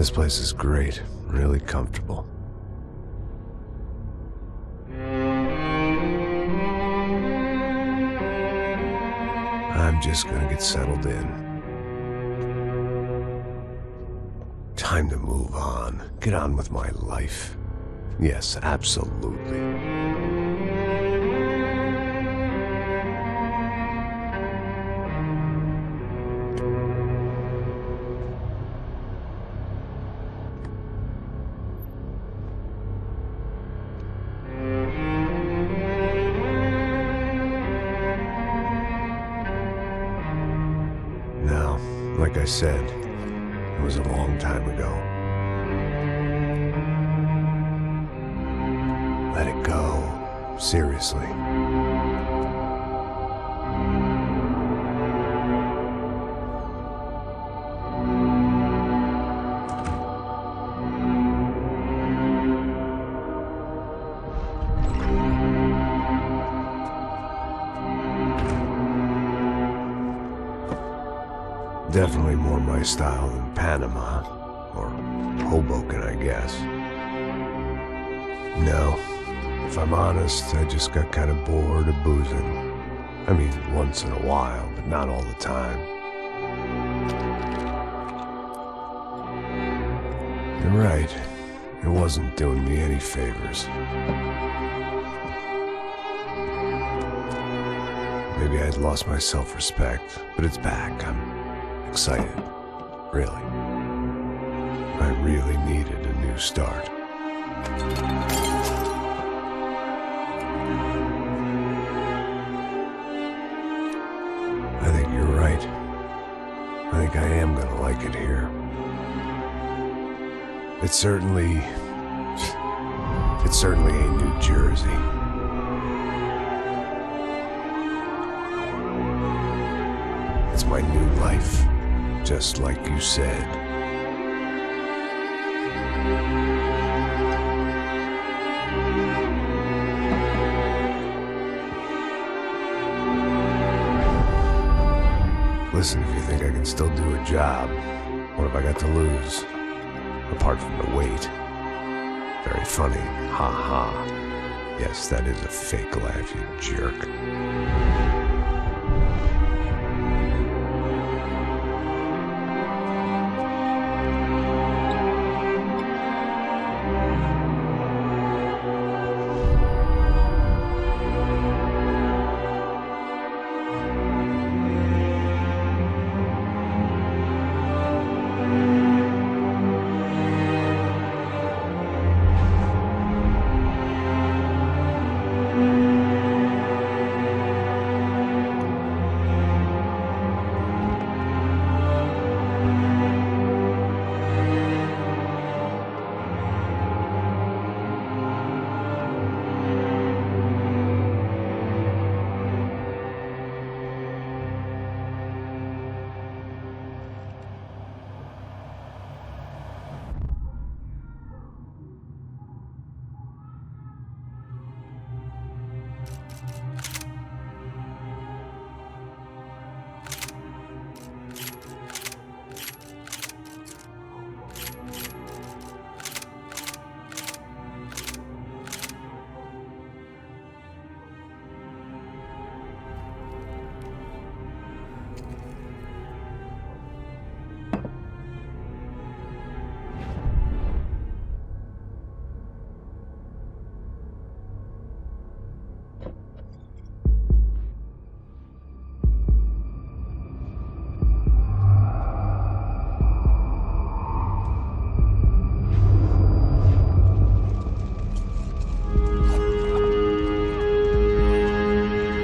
This place is great, really comfortable. I'm just gonna get settled in. Time to move on. Get on with my life. Yes, absolutely. Now, like I said, it was a long time ago. Let it go. Seriously. Definitely more my style than Panama, or Hoboken, I guess. No, if I'm honest, I just got kind of bored of boozing. I mean, once in a while, but not all the time. You're right, it wasn't doing me any favors. Maybe I'd lost my self-respect, but it's back. I'm excited, really. I really needed a new start. I think you're right. I think I am gonna like it here. It's certainly ain't New Jersey. It's my new life. Just like you said. Listen, if you think I can still do a job, what have I got to lose? Apart from the weight. Very funny. Ha ha. Yes, that is a fake laugh, you jerk.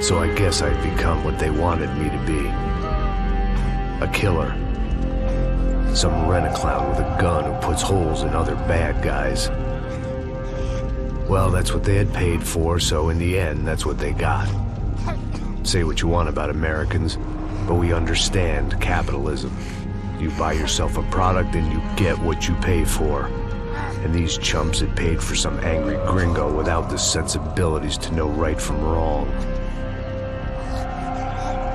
So I guess I've become what they wanted me to be. A killer. Some rent-a-clown with a gun who puts holes in other bad guys. Well, that's what they had paid for, so in the end, that's what they got. Say what you want about Americans, but we understand capitalism. You buy yourself a product and you get what you pay for. And these chumps had paid for some angry gringo without the sensibilities to know right from wrong.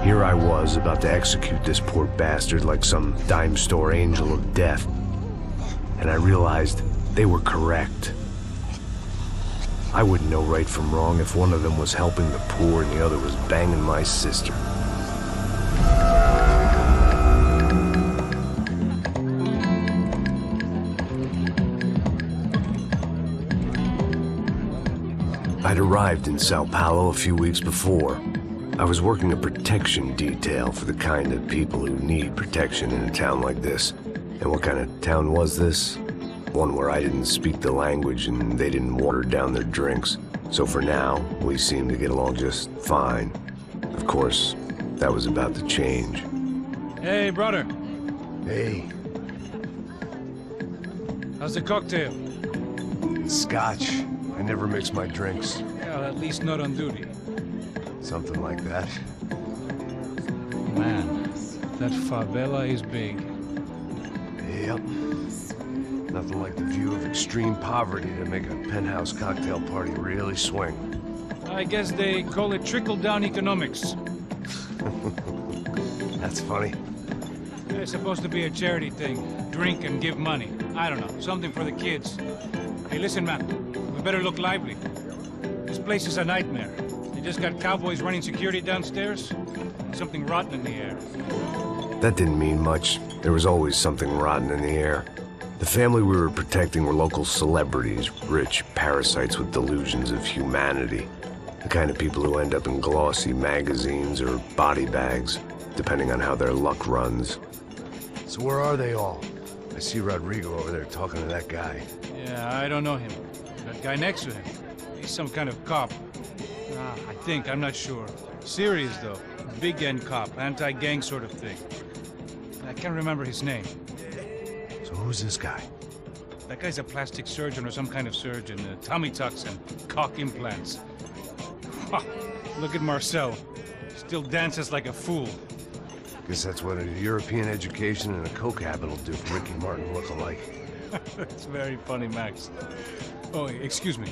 Here I was, about to execute this poor bastard like some dime store angel of death. and I realized they were correct. I wouldn't know right from wrong if one of them was helping the poor and the other was banging my sister. I'd arrived in Sao Paulo a few weeks before. I was working a protection detail for the kind of people who need protection in a town like this. And what kind of town was this? One where I didn't speak the language and they didn't water down their drinks. So for now, we seemed to get along just fine. Of course, that was about to change. Hey, brother. Hey. How's the cocktail? Scotch. I never mix my drinks. Well, at least not on duty. Something like that. Man, that favela is big. Yep. Nothing like the view of extreme poverty to make a penthouse cocktail party really swing. I guess they call it trickle-down economics. That's funny. It's supposed to be a charity thing. Drink and give money. I don't know, something for the kids. Hey, listen, man. We better look lively. This place is a nightmare. They just got cowboys running security downstairs. Something rotten in the air. That didn't mean much. There was always something rotten in the air. The family we were protecting were local celebrities, rich parasites with delusions of humanity. The kind of people who end up in glossy magazines or body bags, depending on how their luck runs. So where are they all? I see Rodrigo over there talking to that guy. Yeah, I don't know him. That guy next to him. He's some kind of cop. I think, I'm not sure. Serious, though. Big end cop, anti-gang sort of thing. I can't remember his name. So who's this guy? That guy's a plastic surgeon or some kind of surgeon. Tummy tucks and cock implants. Ha! Look at Marcel. Still dances like a fool. Guess that's what a European education and a coke habit will do for Ricky Martin look-alike. That's very funny, Max. Oh, excuse me.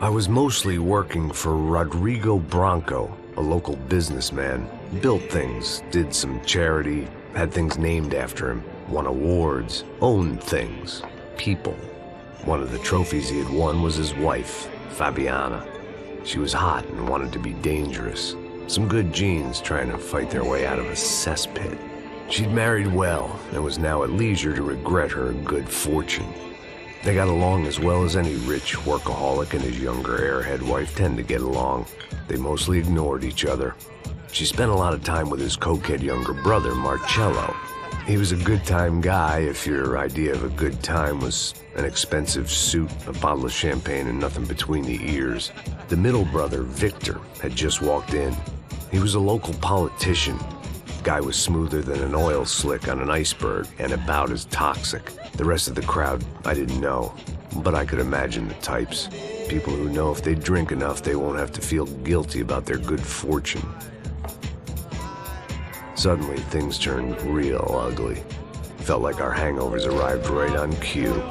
I was mostly working for Rodrigo Branco, a local businessman. Built things, did some charity, had things named after him, won awards, owned things, people. One of the trophies he had won was his wife, Fabiana. She was hot and wanted to be dangerous. Some good genes trying to fight their way out of a cesspit. She'd married well and was now at leisure to regret her good fortune. They got along as well as any rich workaholic and his younger airhead wife tend to get along. They mostly ignored each other. She spent a lot of time with his cokehead younger brother, Marcello. He was a good-time guy if your idea of a good time was an expensive suit, a bottle of champagne, and nothing between the ears. The middle brother, Victor, had just walked in. He was a local politician. Guy was smoother than an oil slick on an iceberg and about as toxic. The rest of the crowd, I didn't know, but I could imagine the types. People who know if they drink enough, they won't have to feel guilty about their good fortune. Suddenly, things turned real ugly. Felt like our hangovers arrived right on cue.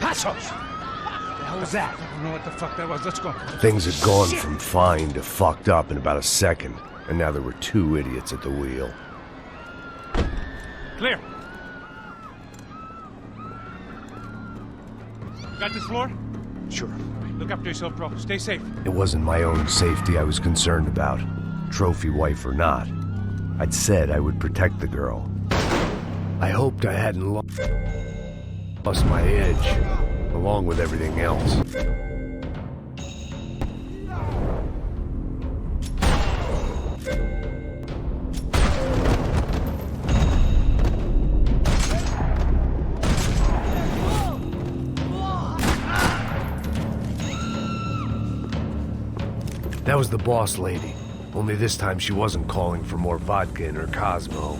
Passos! What was that? I don't know what the fuck that was. Let's go. Things had gone from fine to fucked up in about a second, and now there were two idiots at the wheel. Clear. Got this floor? Sure. Look after yourself, bro. Stay safe. It wasn't my own safety I was concerned about, trophy wife or not. I'd said I would protect the girl. I hoped I hadn't lost my edge, along with everything else. That was the boss lady, only this time she wasn't calling for more vodka in her Cosmo.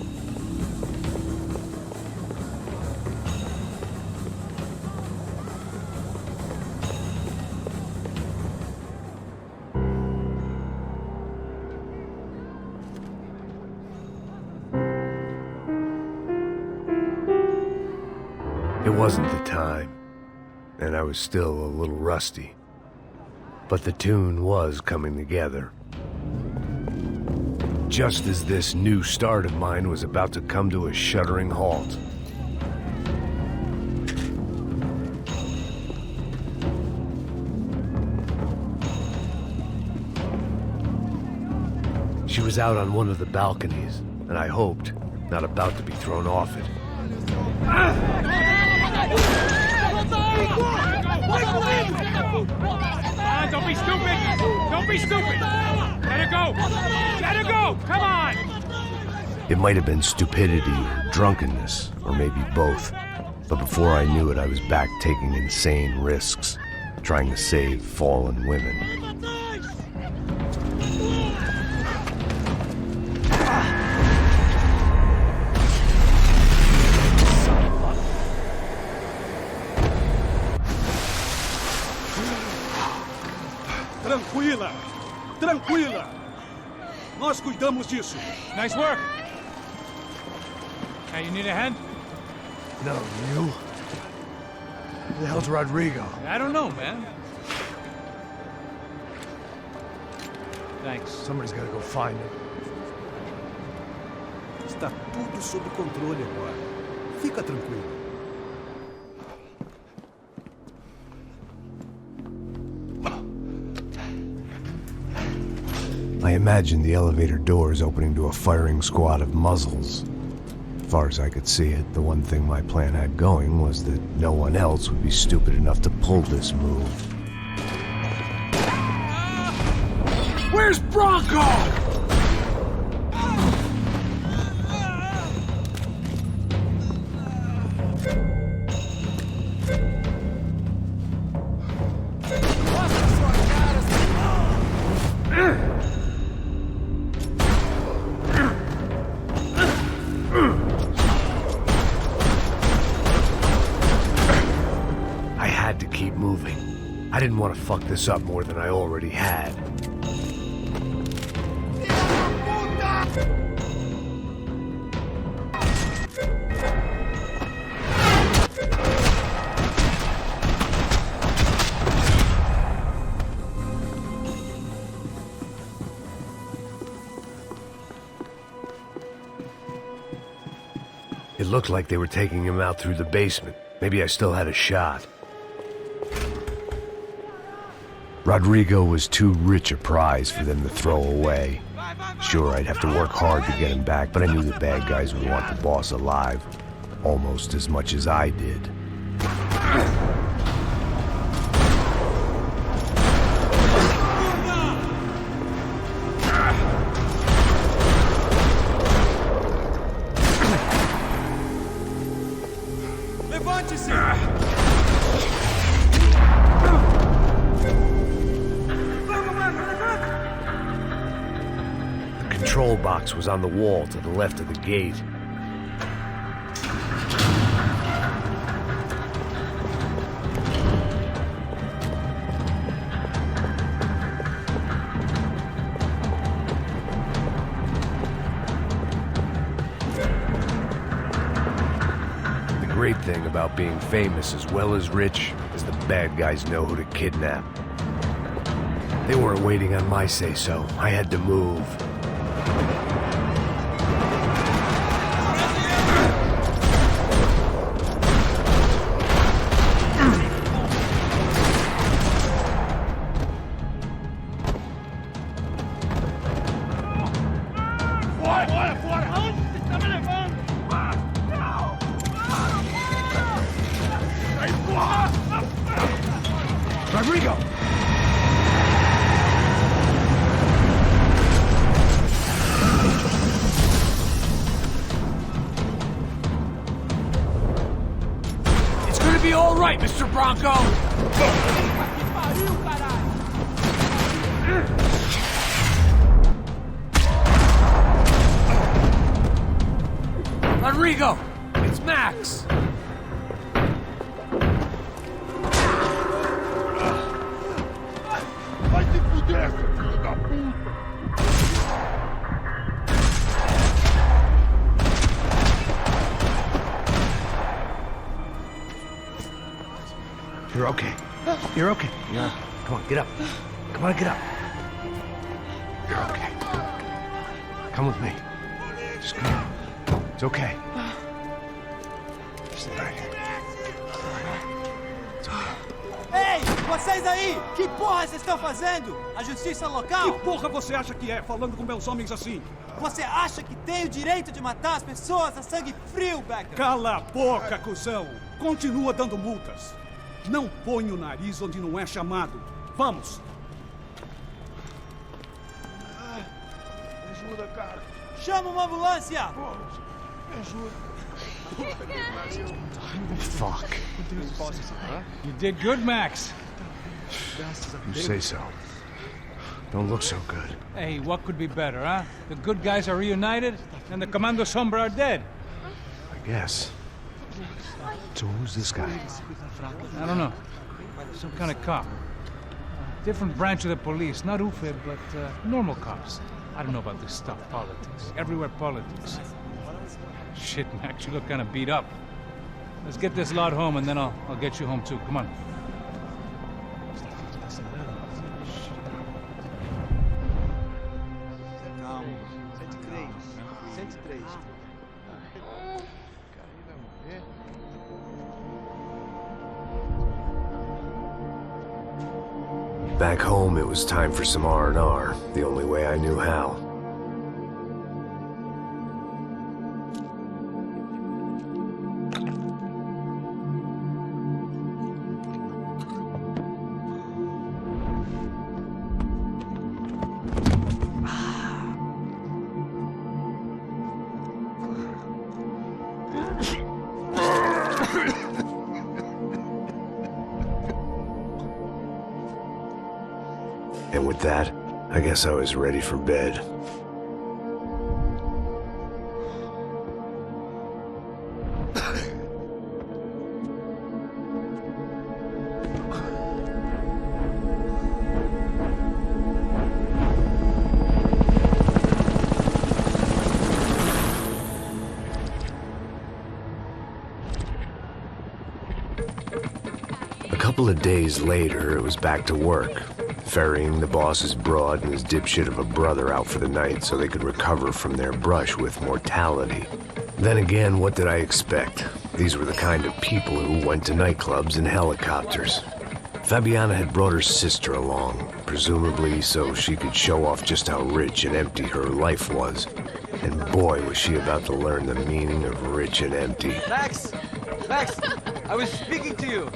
It wasn't the time, and I was still a little rusty. But the tune was coming together. Just as this new start of mine was about to come to a shuddering halt. She was out on one of the balconies, and I hoped, not about to be thrown off it. Don't be stupid! Don't be stupid! Let her go! Let her go! Come on! It might have been stupidity or drunkenness, or maybe both. But before I knew it, I was back taking insane risks, trying to save fallen women. Tranquila! Tranquila! Nós cuidamos disso. Nice work! Hey, you need a hand? No, you? Who the hell's Rodrigo? I don't know, man. Thanks. Somebody's gotta go find him. Está tudo sob controle agora. Fica tranquilo. I imagined the elevator doors opening to a firing squad of muzzles. As far as I could see it, the one thing my plan had going was that no one else would be stupid enough to pull this move. Where's Bronco? I didn't want to fuck this up more than I already had. It looked like they were taking him out through the basement. Maybe I still had a shot. Rodrigo was too rich a prize for them to throw away. Sure, I'd have to work hard to get him back, but I knew the bad guys would want the boss alive, almost as much as I did. The control box was on the wall to the left of the gate. The great thing about being famous as well as rich is the bad guys know who to kidnap. They weren't waiting on my say-so. I had to move. Rodrigo! It's gonna be all right, Mr. Bronco! Rodrigo! It's Max! Vai se fuder, seu filho da puta! okay. You're okay. Come on, get up. Come on, get up. You're okay. Come with me. Just come on. It's okay. Stay right here. Ei, vocês aí! Que porra vocês estão fazendo? A justiça local? Que porra você acha que é, falando com meus homens assim? Você acha que tem o direito de matar as pessoas a sangue frio, Becker? Cala a boca, cuzão! Continua dando multas. Não põe o nariz onde não é chamado. Vamos! Me ajuda, cara. Chama uma ambulância! Me ajuda. Fuck. You did good, Max. You say so. Don't look so good. Hey, what could be better, huh? The good guys are reunited, and the Commando Sombra are dead. I guess. So who's this guy? I don't know. Some kind of cop. Different branch of the police. Not UFE, but normal cops. I don't know about this stuff, politics. Everywhere politics. Shit, Max, you look kind of beat up. Let's get this lot home, and then I'll get you home, too. Come on. Back home, it was time for some R&R, the only way I knew how. And with that, I guess I was ready for bed. A couple of days later, it was back to work. Ferrying the boss's broad and his dipshit of a brother out for the night so they could recover from their brush with mortality. Then again, what did I expect? These were the kind of people who went to nightclubs in helicopters. Fabiana had brought her sister along, presumably so she could show off just how rich and empty her life was. And boy, was she about to learn the meaning of rich and empty. Max! Max! I was speaking to you!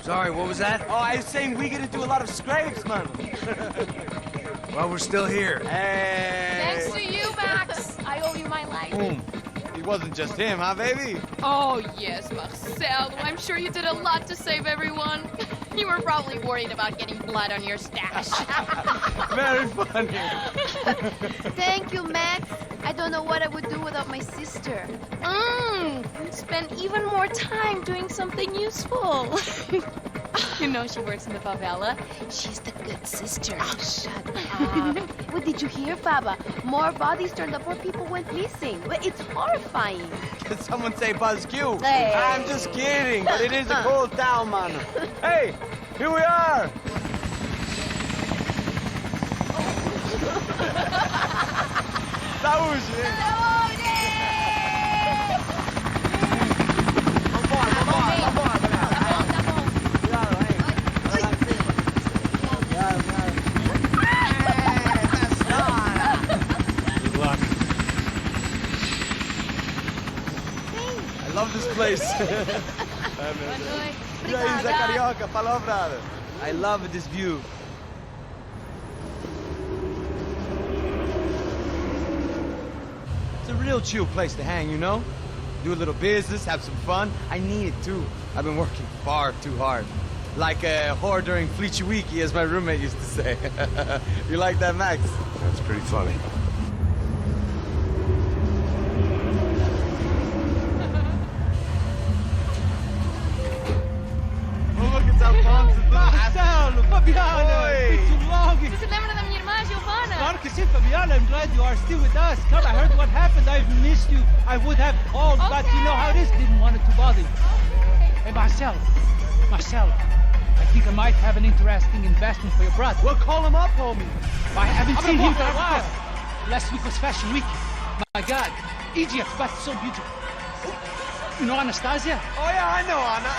Sorry, what was that? Oh, I was saying we get into a lot of scrapes, man. Well, we're still here. Hey! Thanks to you, Max. I owe you my life. It wasn't just him, huh, baby? Oh, yes, Marcel. I'm sure you did a lot to save everyone. You were probably worried about getting blood on your stash. Very funny. Thank you, Max. I don't know what I would do without my sister. Spend even more time doing something useful. You know she works in the favela. She's the good sister. Oh, shut up. What did you hear, Faba? More bodies turned up where people went missing. It's horrifying. Did someone say Buzz Q? Hey. I'm just kidding, but it is a cool town, man. Hey, here we are. Saúde! I love this place. E aí, Zé Carioca, falou, brother. I love this view. It's a real chill place to hang, you know? Do a little business, have some fun. I need it too. I've been working far too hard. Like a whore during Fleechy Weeky, as my roommate used to say. You like that, Max? That's pretty funny. Marcelo, Fabiana, Oi. it's too long. Você se lembra da minha irmã, Giovanna? Claro que sim, Fabiana. I'm glad you are still with us. Come, I heard what happened. I've missed you. I would have called, but you know how it is. Didn't want it to bother you. Hey, Marcelo. Marcelo, I think I might have an interesting investment for your brother. Well, call him up, homie. I haven't seen him for a while. Last week was Fashion Week. My God, Egypt, but so beautiful. You know Anastasia? Oh, yeah, I know Anna.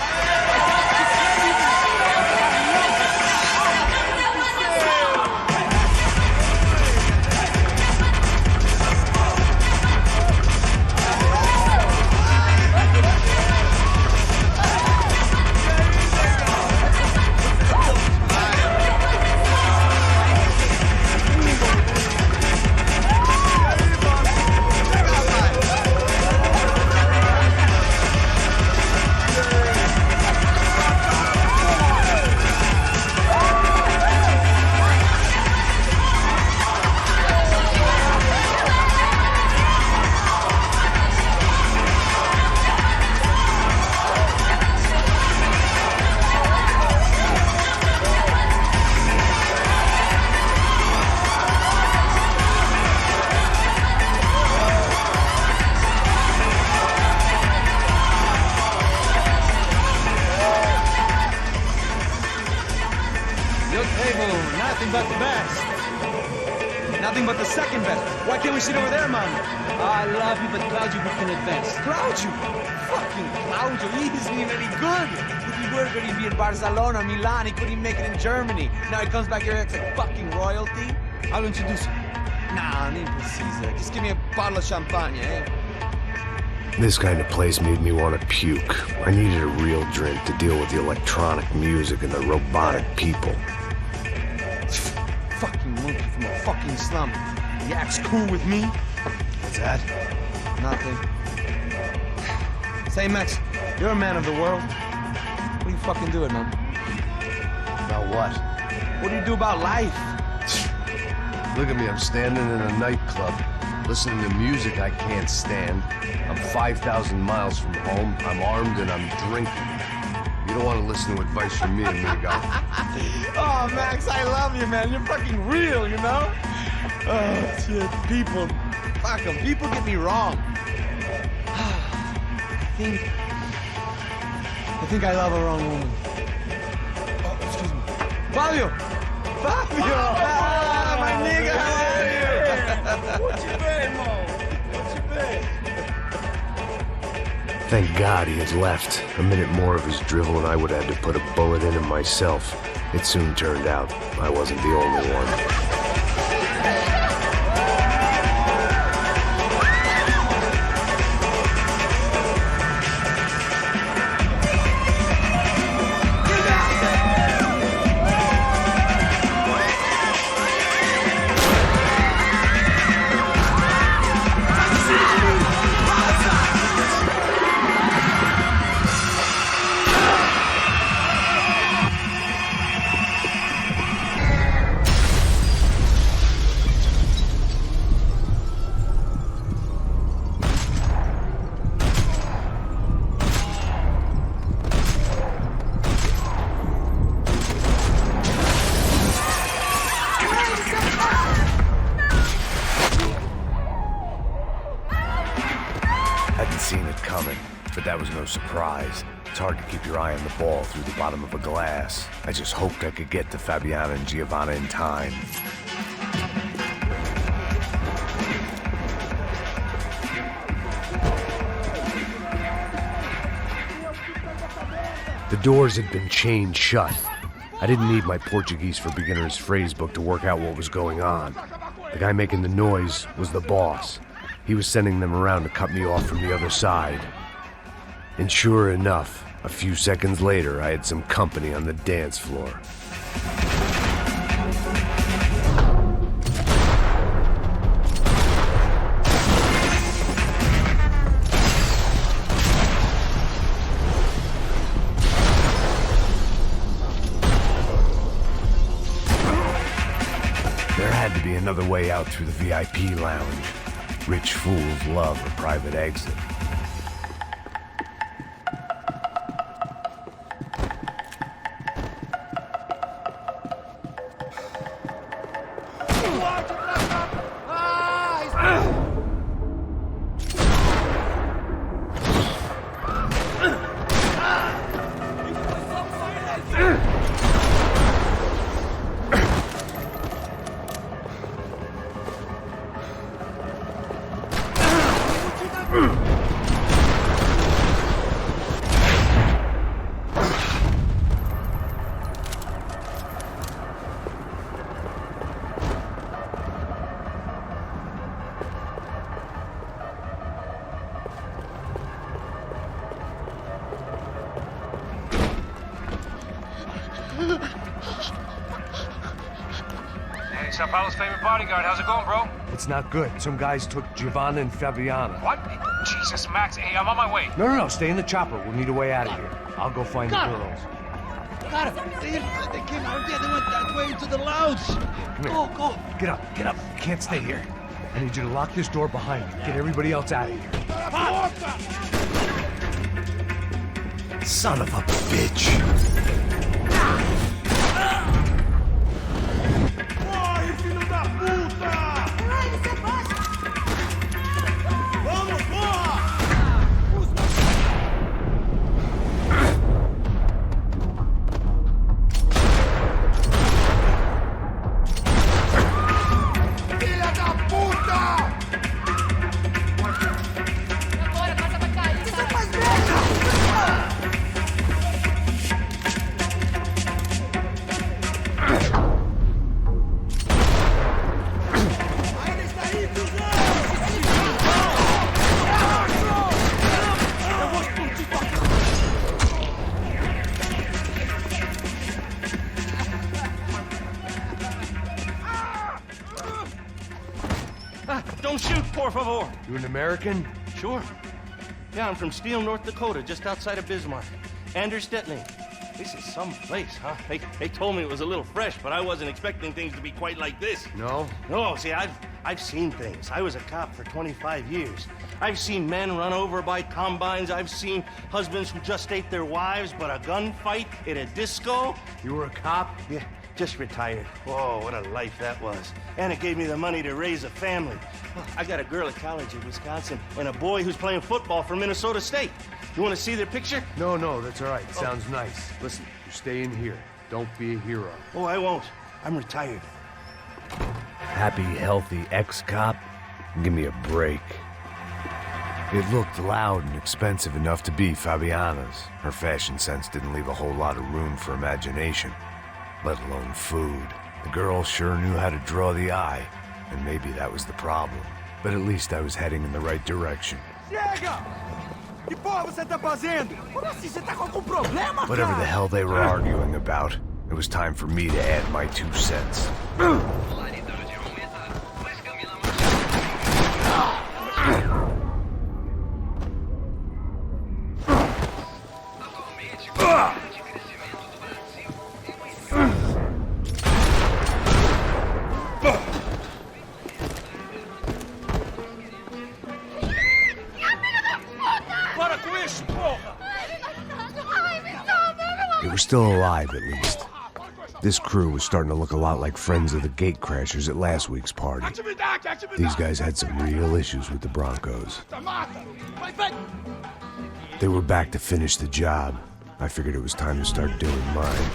Nothing but the best. Nothing but the second best. Why can't we sit over there, man? I love you, but Claudio booked in advance. Claudio? Fucking Claudio, he isn't even any good. If he were going to be in Barcelona, Milan, he couldn't even make it in Germany. Now he comes back here acts like fucking royalty. I'll introduce you. Nah, nem precisa. Just give me a bottle of champagne, eh? This kind of place made me want to puke. I needed a real drink to deal with the electronic music and the robotic people. Fucking monkey from a fucking slum. He acts cool with me. What's that? Nothing. Say, Max, you're a man of the world. What do you fucking do it, man? About what? What do you do about life? Look at me, I'm standing in a nightclub, listening to music I can't stand. I'm 5,000 miles from home, I'm armed, and I'm drinking. You don't want to listen to advice from me, amigo. Oh, Max, I love you, man. You're fucking real, you know? Oh, shit. People. Fuck them. People get me wrong. I think I love a wrong woman. Oh, excuse me. Fabio! Fabio! Ah, my nigga, how are you? What you been, Mo? What you been? Thank God he had left. A minute more of his drivel and I would have had to put a bullet in him myself. It soon turned out I wasn't the only one. Seen it coming, but that was no surprise. It's hard to keep your eye on the ball through the bottom of a glass. I just hoped I could get to Fabiana and Giovanna in time. The doors had been chained shut. I didn't need my Portuguese for Beginners phrase book to work out what was going on. The guy making the noise was the boss. He was sending them around to cut me off from the other side. And sure enough, a few seconds later, I had some company on the dance floor. There had to be another way out through the VIP lounge. Rich fools love a private exit. Hey, Sao Paulo's favorite bodyguard. How's it going, bro? It's not good. Some guys took Giovanna and Fabiana. What? Jesus, Max. Hey, I'm on my way. No, stay in the chopper. We'll need a way out of here. I'll go find the girls. Got him. They came out here. They went that way into the lounge. Come here. Go. Get up. You can't stay here. I need you to lock this door behind you. Get everybody else out of here. Son of a bitch. Corre, filho da puta! Vamos, porra! Filha da puta! Agora, passa pra cá. Isso faz Don't shoot, por favor. You an American? Sure. Yeah, I'm from Steele, North Dakota, just outside of Bismarck. Anders Stepney. This is some place, huh? They told me it was a little fresh, but I wasn't expecting things to be quite like this. No? No, see, I've seen things. I was a cop for 25 years. I've seen men run over by combines. I've seen husbands who just ate their wives, but a gunfight at a disco. You were a cop? Yeah, just retired. Whoa, what a life that was. And it gave me the money to raise a family. I got a girl at college in Wisconsin and a boy who's playing football for Minnesota State. You want to see their picture? No, that's all right. Sounds nice. Listen, you stay in here. Don't be a hero. Oh, I won't. I'm retired. Happy, healthy ex-cop? Give me a break. It looked loud and expensive enough to be Fabiana's. Her fashion sense didn't leave a whole lot of room for imagination, let alone food. The girl sure knew how to draw the eye, and maybe that was the problem. But at least I was heading in the right direction. Chega! Que porra você tá fazendo? Como assim? Você tá com algum problema, Whatever the hell they were arguing about, it was time for me to add my 2 cents. They were still alive, at least. This crew was starting to look a lot like friends of the gatecrashers at last week's party. These guys had some real issues with the Broncos. They were back to finish the job. I figured it was time to start doing mine.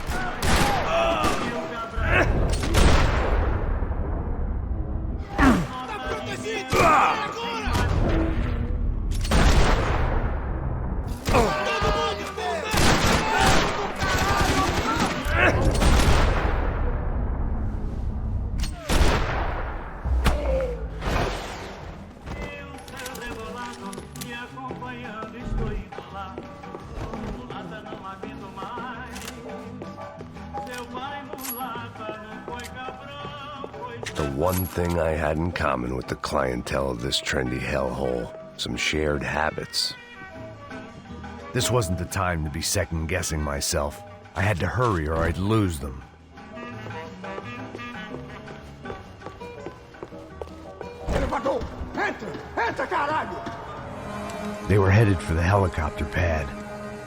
The one thing I had in common with the clientele of this trendy hellhole, some shared habits. This wasn't the time to be second-guessing myself. I had to hurry or I'd lose them. Elevador! Entra, caralho! They were headed for the helicopter pad.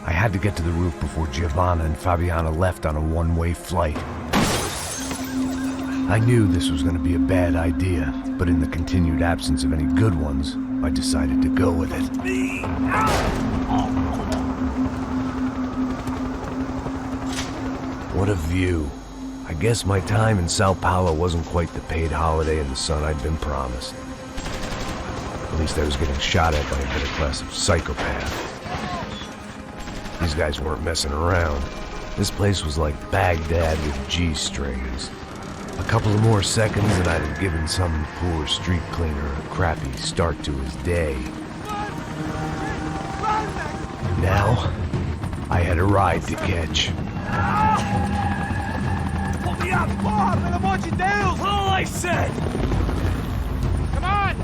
I had to get to the roof before Giovanna and Fabiana left on a one-way flight. I knew this was going to be a bad idea, but in the continued absence of any good ones, I decided to go with it. What a view. I guess my time in Sao Paulo wasn't quite the paid holiday in the sun I'd been promised. At least I was getting shot at by a better class of psychopath. These guys weren't messing around. This place was like Baghdad with G-strings. A couple of more seconds and I'd have given some poor street cleaner a crappy start to his day. Now, I had a ride to catch. Pull me up! Porra, pelo amor de Deus! All I said! Come on!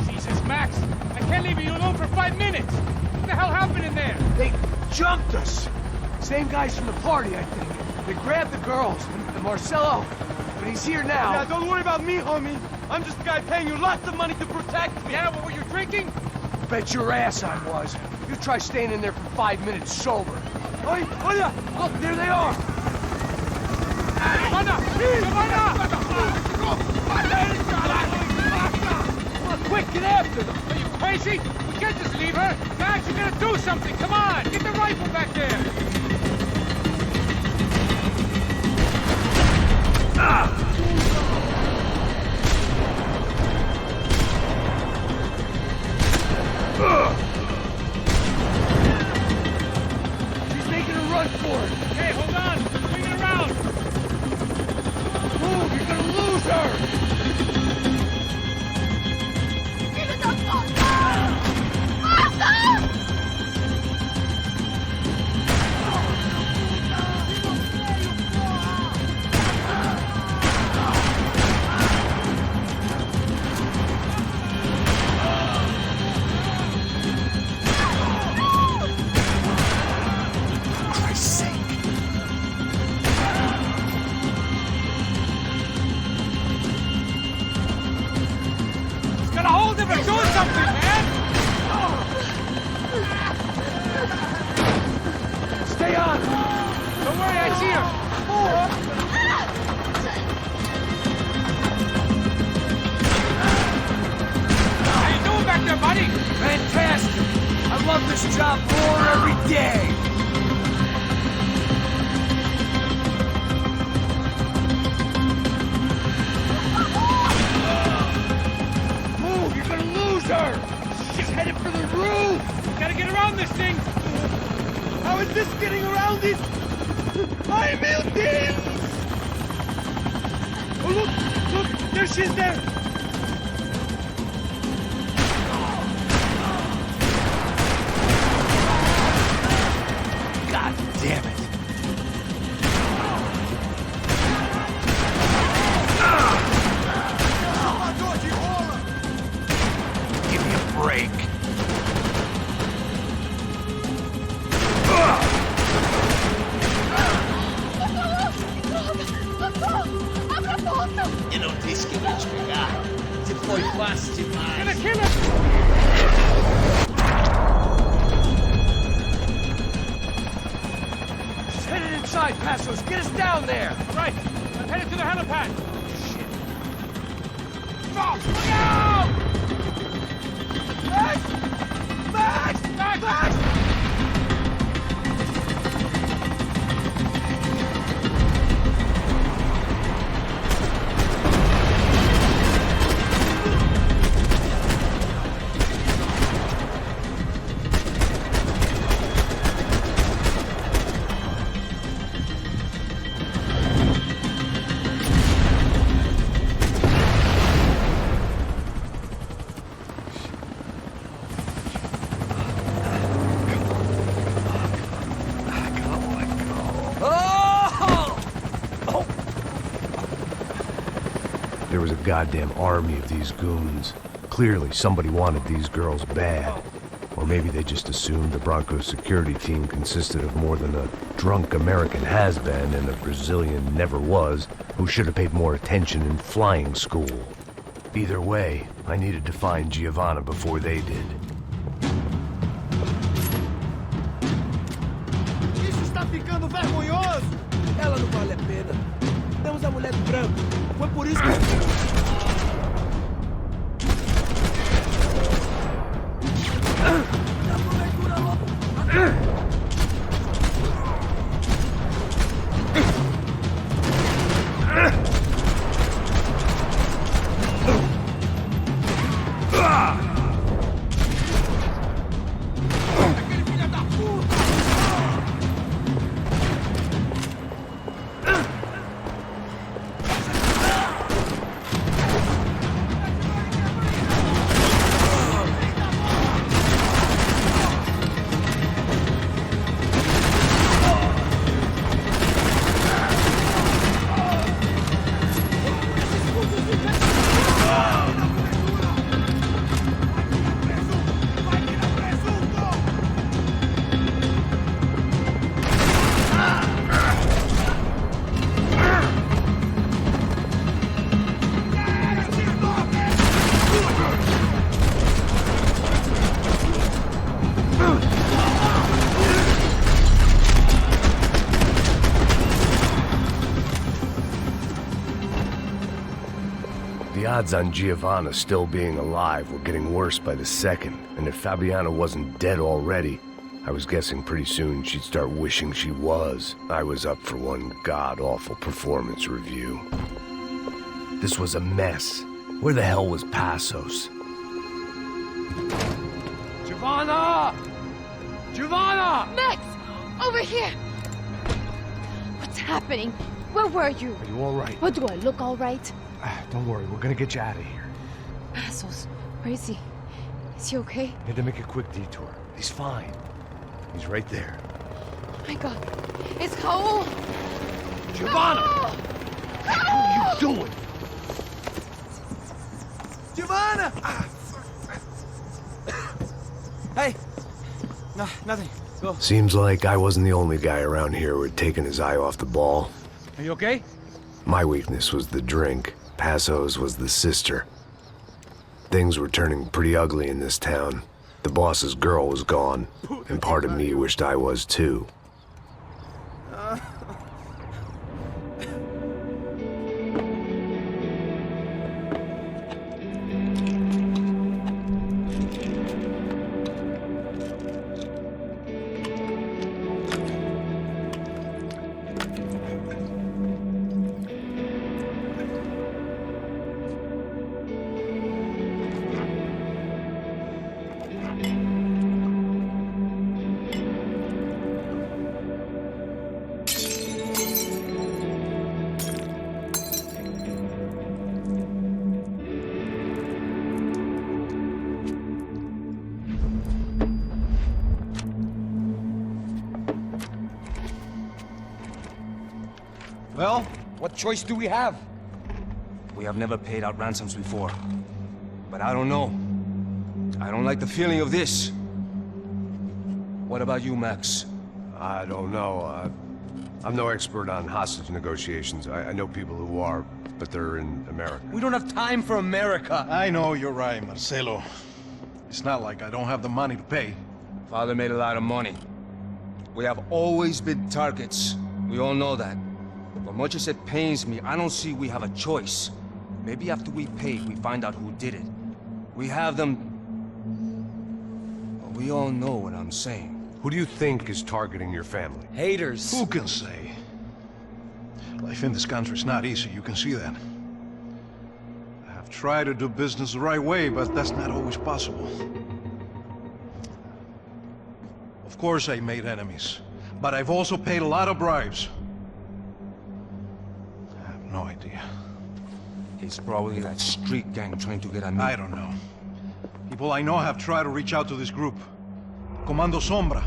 Jesus, Max, I can't leave you alone for 5 minutes. What the hell happened in there? They jumped us. Same guys from the party, I think. They grabbed the girls, and Marcelo, but he's here now. Yeah, don't worry about me, homie. I'm just a guy paying you lots of money to protect me. Yeah, what were you drinking? Bet your ass I was. You try staying in there for 5 minutes sober. Oi, olha! Look, there they are. Come on, quick, get after them. Are you crazy? We can't just leave her. Max, you gotta do something. Come on, get the rifle back there. She's making a run for it. Hey, hold on. Swing it around. Move, you're gonna lose her. Gotta hold him and do something, man. Stay on. Don't worry, I see her. How you doing back there, buddy? Fantastic. I love this job more every day. Move, you're gonna lose her. She's headed for the roof. Gotta get around this thing. How is this getting around this? Ai, meu Deus! Oh, look, there she is there. God damn it. Give me a break. Eu não disse que eu ia te pegar. Você foi fácil demais. Gonna kill him. She's headed inside, Passos. Get us down there. Right, I'm headed to the helipad. Shit. Stop! Look out! Max! Max! Max! Max! There was a goddamn army of these goons. Clearly, somebody wanted these girls bad. Or maybe they just assumed the Broncos security team consisted of more than a drunk American has-been and a Brazilian never-was who should have paid more attention in flying school. Either way, I needed to find Giovanna before they did. Isso está ficando vergonhoso! Ela não vale a pena. Temos a mulher do branco. Foi por isso que... odds on Giovanna still being alive were getting worse by the second, and if Fabiana wasn't dead already, I was guessing pretty soon she'd start wishing she was. I was up for one god-awful performance review. This was a mess. Where the hell was Passos? Giovanna! Giovanna! Max! Over here! What's happening? Where were you? Are you all right? What, do I look all right? Don't worry, we're gonna get you out of here. Passos, where is he? Is he okay? Had to make a quick detour. He's fine. He's right there. Oh my god. It's Raul! Giovanna! No! What are you doing? Giovanna! Hey! No, nothing. Go. Seems like I wasn't the only guy around here who had taken his eye off the ball. Are you okay? My weakness was the drink. Passos was the sister. Things were turning pretty ugly in this town. The boss's girl was gone, and part of me wished I was too. Well, what choice do we have? We have never paid out ransoms before. But I don't know. I don't like the feeling of this. What about you, Max? I don't know. I'm no expert on hostage negotiations. I know people who are, but they're in America. We don't have time for America. I know you're right, Marcelo. It's not like I don't have the money to pay. Father made a lot of money. We have always been targets. We all know that. But much as it pains me, I don't see we have a choice. Maybe after we pay, we find out who did it. We have them... But we all know what I'm saying. Who do you think is targeting your family? Haters. Who can say? Life in this country is not easy, you can see that. I have tried to do business the right way, but that's not always possible. Of course I made enemies, but I've also paid a lot of bribes. I have no idea. It's probably that street gang trying to get at me. I don't know. People I know have tried to reach out to this group. Comando Sombra.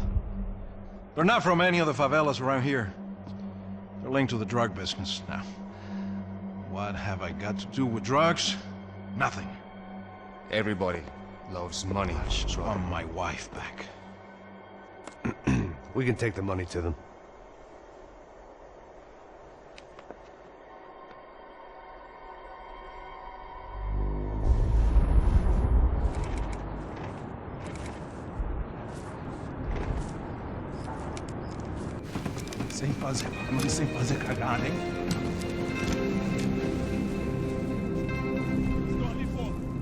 They're not from any of the favelas around here. They're linked to the drug business. Now, what have I got to do with drugs? Nothing. Everybody loves money. I just want my wife back. We can take the money to them. Sem fazer cagada, hein?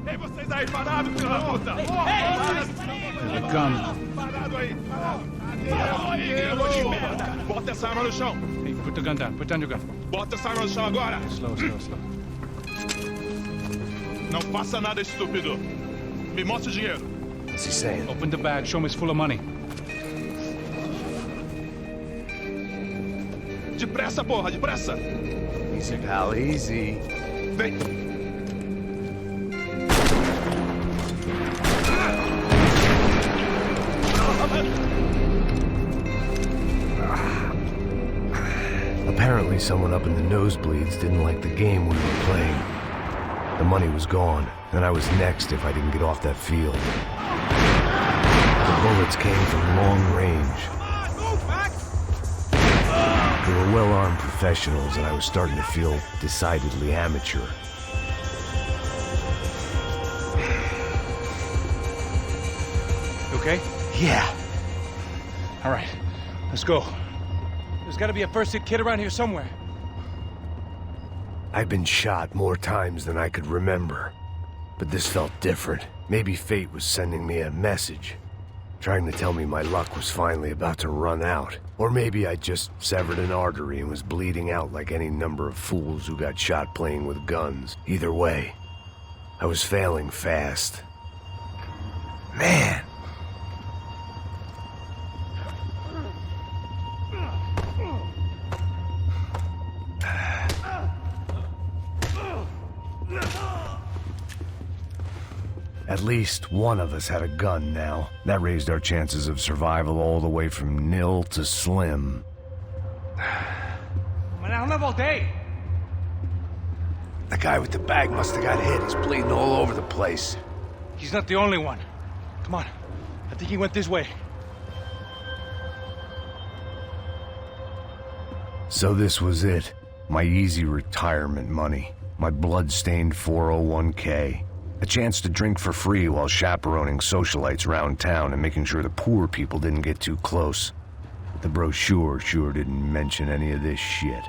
Ei, vocês aí parados, filho da puta! They're coming. Parado aí! Bota essa arma no chão! Hey, put the gun down. Put down your gun. Bota essa arma no chão agora! Slow, slow, slow. Não faça nada, estúpido! Me mostre o dinheiro! What's he saying? Open the bag. Show me it's full of money. Depressa, porra, depressa! Easy, pal, easy. Vem! Apparently someone up in the nosebleeds didn't like the game we were playing. The money was gone, and I was next if I didn't get off that field. The bullets came from long range. They were well-armed professionals, and I was starting to feel decidedly amateur. You okay? Yeah. All right, let's go. There's got to be a first-aid kit around here somewhere. I'd been shot more times than I could remember. But this felt different. Maybe fate was sending me a message, trying to tell me my luck was finally about to run out. Or maybe I just severed an artery and was bleeding out like any number of fools who got shot playing with guns. Either way, I was failing fast. Man! At least one of us had a gun now. That raised our chances of survival all the way from nil to slim. Man, I'll live all day. The guy with the bag must have got hit. He's bleeding all over the place. He's not the only one. Come on. I think he went this way. So this was it. My easy retirement money. My blood-stained 401k. A chance to drink for free while chaperoning socialites around town and making sure the poor people didn't get too close. The brochure sure didn't mention any of this shit.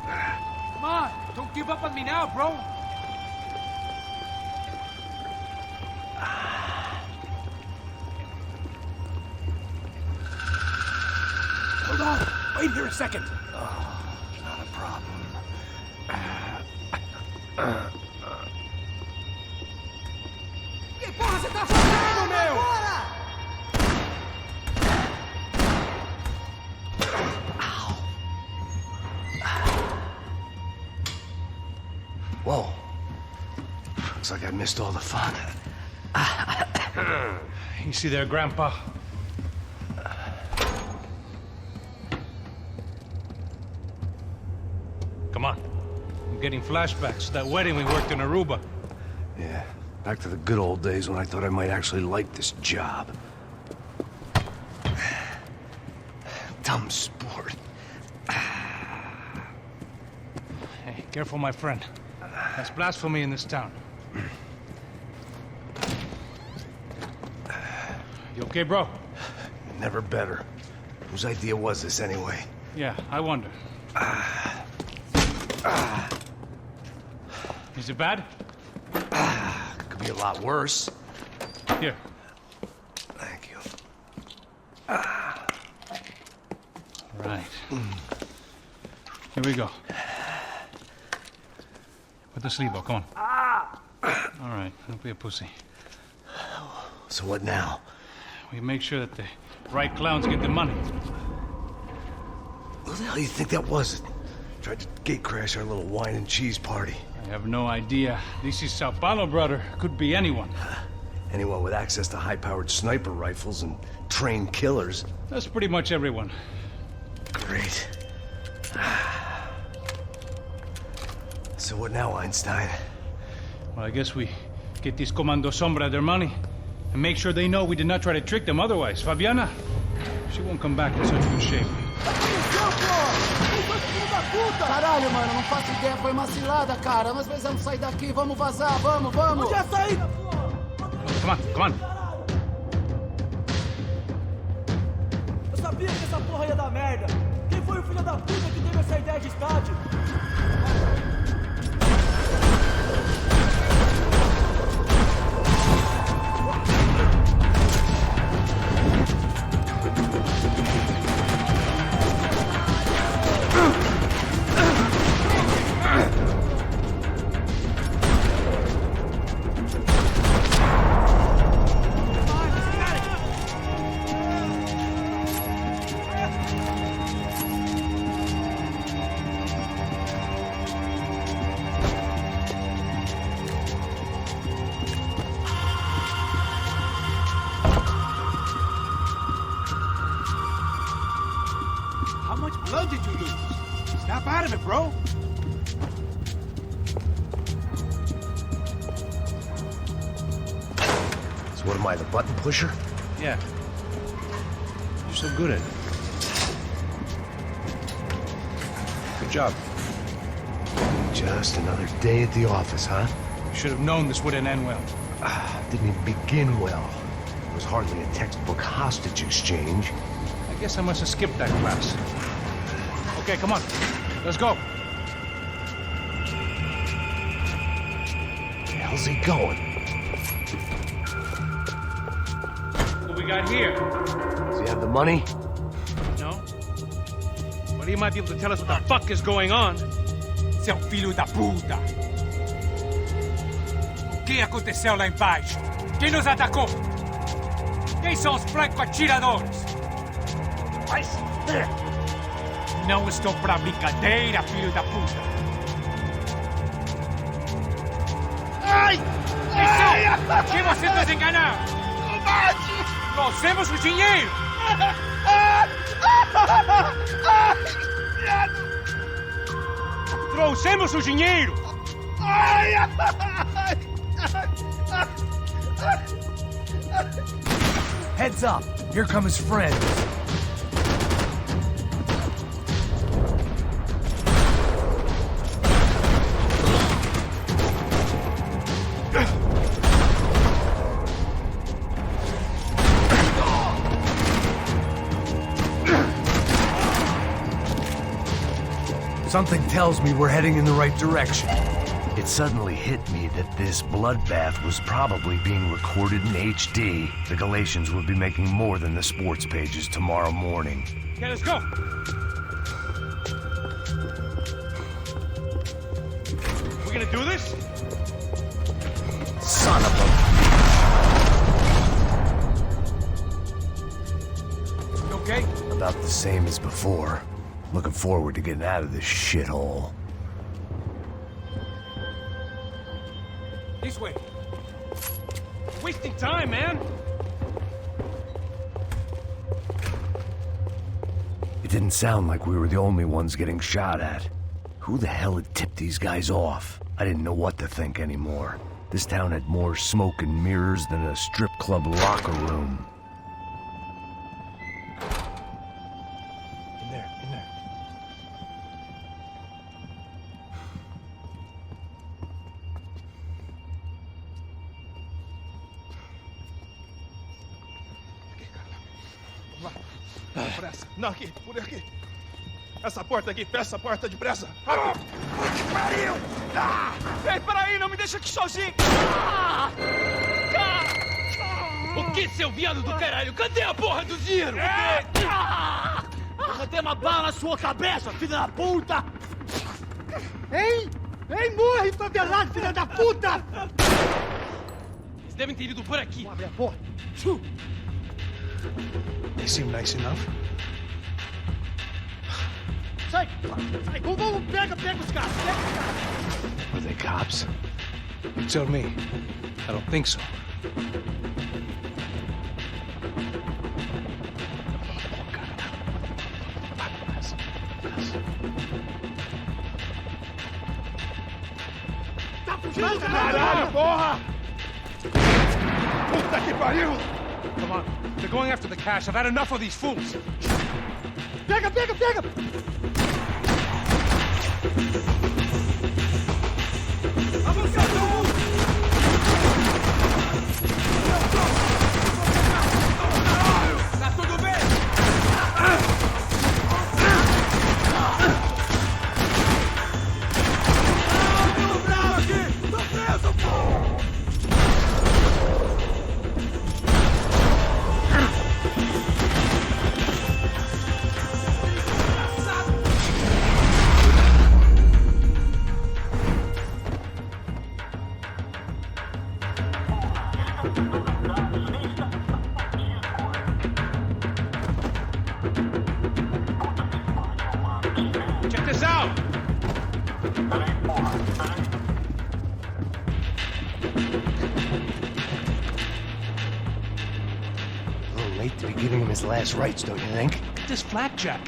Come on, don't give up on me now, bro. Hold on. Wait here a second. Oh, not a problem. Que porra você tá fazendo, meu? Whoa. Looks like I missed all the fun. You see there, Grandpa? Come on. I'm getting flashbacks to that wedding we worked in Aruba. Yeah, back to the good old days when I thought I might actually like this job. Dumb sport. Hey, careful, my friend. That's blasphemy in this town. You okay, bro? Never better. Whose idea was this anyway? Yeah, I wonder. Is it bad? Could be a lot worse. Here. Thank you. Right. Here we go. Put the sleeve on, come on. All right, don't be a pussy. So what now? We make sure that the right clowns get the money. Who the hell do you think that was? Tried to gate crash our little wine and cheese party. I have no idea. This is Sao Paulo, brother. Could be anyone. Anyone with access to high-powered sniper rifles and trained killers. That's pretty much everyone. Great. So what now, Einstein? Well, I guess we get these Comando Sombra their money and make sure they know we did not try to trick them otherwise. Fabiana, she won't come back in such good shape. Caralho, mano, não faço ideia, foi uma cilada, cara. Mas precisamos sair daqui, vamos vazar, vamos, vamos! Onde é essa aí? Come on, come on. Eu sabia que essa porra ia dar merda. Quem foi o filho da puta que teve essa ideia de estádio? How much blood did you lose? Snap out of it, bro. So what am I, the button pusher? Yeah. You're so good at it. Good job. Just another day at the office, huh? You should have known this wouldn't end well. Didn't even begin well. It was hardly a textbook hostage exchange. I guess I must have skipped that class. Okay, come on. Let's go. hell's he going? What we got here? Does he have the money? No. But he might be able to tell us what the fuck is going on. Seu filho da puta! O que aconteceu lá embaixo? Quem nos atacou? Quem são os franco-atiradores? Vai se fuder! Não estou pra brincadeira, filho da puta! Ai! Atenção! Quem você nos enganar? Trouxemos o dinheiro! Trouxemos o dinheiro! Heads up! Here come his friends. Something tells me we're heading in the right direction. It suddenly hit me that this bloodbath was probably being recorded in HD. The Galatians will be making more than the sports pages tomorrow morning. Okay, let's go. We're gonna do this? Son of a... You okay? About the same as before. Looking forward to getting out of this shithole. This way. Wasting time, man. It didn't sound like we were the only ones getting shot at. Who the hell had tipped these guys off? I didn't know what to think anymore. This town had more smoke and mirrors than a strip club locker room. In there. Depressa. Não, aqui, por aqui. Essa porta aqui, fecha essa porta depressa. Que pariu! Ei, peraí, não me deixa aqui sozinho! O que, seu viado do caralho? Cadê a porra do dinheiro? Eu vou ter uma bala na sua cabeça, filho da puta! Ei! Ei, morre, favelado, filha da puta! Eles devem ter ido por aqui. Abre a porta. They seem nice enough. Sai! Vamos, pega os caras! Were they cops? You tell me. I don't think so. Tá fugindo, Caralho, porra! Puta que pariu! Come on. They're going after the cash. I've had enough of these fools. Pega! Tá tudo bem? Tô bravo aqui! Tô preso, pô! Check this out! A little late to be giving him his last rites, don't you think? Look at this flapjack.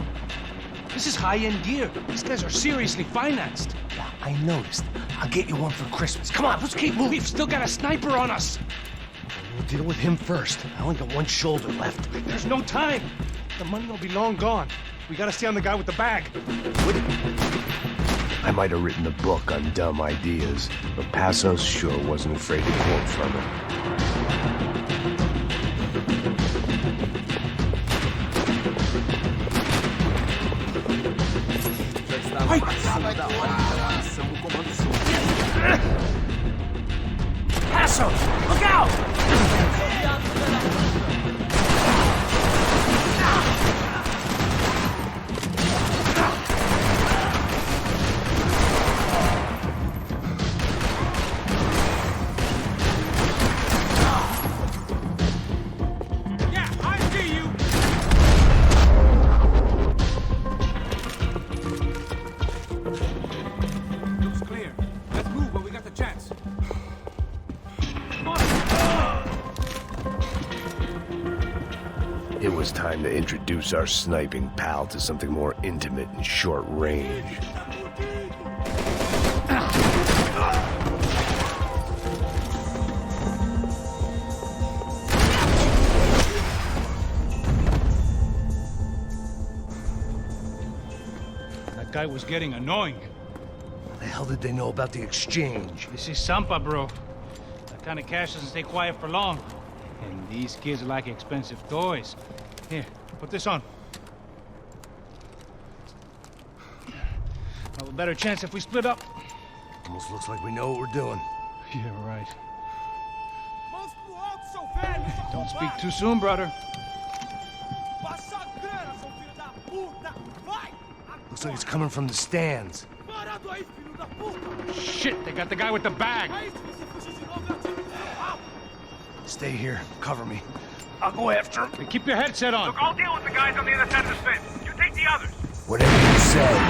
This is high-end gear. These guys are seriously financed. Yeah, I noticed. I'll get you one for Christmas. Come on, let's keep moving. We've still got a sniper on us. We'll deal with him first. I only got one shoulder left. There's no time. The money will be long gone. We gotta stay on the guy with the bag. I might have written a book on dumb ideas, but Passos sure wasn't afraid to quote from it. Awesome! Look out! It was time to introduce our sniping pal to something more intimate and short range. That guy was getting annoying. How the hell did they know about the exchange? This is Sampa, bro. That kind of cash doesn't stay quiet for long. And these kids like expensive toys. Here, put this on. Have a better chance if we split up. Almost looks like we know what we're doing. Yeah, right. Don't speak too soon, brother. Looks like it's coming from the stands. Shit, they got the guy with the bag. Stay here. Cover me. I'll go after him. And keep your headset on. Look, I'll deal with the guys on the other side of the fence. You take the others. Whatever you say.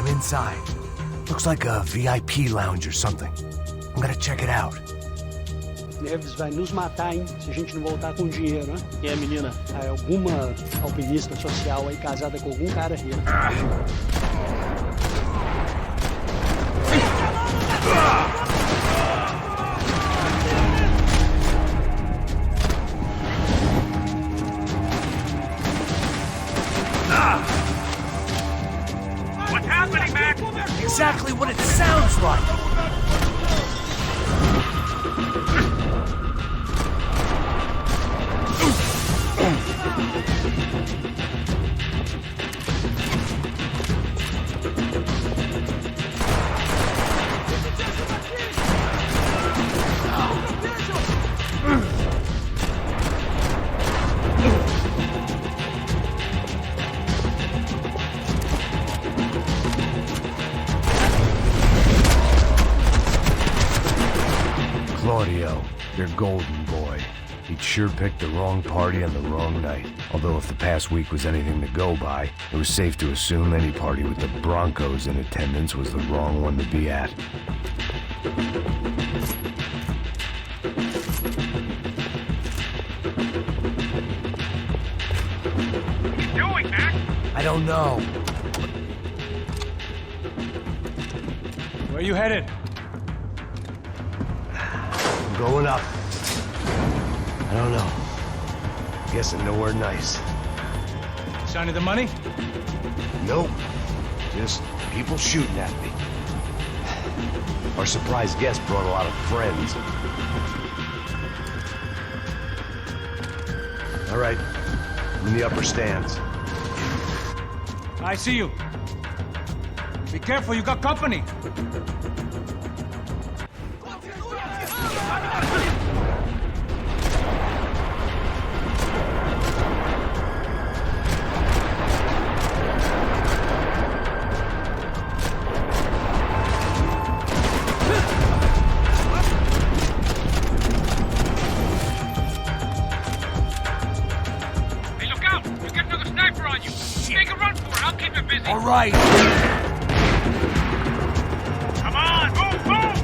Inside. Looks like a VIP lounge or something. I'm gonna check it out. Neves vai nos matar, hein? Se a gente não voltar com dinheiro, né? Quem é a menina? É alguma alpinista social aí casada com algum cara rico. What's happening, Max? Exactly what it sounds like! Claudio, your golden boy. He'd sure picked the wrong party on the wrong night. Although if the past week was anything to go by, it was safe to assume any party with the Broncos in attendance was the wrong one to be at. What are you doing, Max? I don't know. Where are you headed? I'm going up. I don't know. Guessing nowhere nice. Sign of the money? Nope. Just people shooting at me. Our surprise guest brought a lot of friends. All right. I'm in the upper stands. I see you. Be careful, you got company. right. Come on, move, move!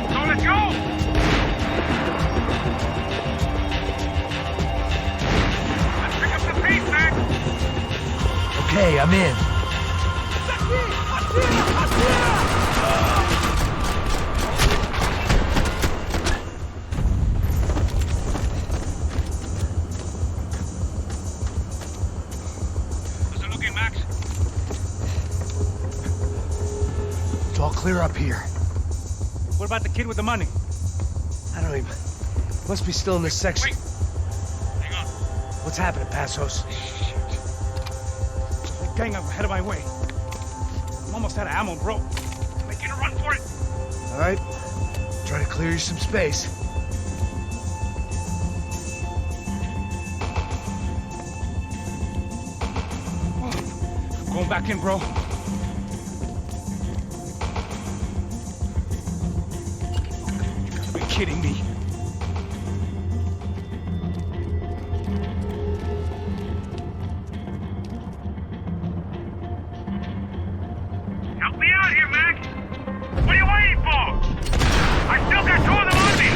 So let's go! Let's pick up the pace, Max! Okay, I'm in. How's it looking, Max? It's all clear up here. What about the kid with the money? I don't even... Must be still in this section. Wait. Hang on. What's happening, Passos? The gang up ahead of my way. I'm almost out of ammo, bro. Making a run for it. All right. Try to clear you some space. I'm going back in, bro. You gotta be kidding me. Help me out here, Max! What are you waiting for? I still got 2 of them on me!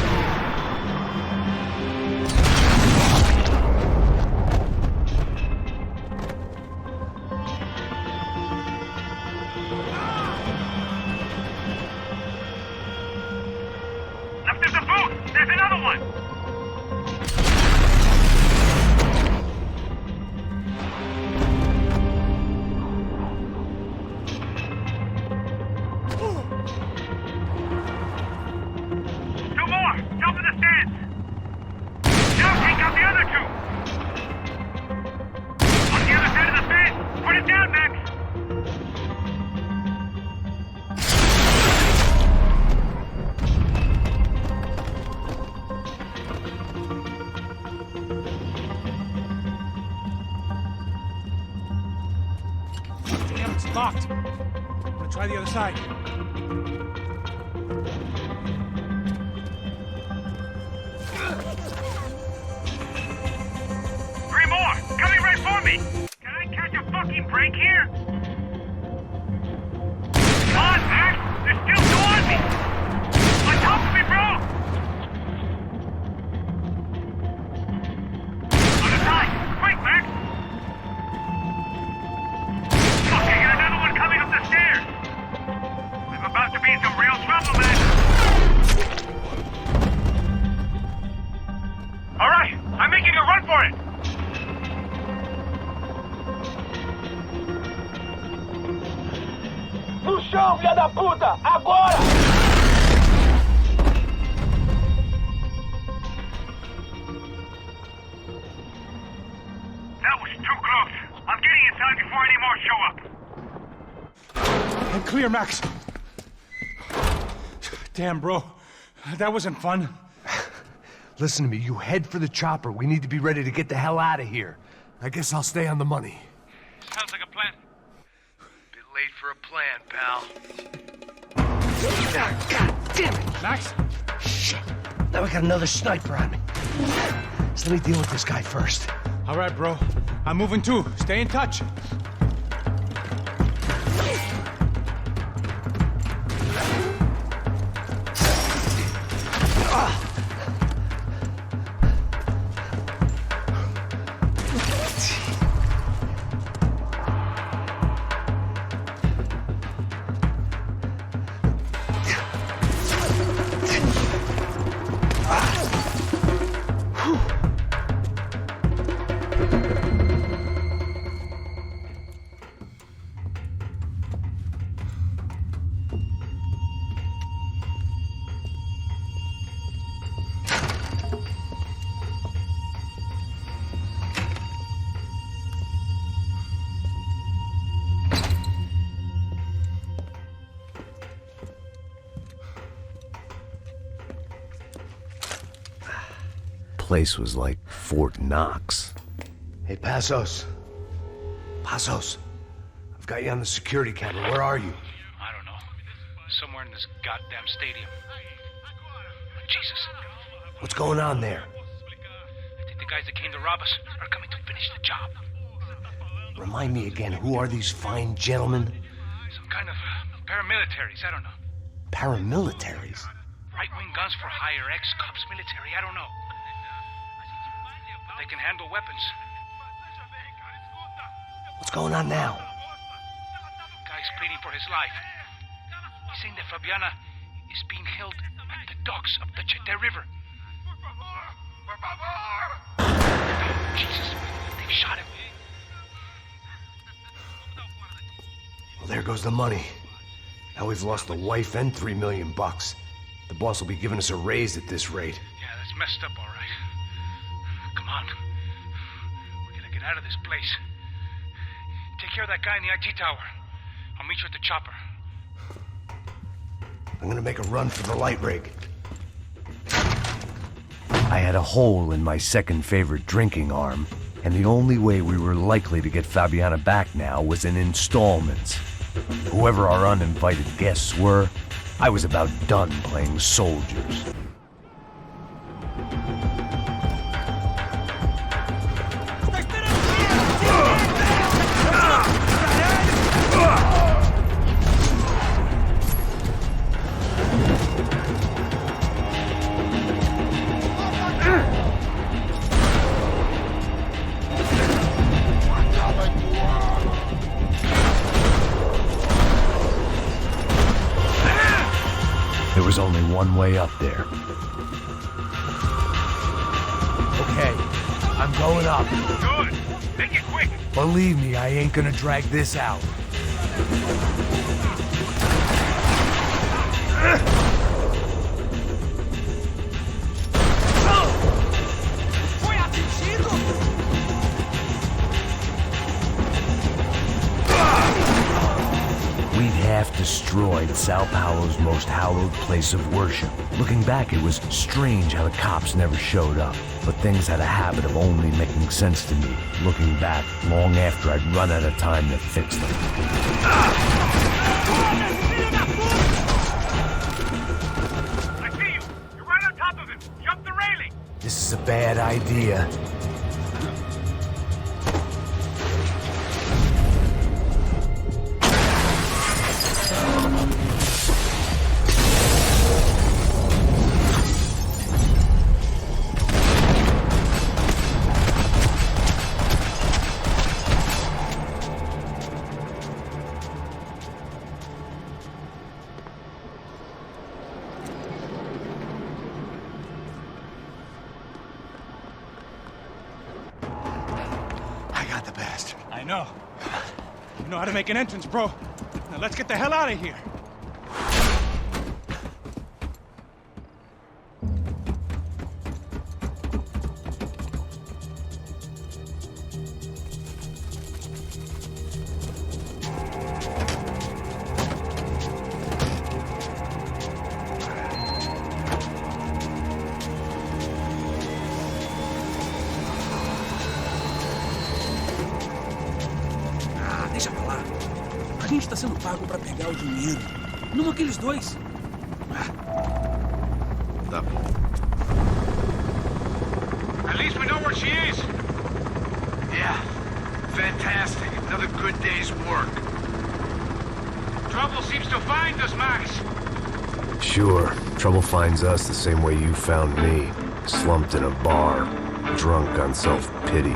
Left of the boot! There's another one! Two more! Top of the stands! Now take out the other 2! On the other side of the fence! Put it down, Max! Damn, it's locked. I'm gonna try the other side. Three more! Coming right for me! Can I catch a fucking break here? Come on, Max! There's still 2 on me! On top of me, bro! On the side! Quick, Max! Fuck, I got another one coming up the stairs! I'm about to be in some real trouble, Max! Alright, I'm making a run for it! No chão, filha da puta! Agora! That was too close. I'm getting inside before any more show up. I'm clear, Max. Damn, bro. That wasn't fun. Listen to me, you head for the chopper. We need to be ready to get the hell out of here. I guess I'll stay on the money. Sounds like a plan. Bit late for a plan, pal. God damn it! Max? Shit. Now we got another sniper on me. So let me deal with this guy first. All right, bro. I'm moving too. Stay in touch. Place was like Fort Knox. Hey, Passos. Passos. I've got you on the security camera. Where are you? I don't know. Somewhere in this goddamn stadium. Jesus. What's going on there? I think they guys that came to rob us are coming to finish the job. Remind me again, who are these fine gentlemen? Some kind of paramilitaries, I don't know. Paramilitaries? Right-wing guns for hire, ex-cops, military, I don't know. But they can handle weapons. What's going on now? Guy's pleading for his life. He's saying that Fabiana is being held at the docks of the Chete River. Jesus, they've shot him. Well, there goes the money. Now we've lost the wife and $3 million. The boss will be giving us a raise at this rate. Yeah, that's messed up, all right. Come on. We're gonna get out of this place. Take care of that guy in the IT tower. I'll meet you at the chopper. I'm gonna make a run for the light rig. I had a hole in my second favorite drinking arm, and the only way we were likely to get Fabiana back now was in installments. Whoever our uninvited guests were, I was about done playing soldiers. There was only one way up there. Okay, I'm going up. Good. Make it quick. Believe me, I ain't gonna drag this out. We'd half destroyed Sao Paulo's most hallowed place of worship. Looking back, it was strange how the cops never showed up. But things had a habit of only making sense to me, looking back long after I'd run out of time to fix them. I see you! You're right on top of him! Jump the railing! This is a bad idea. I know. You know how to make an entrance, bro. Now let's get the hell out of here. Deixa pra lá. A gente tá sendo pago pra pegar o dinheiro. Não aqueles dois. Tá bom. At least we know where she is. Yeah. Fantastic. Another good day's work. Trouble seems to find us, Max. Sure, trouble finds us the same way you found me. Slumped in a bar, drunk on self-pity.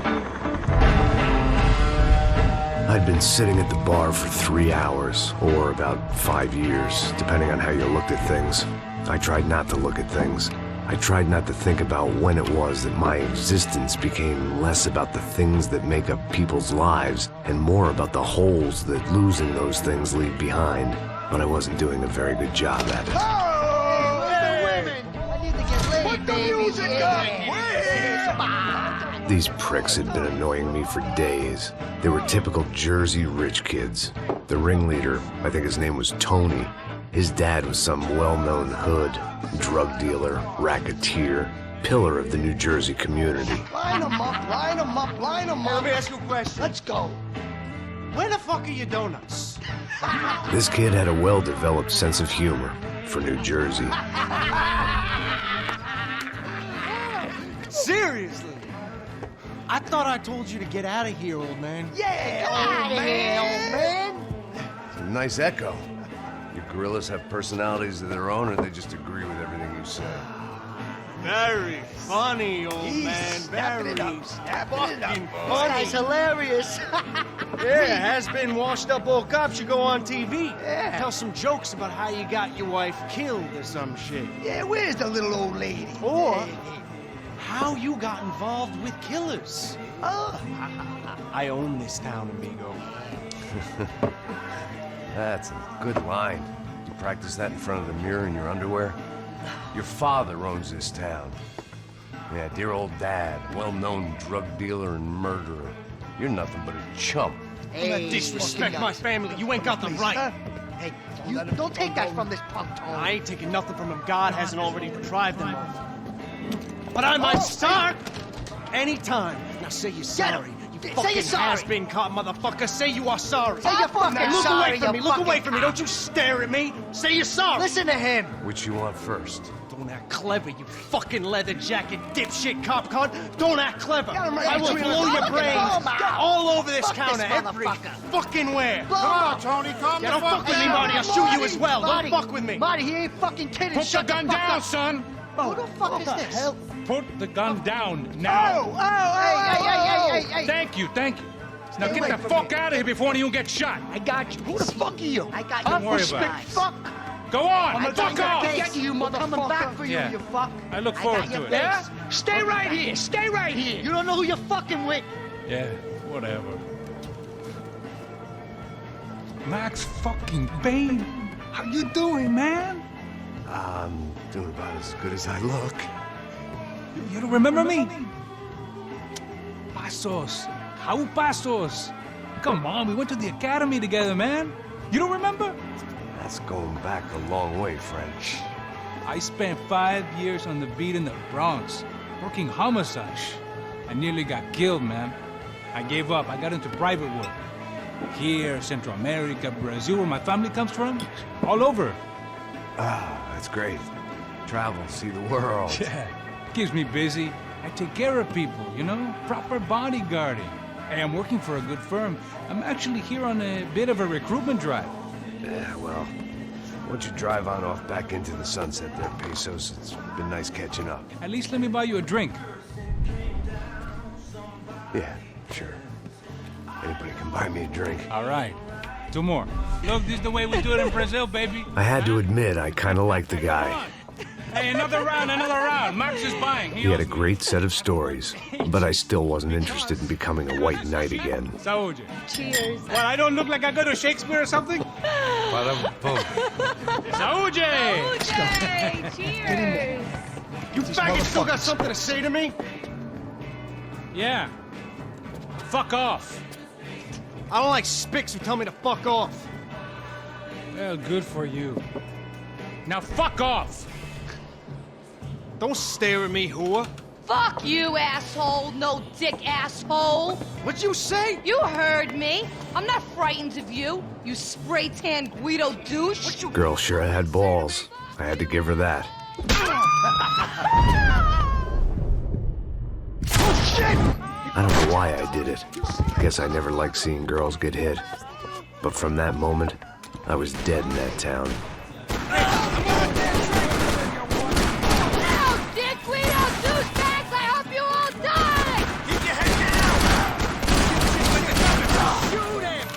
I'd been sitting at the bar for 3 hours, or about 5 years, depending on how you looked at things. I tried not to look at things. I tried not to think about when it was that my existence became less about the things that make up people's lives, and more about the holes that losing those things leave behind. But I wasn't doing a very good job at it. Oh, hey. Women! I need to get laid, Put the music up! These pricks had been annoying me for days. They were typical Jersey rich kids. The ringleader, I think his name was Tony. His dad was some well-known hood, drug dealer, racketeer, pillar of the New Jersey community. Line them up, line them up, line them up. Let me ask you a question. Let's go. Where the fuck are your donuts? This kid had a well-developed sense of humor for New Jersey. Seriously? I thought I told you to get out of here, old man. Yeah, old man. It's a nice echo. Your gorillas have personalities of their own, or they just agree with everything you say? Very funny, old man. Very fucking funny. That's hilarious. Yeah, has-been washed-up old cop should go on TV. Yeah. Tell some jokes about how you got your wife killed or some shit. Yeah, where's the little old lady? Or how you got involved with killers. Oh. I own this town, amigo. That's a good line. You practice that in front of the mirror in your underwear? Your father owns this town. Yeah, dear old dad, well-known drug dealer and murderer. You're nothing but a chump. Hey, disrespect my family. You ain't got them right. Hey, you don't take that from this punk, Tony. I ain't taking nothing from him. God hasn't already deprived them of. But I might start anytime. Now say you're sorry. You fucking has-been caught, motherfucker. Say you are sorry. Say you're fucking Look sorry, away from me. you Look fucking away from me. Don't you stare at me. Say you're sorry. Listen to him. Which you want first? Don't act clever, you fucking leather jacket dipshit cop cunt. Don't act clever. I will blow your brains all over this counter, every fucking where. Come on, Tony, calm Don't fuck with me, Marty. I'll shoot you as well. Don't fuck with me. Marty, he ain't fucking kidding. Put the gun down, son. Who the fuck is this? Hell? Put the gun down now. Hey. Thank you. Now get the fuck out of here before you get shot. I got you. Who the fuck are you? I got you. Don't worry about it. Fuck. Go on. I'm Fuck off. Get you, motherfucker. Coming back for you, Yeah. you fuck. I look forward to it. Yeah? Stay right here. Stay right here. You don't know who you're fucking with. Yeah, whatever. Max fucking Payne. How you doing, man? I'm doing about as good as I look. You don't remember me? Pasos. How Pasos? Come on, we went to the academy together, man. You don't remember? That's going back a long way, friend. I spent 5 years on the beat in the Bronx, working homicide. I nearly got killed, man. I gave up. I got into private work. Here, Central America, Brazil, where my family comes from. All over. Ah, that's great. Travel, see the world. Yeah, keeps me busy. I take care of people, you know? Proper bodyguarding. Hey, I'm working for a good firm. I'm actually here on a bit of a recruitment drive. Yeah, well, why don't you drive on off back into the sunset there, Pesos? It's been nice catching up. At least let me buy you a drink. Yeah, sure. Anybody can buy me a drink. All right. 2 more. Look, this is the way we do it in Brazil, baby. I had to admit, I kind of liked the guy. Hey, another round. Max is buying. He had a great set of stories, but I still wasn't interested in becoming a white knight again. Saúde. Cheers. Well, I don't look like I go to Shakespeare or something? Saúde! Saúde! Cheers! You faggots still got something to say to me? Yeah. Fuck off. I don't like spics who tell me to fuck off. Well, good for you. Now fuck off! Don't stare at me, whore. Fuck you, asshole! No dick asshole! What'd you say? You heard me. I'm not frightened of you, you spray-tan Guido douche. Girl sure had balls. I had to give her that. Oh, shit! I don't know why I did it. Guess I never liked seeing girls get hit. But from that moment, I was dead in that town. No, dick Guido douchebags! I hope you all die! Keep your head down! Shoot him!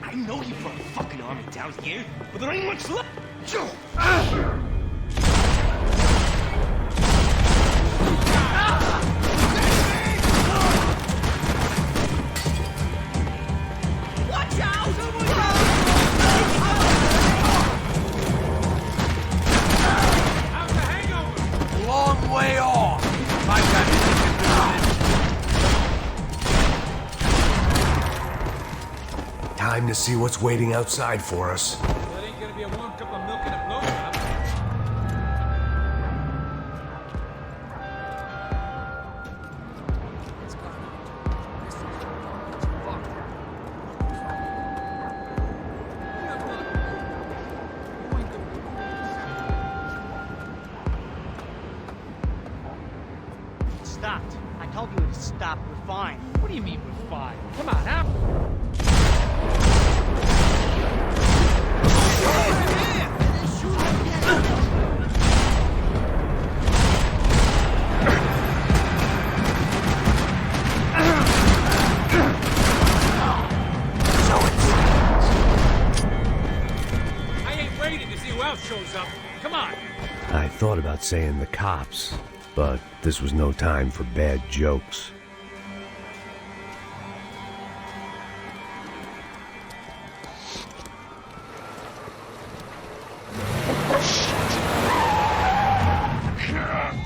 I know you brought a fucking army down here, but there ain't much left. Watch out! Long way off. My guy. Time to see what's waiting outside for us. That ain't gonna be a warm cup of milk and a blowjob. Stopped. I told you to stop. We're fine. What do you mean we're fine? Come on, now. I ain't waiting to see who else shows up. Come on. I thought about saying the cops, but this was no time for bad jokes.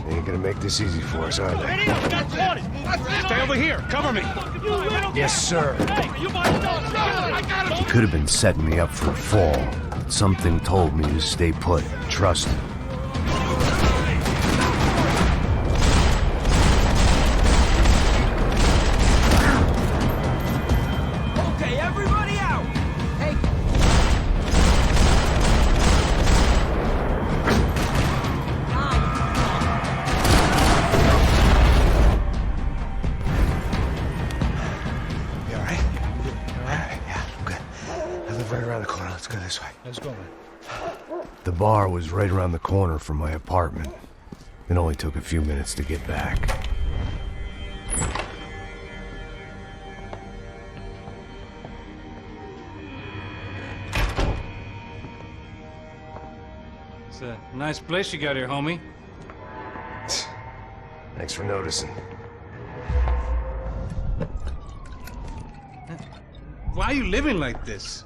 They ain't gonna make this easy for us, are they? Stay over here. Cover me. Yes, sir. He could have been setting me up for a fall. Something told me to stay put. Trust him. Okay, everybody out. Hey. You all right? Yeah, I'm good. I live right around the corner. Let's go this way. Let's go, man. The bar was right around the corner from my apartment. It only took a few minutes to get back. It's a nice place you got here, homie. Thanks for noticing. Why are you living like this?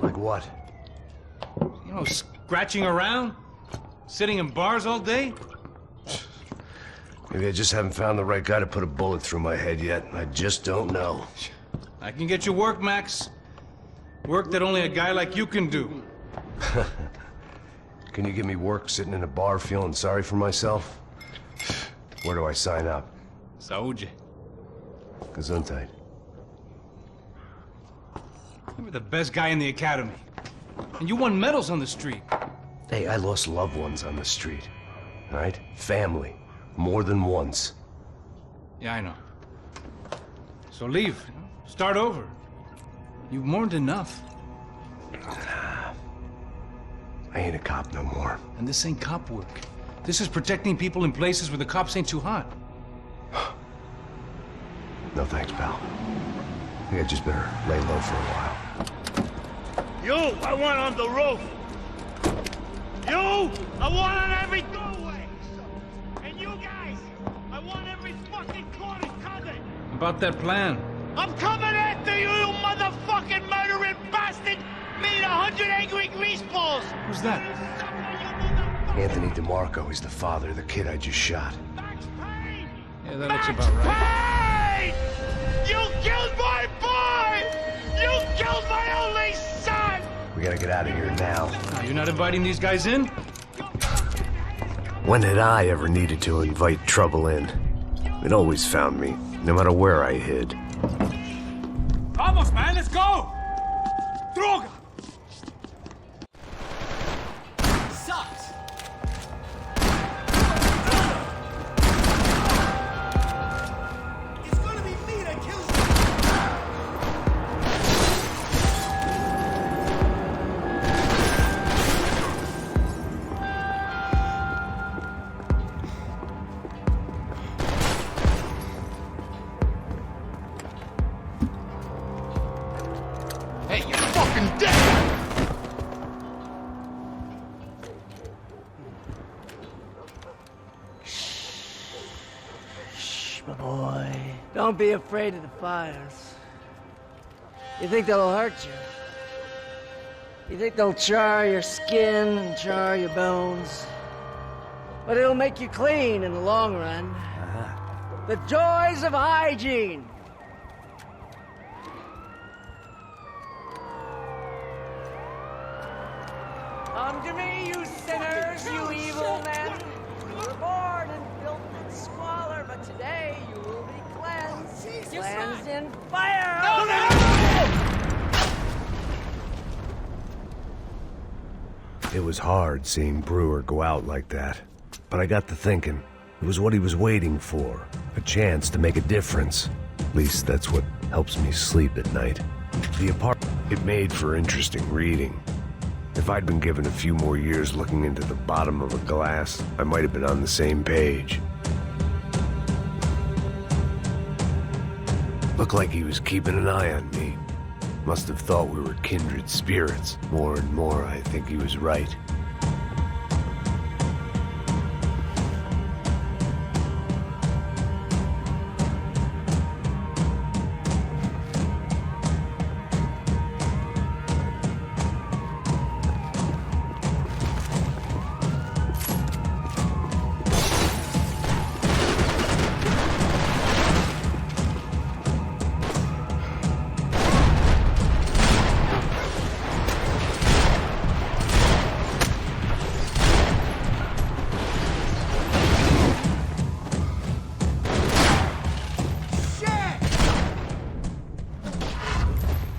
Like what? You know, scratching around? Sitting in bars all day? Maybe I just haven't found the right guy to put a bullet through my head yet. I just don't know. I can get you work, Max. Work that only a guy like you can do. Can you give me work sitting in a bar feeling sorry for myself? Where do I sign up? Saúde. Gesundheit. You were the best guy in the academy. And you won medals on the street. Hey, I lost loved ones on the street. All right? Family. More than once. Yeah, I know. So leave. Start over. You've mourned enough. I ain't a cop no more. And this ain't cop work. This is protecting people in places where the cops ain't too hot. No thanks, pal. I think I just better lay low for a while. You, I want on the roof. You, I want on every doorway. And you guys, I want every fucking corner covered. About that plan. I'm coming after you, you motherfucking murdering bastard! Me and 100 angry greaseballs! Who's that? Anthony DeMarco. He's the father of the kid I just shot. Yeah, that looks about right. Hey! You killed my boy! You killed my only son! We gotta get out of here now. You're not inviting these guys in? When had I ever needed to invite trouble in? It always found me, no matter where I hid. Vamos, man, let's go! Droga! Sucks! It's gonna be me that kills Hey, you're fucking dead! Shh, my boy. Don't be afraid of the fires. You think they'll hurt you? You think they'll char your skin and char your bones? But it'll make you clean in the long run. The joys of hygiene. Come to me, you sinners, you evil men. You were born in filth and squalor, but today you will be cleansed. Cleansed in fire! It was hard seeing Brewer go out like that. But I got to thinking, it was what he was waiting for. A chance to make a difference. At least that's what helps me sleep at night. The apartment, it made for interesting reading. If I'd been given a few more years looking into the bottom of a glass, I might have been on the same page. Looked like he was keeping an eye on me. Must have thought we were kindred spirits. More and more, I think he was right.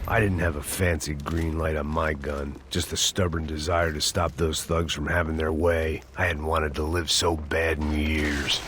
I didn't have a fancy green light on my gun, just a stubborn desire to stop those thugs from having their way. I hadn't wanted to live so bad in years.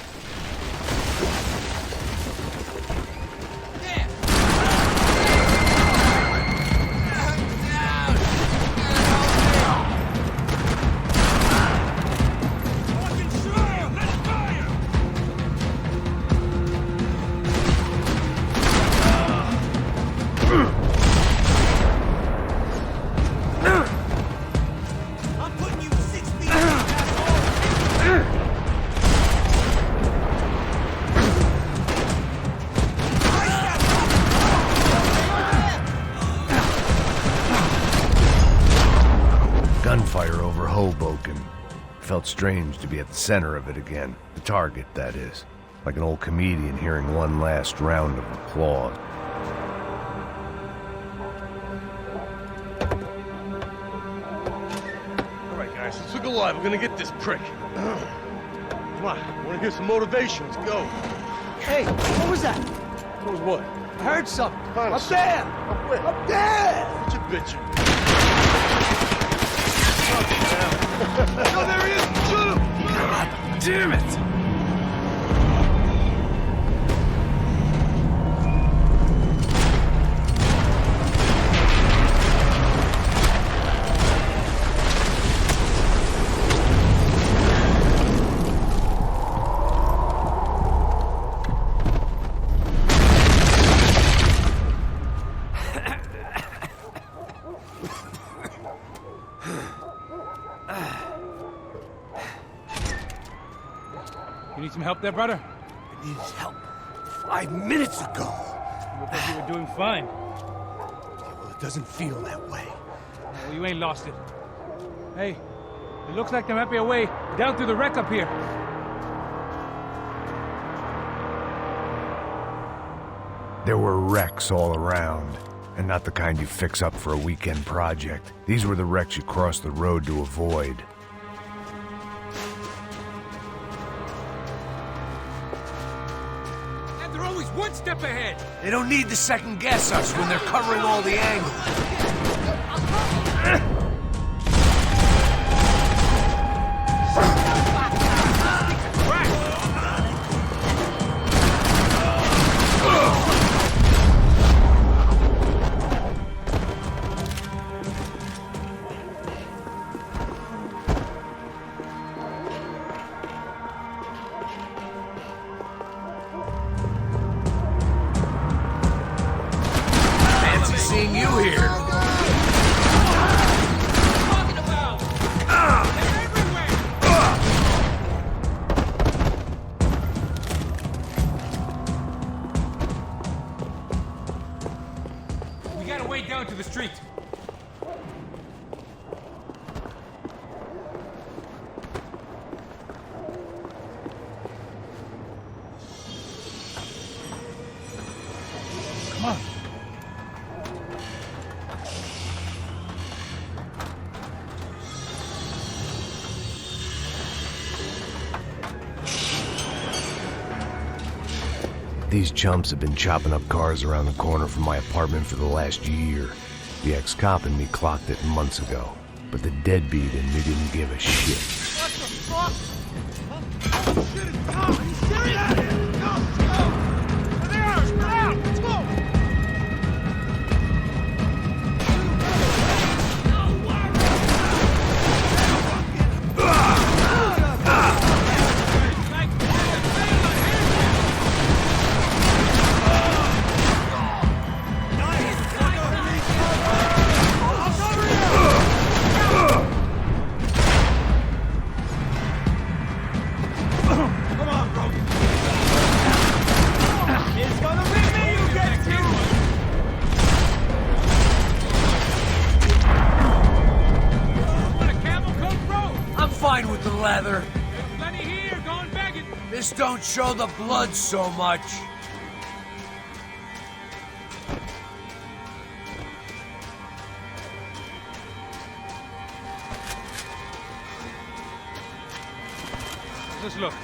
Gunfire over Hoboken. Felt strange to be at the center of it again. The target, that is. Like an old comedian hearing one last round of applause. Alright guys, let's look alive. We're gonna get this prick. Come on, I wanna hear some motivation. Let's go. Hey, what was that? What was what? I heard something. Up there! Up where? Up there! What you bitching? No, there he is! Shoot him! God damn it! You need some help there, brother? I needed help 5 minutes ago. You look like you were doing fine. Well, it doesn't feel that way. Well, you ain't lost it. Hey, it looks like there might be a way down through the wreck up here. There were wrecks all around, and not the kind you fix up for a weekend project. These were the wrecks you cross the road to avoid. And they're always one step ahead. They don't need to second guess us when they're covering all the angles. Fancy seeing you here. These chumps have been chopping up cars around the corner from my apartment for the last year. The ex-cop in me clocked it months ago, but the deadbeat in me didn't give a shit. What the fuck? Oh, shit, it's Tom! Are you serious? Go! Go! There! Spread out! Let's go! With the leather. There's plenty here, go and beg it. This don't show the blood so much. Let's look.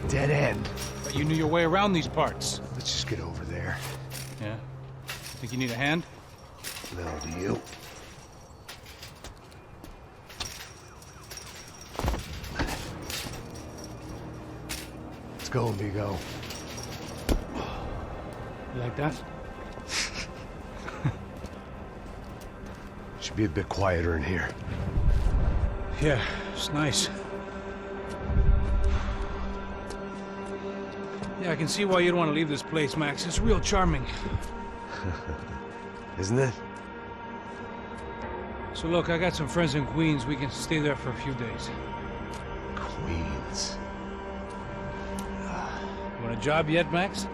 Dead end. But you knew your way around these parts. Let's just get over there. Yeah? Think you need a hand? No, do you? Let's go, amigo. You like that? Should be a bit quieter in here. Yeah, it's nice. Yeah, I can see why you'd want to leave this place, Max. It's real charming. Isn't it? So look, I got some friends in Queens. We can stay there for a few days. Queens. You want a job yet, Max?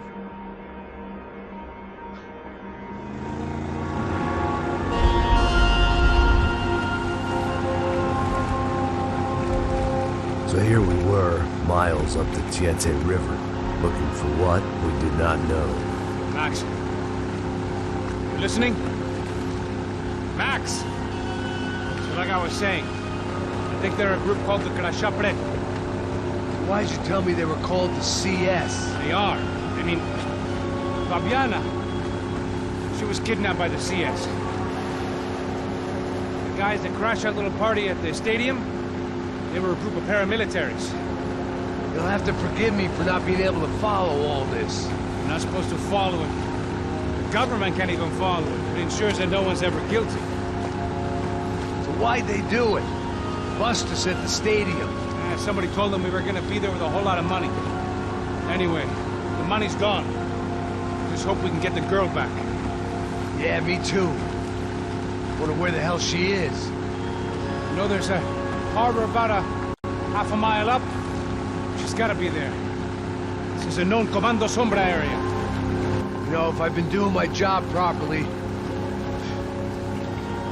So here we were, miles up the Tietze River, looking for what we did not know. Max. You listening? Max! So like I was saying, I think they're a group called the Crashapret. Why'd you tell me they were called the CS? They are. I mean, Fabiana. She was kidnapped by the CS. The guys that crashed that little party at the stadium, they were a group of paramilitaries. You'll have to forgive me for not being able to follow all this. You're not supposed to follow it. The government can't even follow it. It ensures that no one's ever guilty. So why'd they do it? Bust us at the stadium. Somebody told them we were gonna be there with a whole lot of money. Anyway, the money's gone. Just hope we can get the girl back. Yeah, me too. Wonder where the hell she is. You know, there's a harbor about a half a mile up. She's gotta be there. This is a known Comando Sombra area. You know, if I'd been doing my job properly,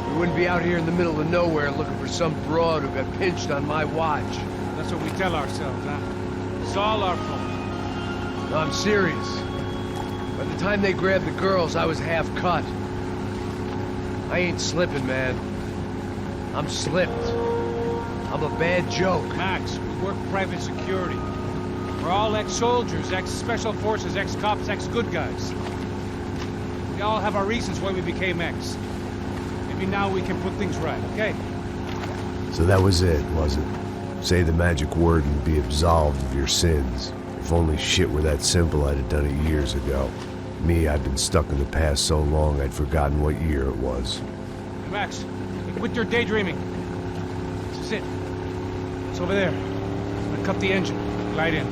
we wouldn't be out here in the middle of nowhere looking for some broad who got pinched on my watch. That's what we tell ourselves, huh? It's all our fault. No, I'm serious. By the time they grabbed the girls, I was half cut. I ain't slipping, man. I'm slipped. I'm a bad joke. Max, we work private security. We're all ex-soldiers, ex-special forces, ex-cops, ex-good guys. We all have our reasons why we became ex. Maybe now we can put things right, okay? So that was it, was it? Say the magic word and be absolved of your sins. If only shit were that simple, I'd have done it years ago. Me, I've been stuck in the past so long, I'd forgotten what year it was. Hey, Max, quit your daydreaming. This is it. It's over there. I'm gonna cut the engine. Glide in.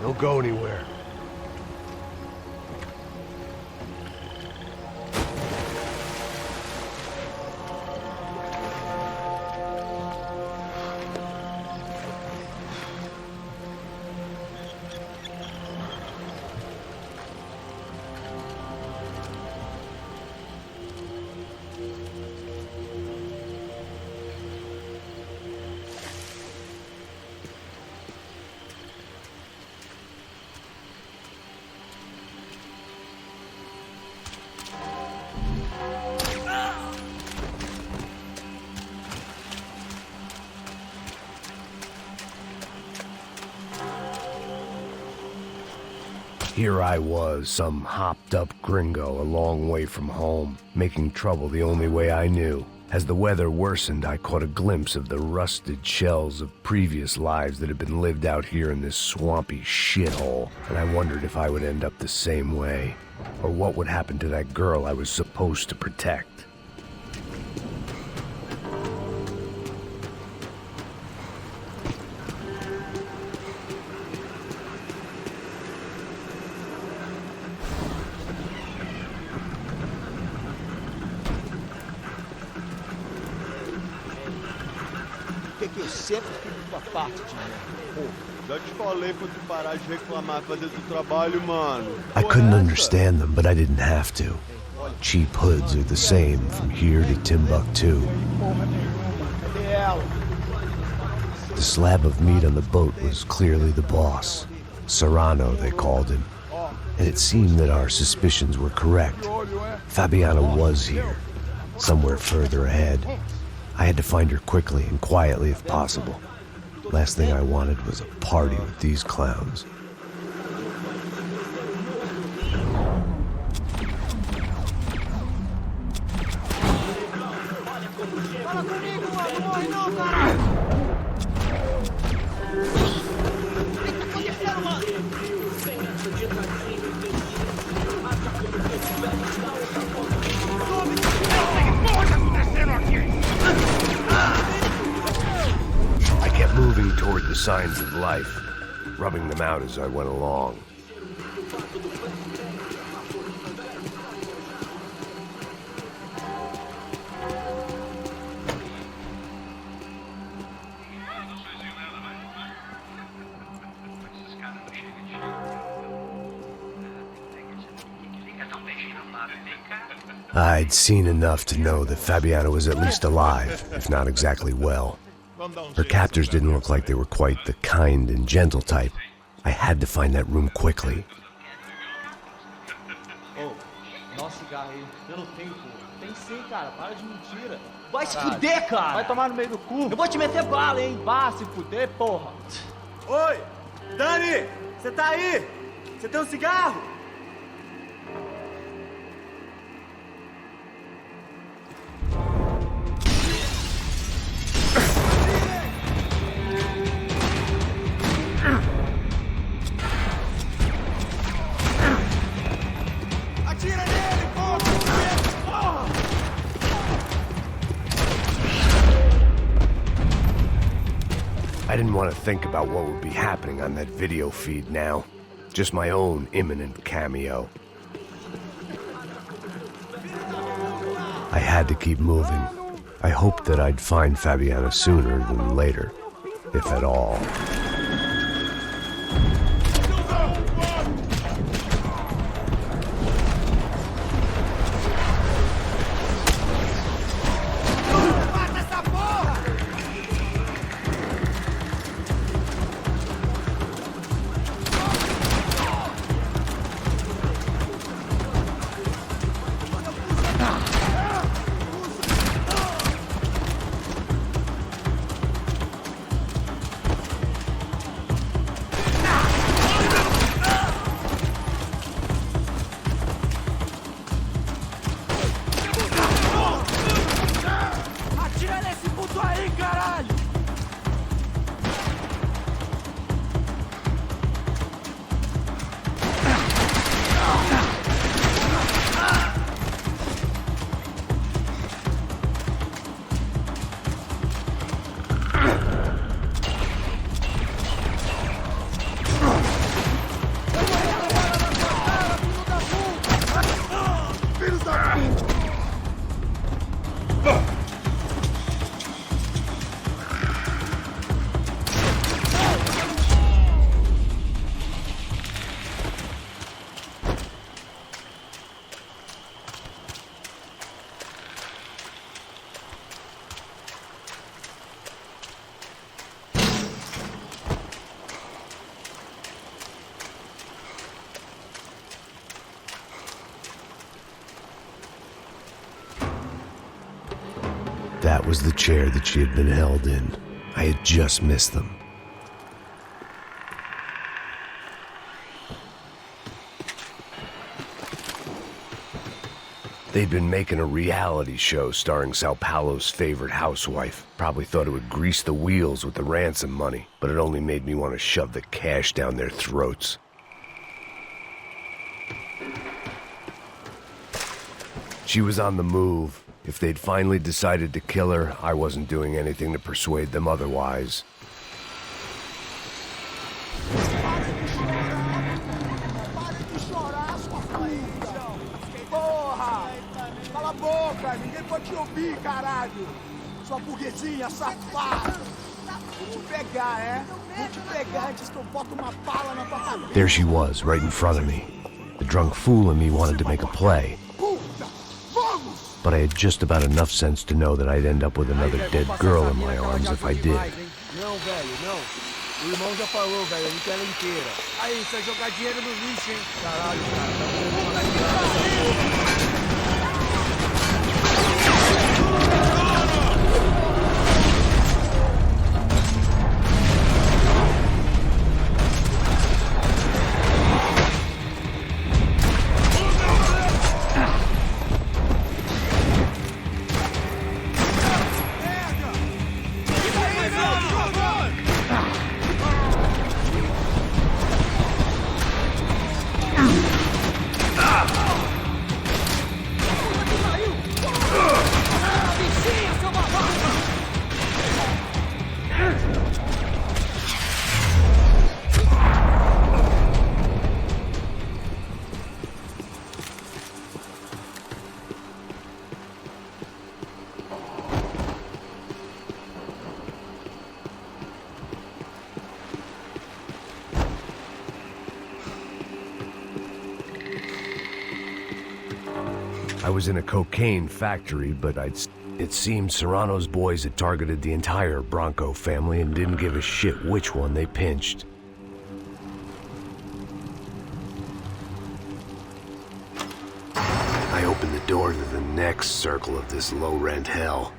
Don't go anywhere. Here I was, some hopped-up gringo a long way from home, making trouble the only way I knew. As the weather worsened, I caught a glimpse of the rusted shells of previous lives that had been lived out here in this swampy shithole, and I wondered if I would end up the same way, or what would happen to that girl I was supposed to protect. Que eu sempre fico com a parte de merda, pô. Já te falei pra tu parar de reclamar pra dentro do trabalho, mano. I couldn't understand them, but I didn't have to. Cheap hoods are the same from here to Timbuktu. The slab of meat on the boat was clearly the boss. Serrano, they called him. And it seemed that our suspicions were correct. Fabiana was here, somewhere further ahead. I had to find her quickly and quietly if possible. Last thing I wanted was a party with these clowns. Moving toward the signs of life, rubbing them out as I went along. I'd seen enough to know that Fabiana was at least alive, if not exactly well. Her captors didn't look like they were quite the kind and gentle type. I had to find that room quickly. Oh, nossa cigarro aí. Eu não tenho, pô. Tem sim, cara. Para de mentira. Vai se fuder, cara! Vai tomar no meio do cu. Eu vou te meter bala, hein? Vá se fuder, porra. Oi! Dani! Você tá aí? Você tem um cigarro? I didn't want to think about what would be happening on that video feed now. Just my own imminent cameo. I had to keep moving. I hoped that I'd find Fabiana sooner than later, if at all. That was the chair that she had been held in. I had just missed them. They'd been making a reality show starring Sao Paulo's favorite housewife. Probably thought it would grease the wheels with the ransom money, but it only made me want to shove the cash down their throats. She was on the move. If they'd finally decided to kill her, I wasn't doing anything to persuade them otherwise. Porra! Cala a boca! Ninguém pode te ouvir, caralho! Sua burguesinha safada! Vou te pegar, é? Vou te pegar antes que eu boto uma bala na tua cabeça! There she was, right in front of me. The drunk fool in me wanted to make a play. But I had just about enough sense to know that I'd end up with another dead girl in my arms if I did. Não, velho, não. O irmão já falou, velho, eu não quero ela inteira. Aí, você vai jogar dinheiro no lixo, hein? Caralho, cara. I was in a cocaine factory, but it seemed Serrano's boys had targeted the entire Bronco family and didn't give a shit which one they pinched. I opened the door to the next circle of this low-rent hell.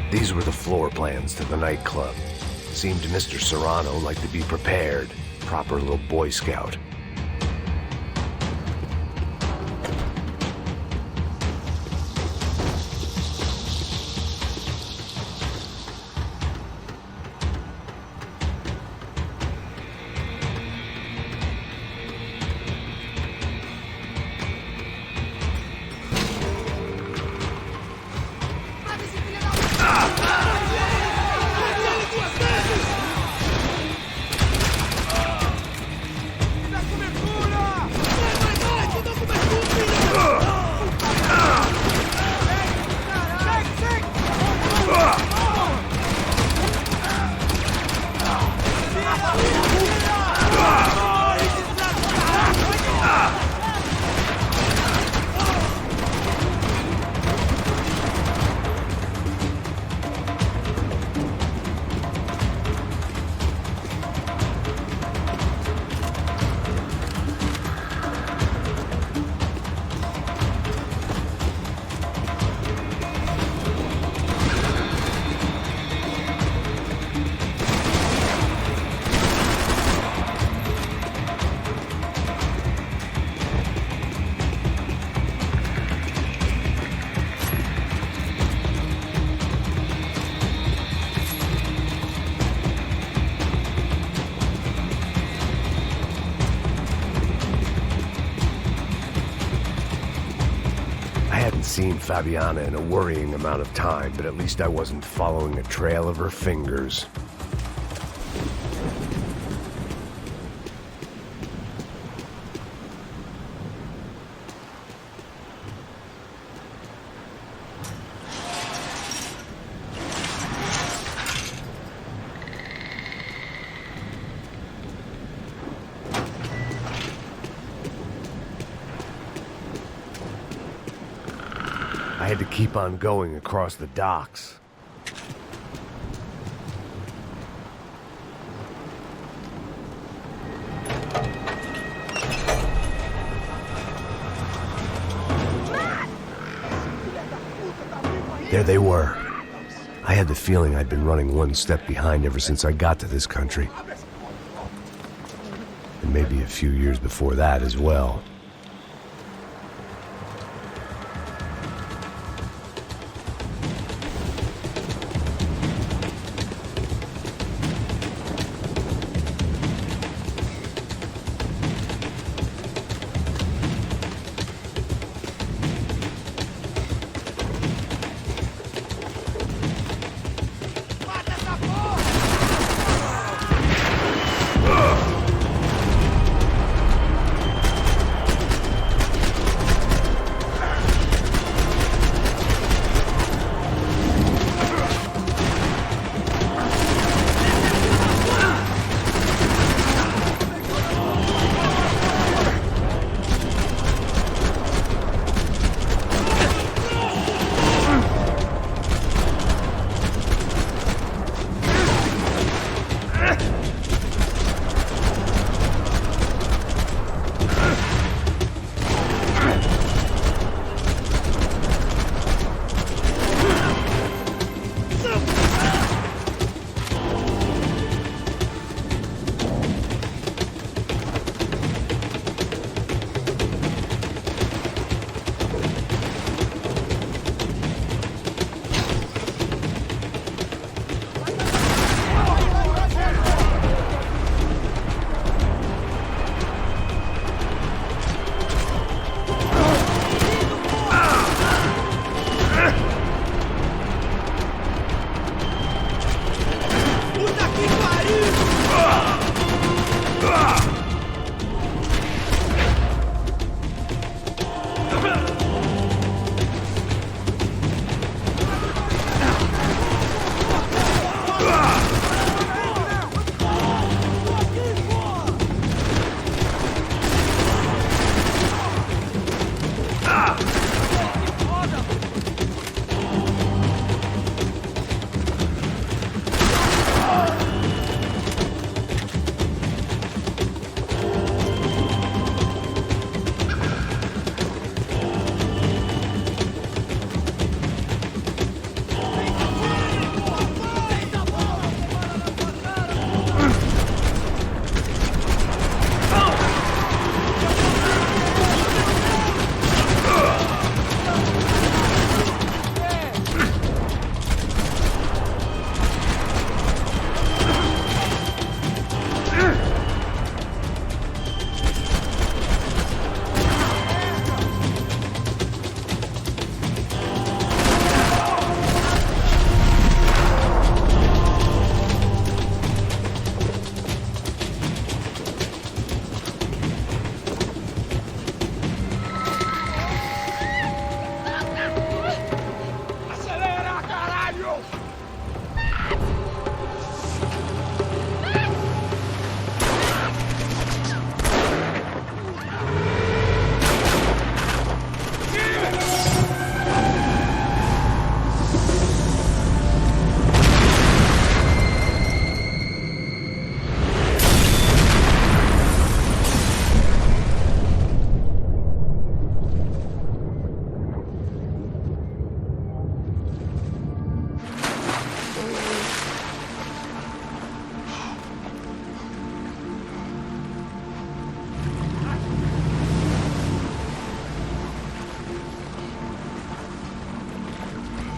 These were the floor plans to the nightclub. Seemed Mr. Serrano like to be prepared. Proper little Boy Scout. seen Fabiana in a worrying amount of time, but at least I wasn't following a trail of her fingers. I had to keep on going across the docks. There they were. I had the feeling I'd been running one step behind ever since I got to this country. And maybe a few years before that as well.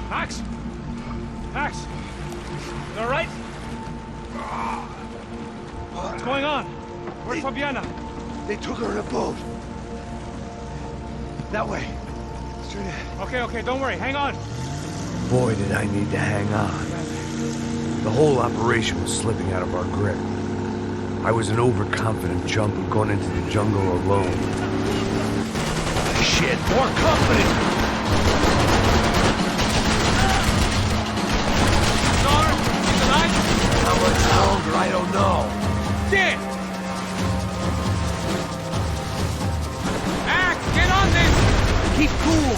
Max? Max? You all right? What's going on? Where's Fabiana? They took her in a boat. That way. Okay, don't worry. Hang on. Boy, did I need to hang on. The whole operation was slipping out of our grip. I was an overconfident chump who'd gone into the jungle alone. Shit, more company! Star, he's alive? How much longer? I don't know. Dead! Axe, get on this! Keep cool!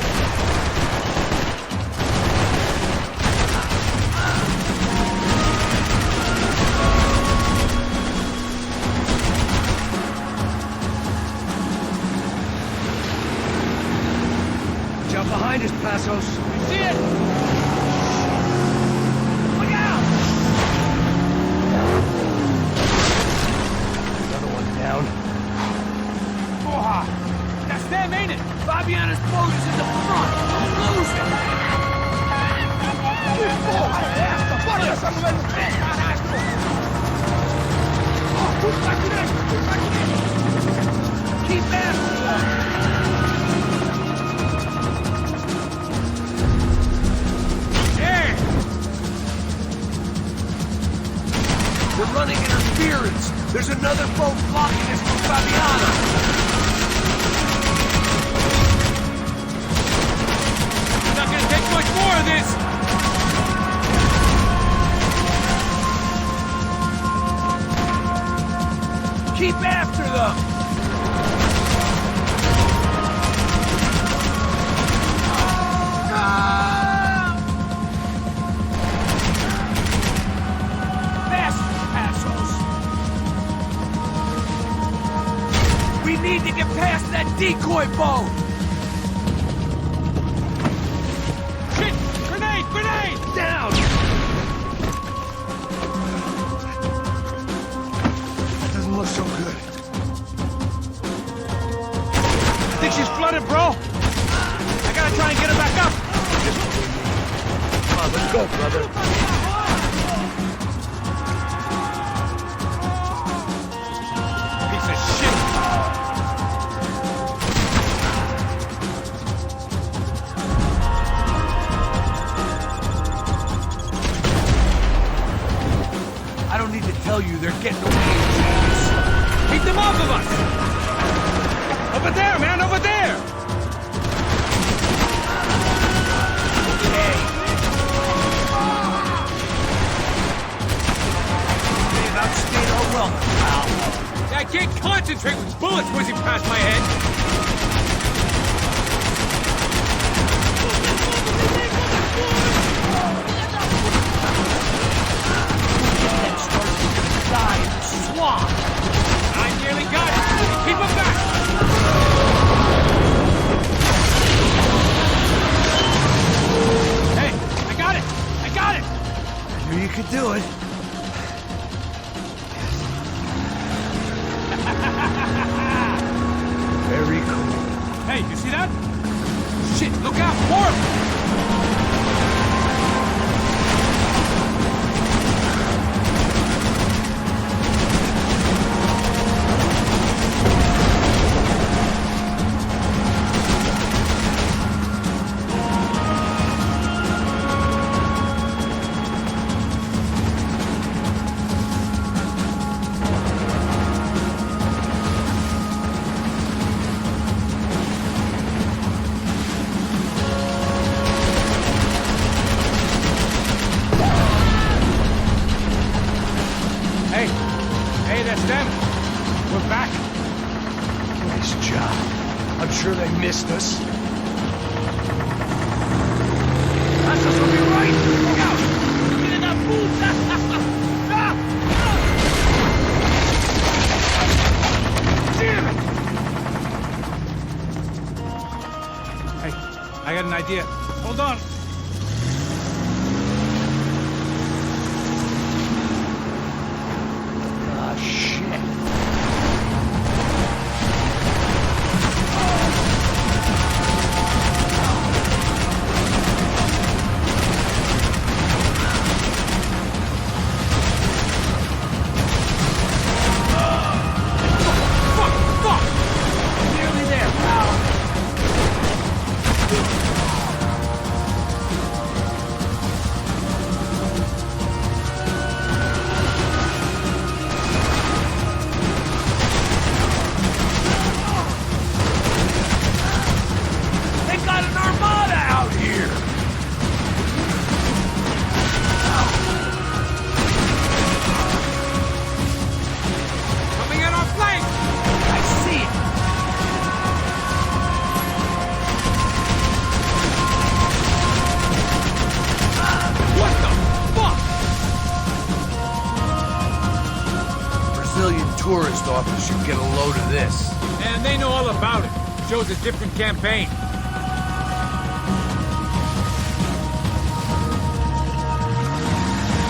Jump behind us, Passos. See it! Look out! Another one down. Porra! That's them, ain't it? Fabiana's boat is in the front! Don't lose it! Porra, é essa? Bora dessa mulher no pé, caralho! Ó, tudo pra direita! Keep after them! We're running interference. There's another boat blocking us from Fabiana. It's not gonna take much more of this! Keep after them. We need to get past that decoy boat! Shit! Grenade! Grenade! Down! That doesn't look so good. I think she's flooded, bro! I gotta try and get her back up! Come on, let's go, brother. Piece of shit! I don't need to tell you they're getting away. Keep them off of us! Over there, man, over there! Okay. They've outstayed our welcome, pal. I can't concentrate with bullets whizzing past my head! Die in the swamp. I nearly got it! Keep them back! Hey, I got it! I got it! I knew you could do it. Very cool. Hey, you see that? Shit, look out! More of them! Hey, that's them. We're back. Nice job. I'm sure they missed us. That's us on the right! Look out! Get in that boot! Damn it! Hey, I got an idea. Hold on. Ah, shit. Fuck! Nearly there, pal. tourist office should get a load of this. And they know all about it. Shows a different campaign.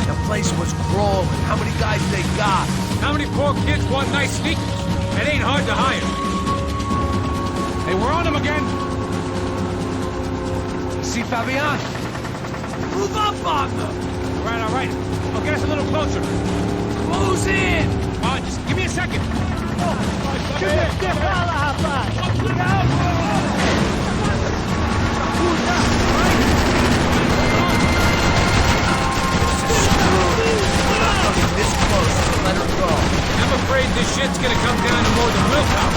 The place was crawling. How many guys they got? How many poor kids want nice sneakers? It ain't hard to hire. Hey, we're on them again. See Fabian? Move up on them. All right. I'll get us a little closer. Close in. Come on, just give me a second. This close, so let her go. I'm afraid this shit's gonna come down to more than willpower.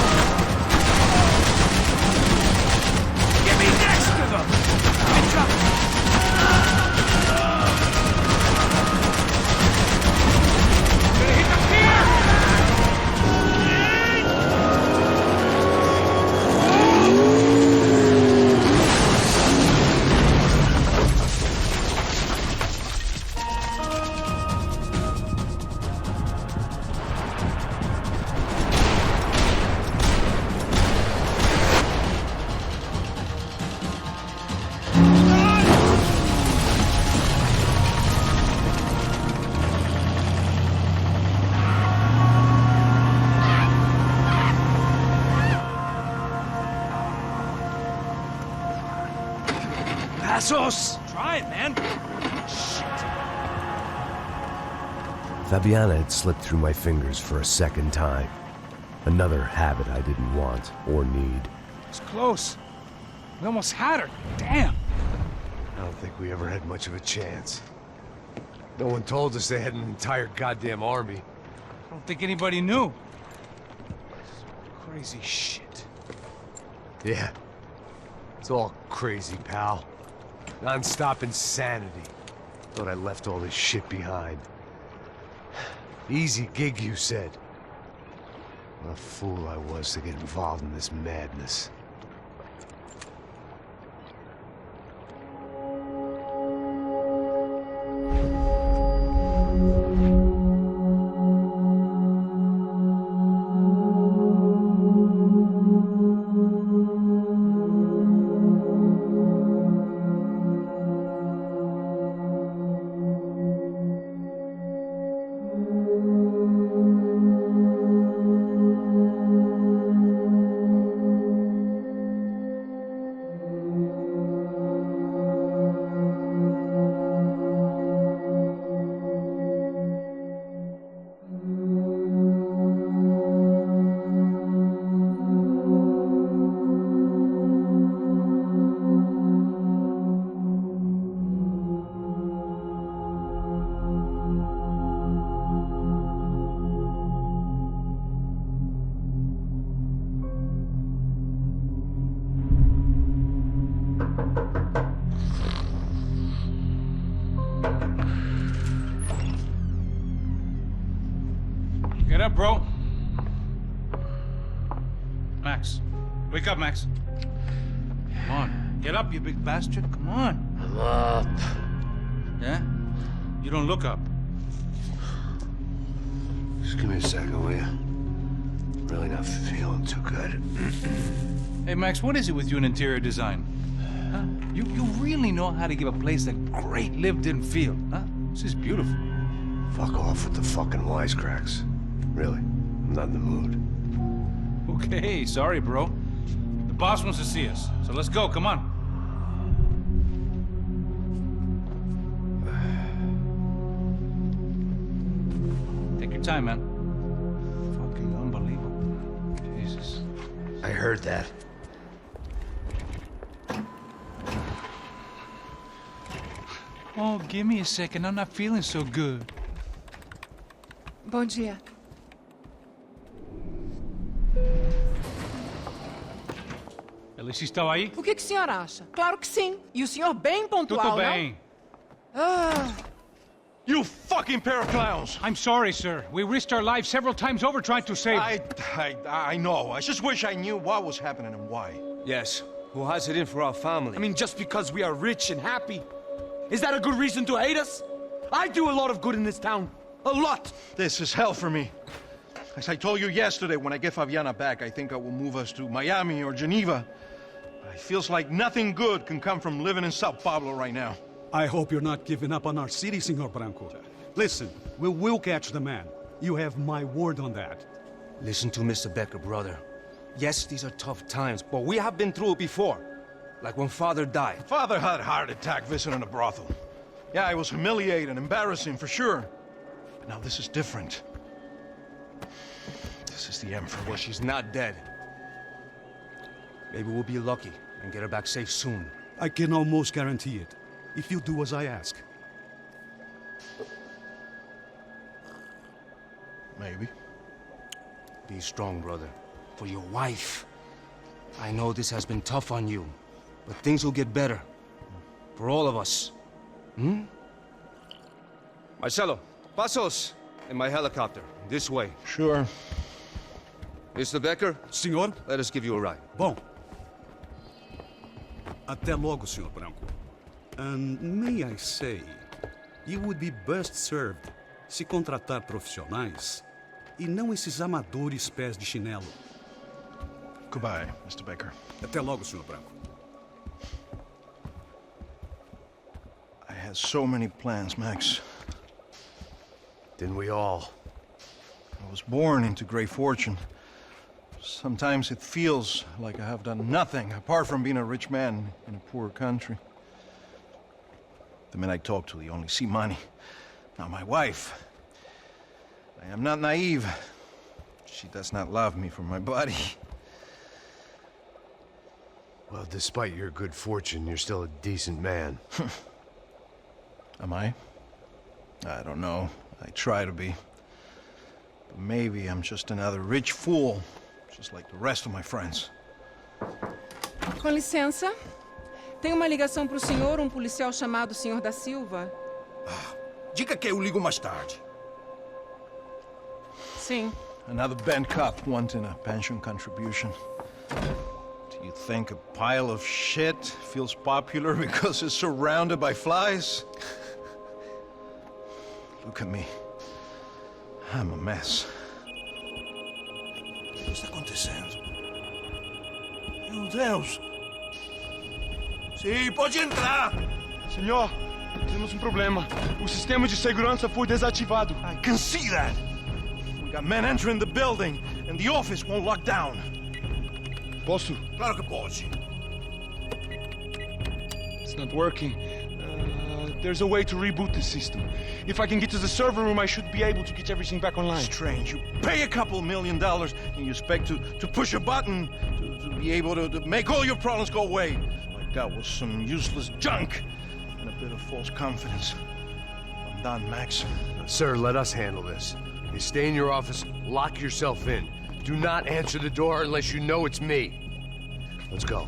Get me next to them! It's up! Gonna hit the pier! Passos! Try it, man. Fabiana had slipped through my fingers for a second time. Another habit I didn't want or need. It's close. We almost had her. Damn. I don't think we ever had much of a chance. No one told us they had an entire goddamn army. I don't think anybody knew. Crazy shit. Yeah. It's all crazy, pal. Non-stop insanity. Thought I left all this shit behind. Easy gig, you said. What a fool I was to get involved in this madness. Get up, bro. Max. Wake up, Max. Come on. Get up, you big bastard. Come on. I'm up. Yeah? You don't look up. Just give me a second, will you? Really not feeling too good. Hey, Max, what is it with you and interior design? Huh? You really know how to give a place a great lived-in feel, huh? This is beautiful. Fuck off with the fucking wisecracks. Really, I'm not in the mood. Okay, sorry, bro. The boss wants to see us, so let's go, come on. Take your time, man. Fucking unbelievable. Jesus. I heard that. Oh, give me a second. I'm not feeling so good. Bom dia. Alice estava aí? O que o senhor acha? Claro que sim. E o senhor bem pontual, Tudo bem. não? Ah. You fucking pair of clowns! I'm sorry, sir. We risked our lives several times over trying to save... I know. I just wish I knew what was happening and why. Yes. Who has it in for our family? I mean, just because we are rich and happy, is that a good reason to hate us? I do a lot of good in this town. A lot! This is hell for me. As I told you yesterday, when I get Fabiana back, I think I will move us to Miami or Geneva. It feels like nothing good can come from living in Sao Paulo right now. I hope you're not giving up on our city, Senor Branco. Listen, we will catch the man. You have my word on that. Listen to Mr. Becker, brother. Yes, these are tough times, but we have been through it before. Like when Father died. Father had a heart attack visiting a brothel. Yeah, it was humiliating, embarrassing, for sure. But now this is different. This is the Emperor. Well, she's not dead. Maybe we'll be lucky and get her back safe soon. I can almost guarantee it, if you do as I ask. Maybe. Be strong, brother. For your wife. I know this has been tough on you, but things will get better. For all of us. Hmm? Marcelo, pasos in my helicopter. This way. Sure. Mr. Becker? Senhor? Let us give you a ride. Bom. Até logo, Senhor Branco. And may I say, you would be best served se contratar profissionais e não esses amadores pés de chinelo. Goodbye, Mr. Becker. Até logo, Senhor Branco. I had so many plans, Max. Didn't we all? I was born into great fortune. Sometimes it feels like I have done nothing apart from being a rich man in a poor country. The men I talk to, they only see money. Now my wife, I am not naive. She does not love me for my body. Well, despite your good fortune, you're still a decent man. Am I? I don't know. I try to be. But maybe I'm just another rich fool, just like the rest of my friends. Com licença. Tem uma ligação para o senhor, um policial chamado Senhor da Silva. Diga que eu ligo mais tarde. Sim. Another bent cop wanting a pension contribution. Do you think a pile of shit feels popular because it's surrounded by flies? Look at me. I'm a mess. O que está acontecendo? Meu Deus! Sim, pode entrar! Senhor, temos um problema. O sistema de segurança foi desativado. I can see that! We got men entering the building, and the office won't lock down. Posso? Claro que pode. It's not working. There's a way to reboot the system. If I can get to the server room, I should be able to get everything back online. Strange. You pay a couple $1 million, and you expect to push a button to be able to make all your problems go away. Like that was some useless junk and a bit of false confidence. I'm done, Max. Sir, let us handle this. You stay in your office, lock yourself in. Do not answer the door unless you know it's me. Let's go.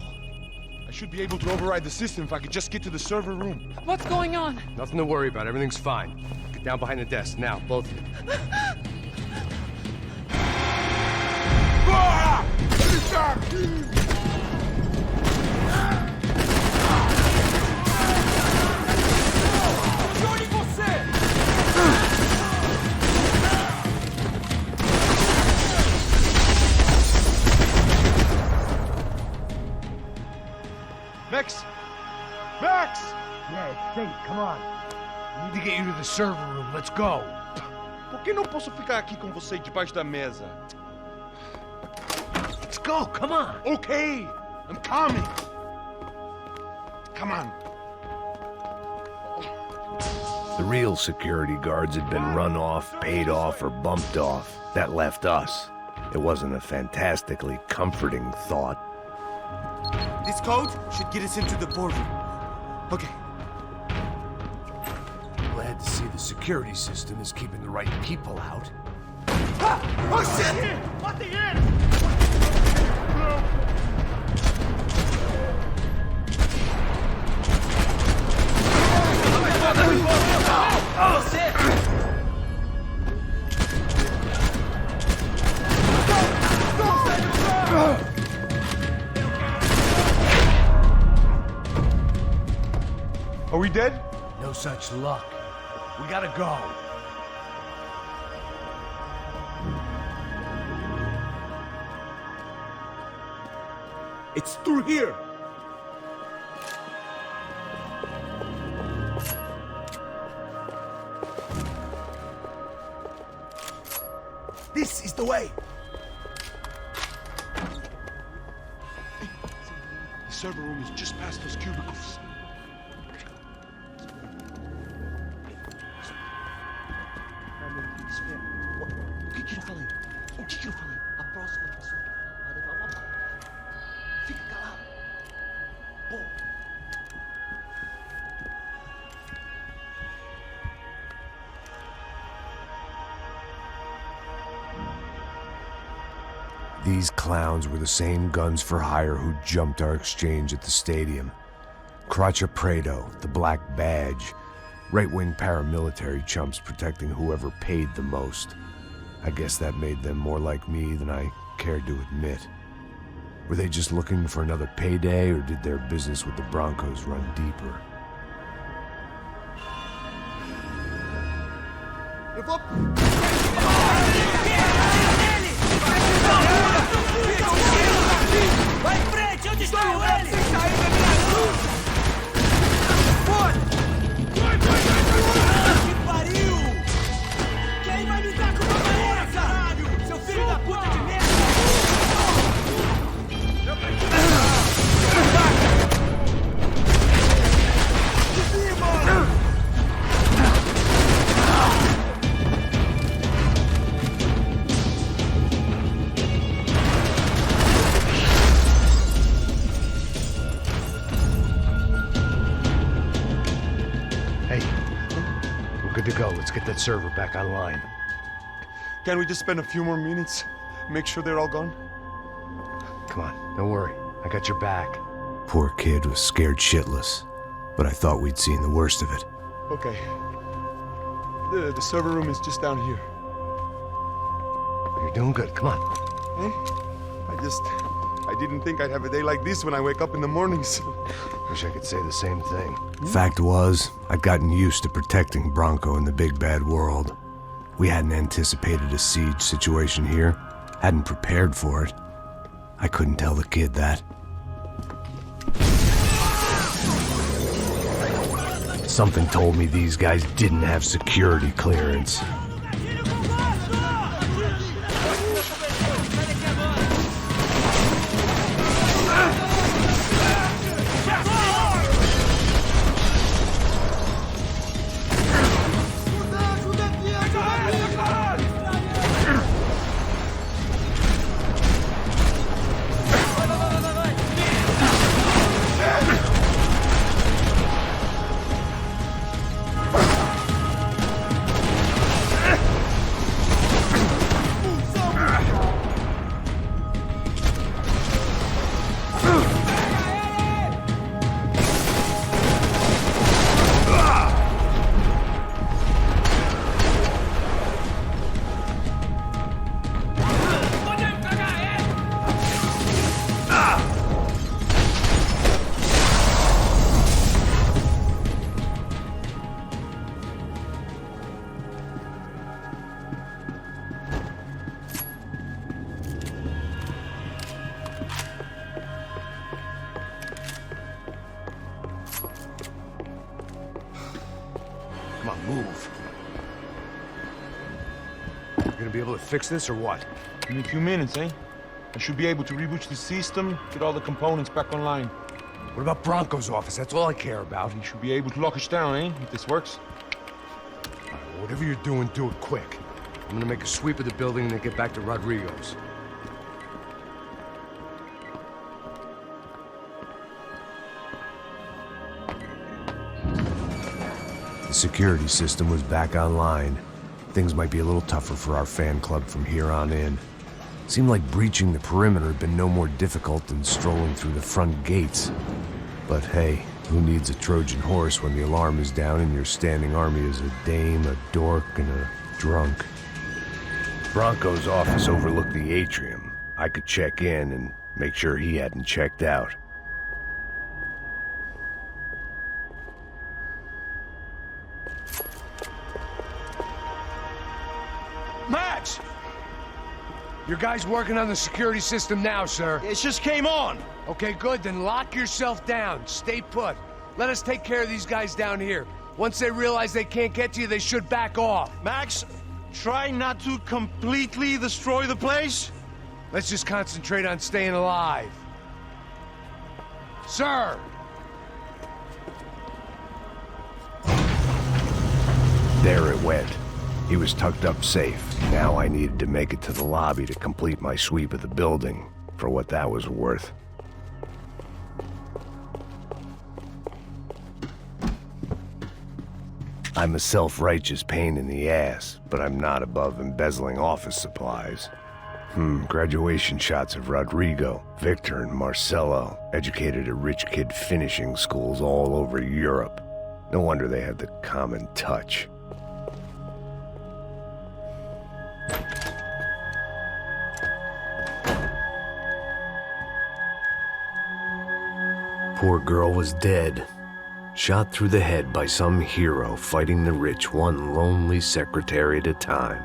I should be able to override the system if I could just get to the server room. What's going on? Nothing to worry about. Everything's fine. Get down behind the desk. Now, both of you. Max! Max! Yeah, think, come on. We need to get you to the server room. Let's go. Por que não posso ficar aqui com você debaixo da mesa? Let's go, come on. Okay, I'm coming. Come on. The real security guards had been run off, paid off, or bumped off. That left us. It wasn't a fantastically comforting thought. This code should get us into the boardroom. Okay. Glad to see the security system is keeping the right people out. Ah! Oh shit! What the hell? Oh shit! Are we dead? No such luck. We gotta go. It's through here! This is the way! The server room is just past those cubicles. O que eu falei? O que eu falei? A próxima pessoa vai levar uma bala. Fica calado. Pô. These clowns were the same guns for hire who jumped our exchange at the stadium. Craccia Prado, the Black Badge, right-wing paramilitary chumps protecting whoever paid the most. I guess that made them more like me than I cared to admit. Were they just looking for another payday, or did their business with the Broncos run deeper? Vai em frente, onde estão eles? Que pariu! Quem vai me dar com uma essa? Caralho! Seu filho da puta de merda! To go. Let's get that server back online. Can't we just spend a few more minutes? Make sure they're all gone? Come on, don't worry. I got your back. Poor kid was scared shitless, but I thought we'd seen the worst of it. Okay. The server room is just down here. You're doing good. Come on. I didn't think I'd have a day like this when I wake up in the mornings. Wish I could say the same thing. Fact was, I'd gotten used to protecting Bronco in the big bad world. We hadn't anticipated a siege situation here, hadn't prepared for it. I couldn't tell the kid that. Something told me these guys didn't have security clearance. Come on, move. You gonna be able to fix this or what? In a few minutes, eh? I should be able to reboot the system, get all the components back online. What about Bronco's office? That's all I care about. He should be able to lock us down, eh? If this works. Whatever you're doing, do it quick. I'm gonna make a sweep of the building and then get back to Rodrigo's. The security system was back online. Things might be a little tougher for our fan club from here on in. Seemed like breaching the perimeter had been no more difficult than strolling through the front gates. But hey, who needs a Trojan horse when the alarm is down and your standing army is a dame, a dork, and a drunk? Bronco's office overlooked the atrium. I could check in and make sure he hadn't checked out. Max! Your guy's working on the security system now, sir. It just came on. Okay, good. Then lock yourself down. Stay put. Let us take care of these guys down here. Once they realize they can't get to you, they should back off. Max, try not to completely destroy the place. Let's just concentrate on staying alive. Sir! There it went. He was tucked up safe. Now I needed to make it to the lobby to complete my sweep of the building, for what that was worth. I'm a self-righteous pain in the ass, but I'm not above embezzling office supplies. Graduation shots of Rodrigo, Victor, and Marcelo, educated at rich kid finishing schools all over Europe. No wonder they had the common touch. Poor girl was dead. Shot through the head by some hero fighting the rich one lonely secretary at a time.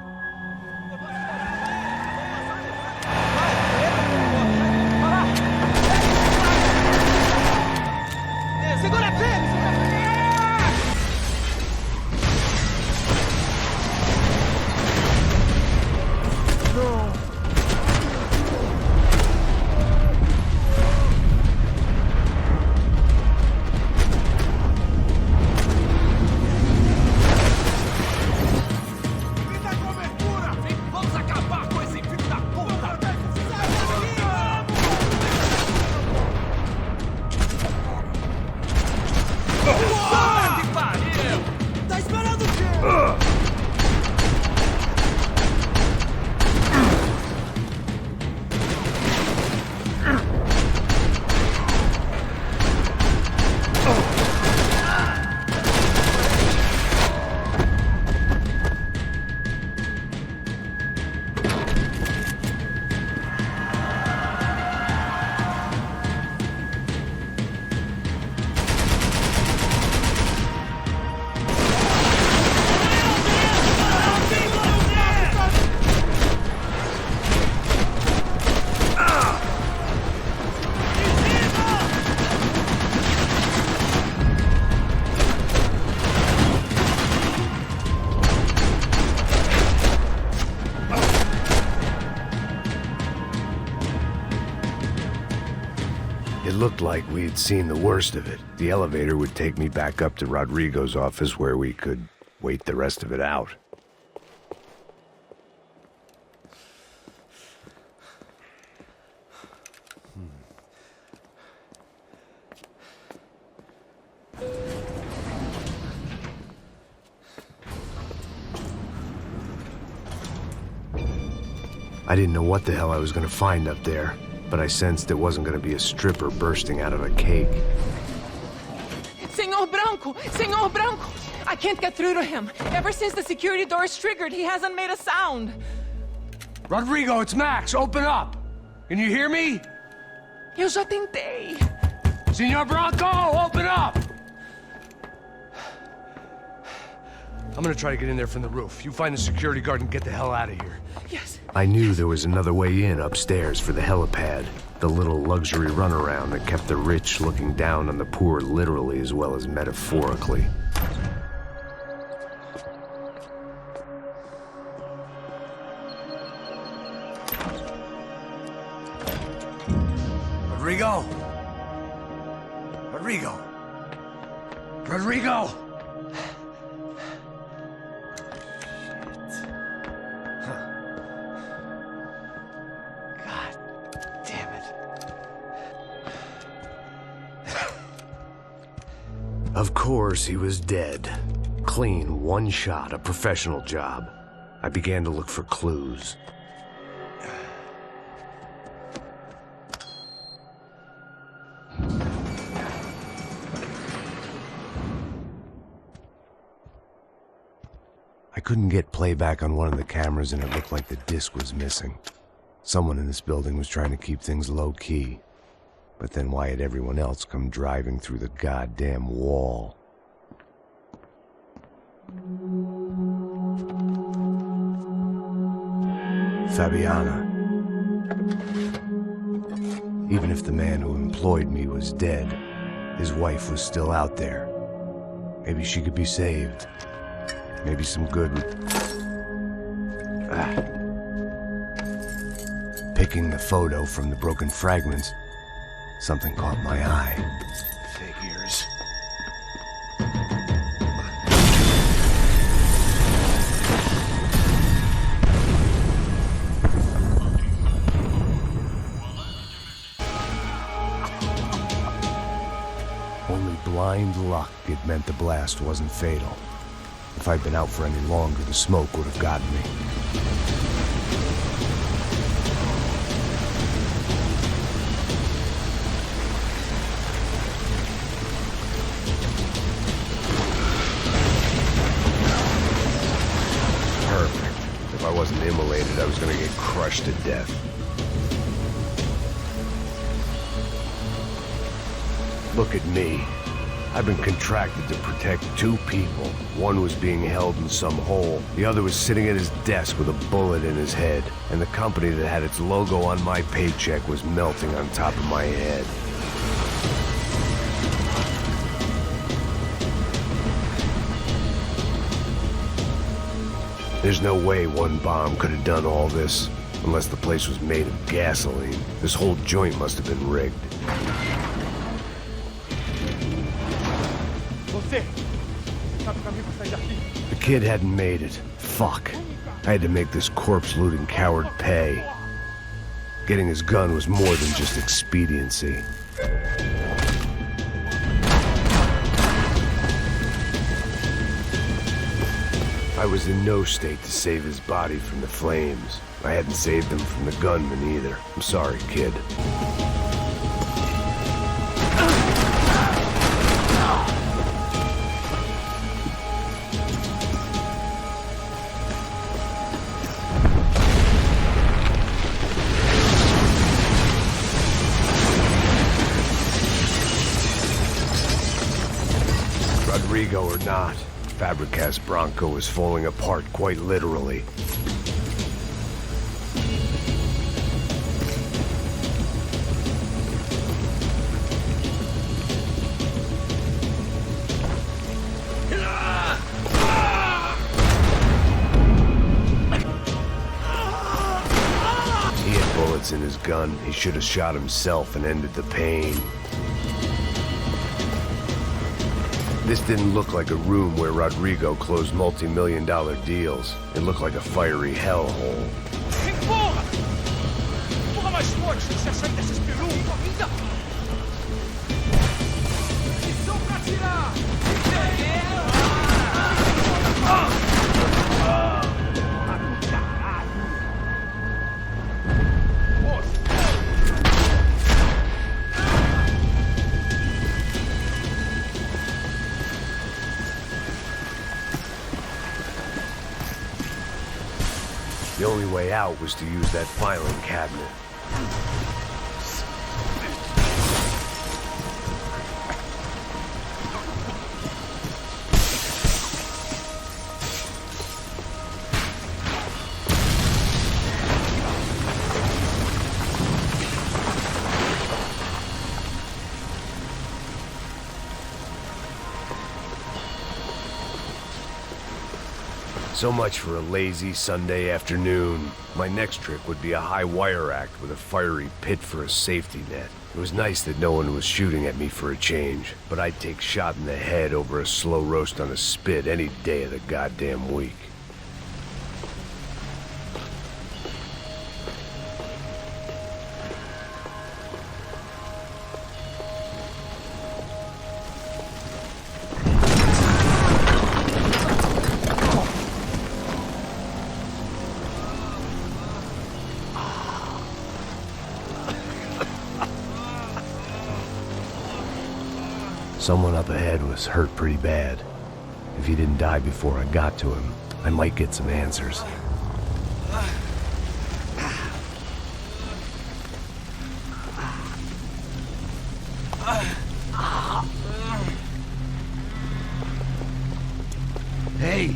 It looked like we had seen the worst of it. The elevator would take me back up to Rodrigo's office where we could wait the rest of it out. I didn't know what the hell I was going to find up there, but I sensed it wasn't going to be a stripper bursting out of a cake. Senor Branco! I can't get through to him. Ever since the security door is triggered, he hasn't made a sound. Rodrigo, it's Max. Open up. Can you hear me? Eu já tentei. Senor Branco, open up! I'm gonna try to get in there from the roof. You find the security guard and get the hell out of here. Yes. I knew there was another way in upstairs for the helipad, the little luxury runaround that kept the rich looking down on the poor literally as well as metaphorically. Rodrigo! Rodrigo! Rodrigo! Of course, he was dead. Clean, one shot, a professional job. I began to look for clues. I couldn't get playback on one of the cameras and it looked like the disc was missing. Someone in this building was trying to keep things low-key. But then why had everyone else come driving through the goddamn wall? Fabiana. Even if the man who employed me was dead, his wife was still out there. Maybe she could be saved. Maybe some good would... Picking the photo from the broken fragments, something caught my eye. Figures. Only blind luck it meant the blast wasn't fatal. If I'd been out for any longer, the smoke would have gotten me. Perfect. If I wasn't immolated, I was gonna get crushed to death. Look at me. I've been contracted to protect two people. One was being held in some hole. The other was sitting at his desk with a bullet in his head. And the company that had its logo on my paycheck was melting on top of my head. There's no way one bomb could have done all this. Unless the place was made of gasoline. This whole joint must have been rigged. The kid hadn't made it. Fuck. I had to make this corpse-looting coward pay. Getting his gun was more than just expediency. I was in no state to save his body from the flames. I hadn't saved him from the gunman either. I'm sorry, kid. Rodrigo or not, Fabricas Bronco is falling apart quite literally. He had bullets in his gun. He should have shot himself and ended the pain. This didn't look like a room where Rodrigo closed multi-million-dollar deals. It looked like a fiery hellhole. Empurra! Empurra mais forte, você sai desses peru! Corrida! Missão pra tirar! The only way out was to use that filing cabinet. So much for a lazy Sunday afternoon. My next trick would be a high wire act with a fiery pit for a safety net. It was nice that no one was shooting at me for a change, but I'd take shot in the head over a slow roast on a spit any day of the goddamn week. Someone up ahead was hurt pretty bad. If he didn't die before I got to him, I might get some answers. Hey!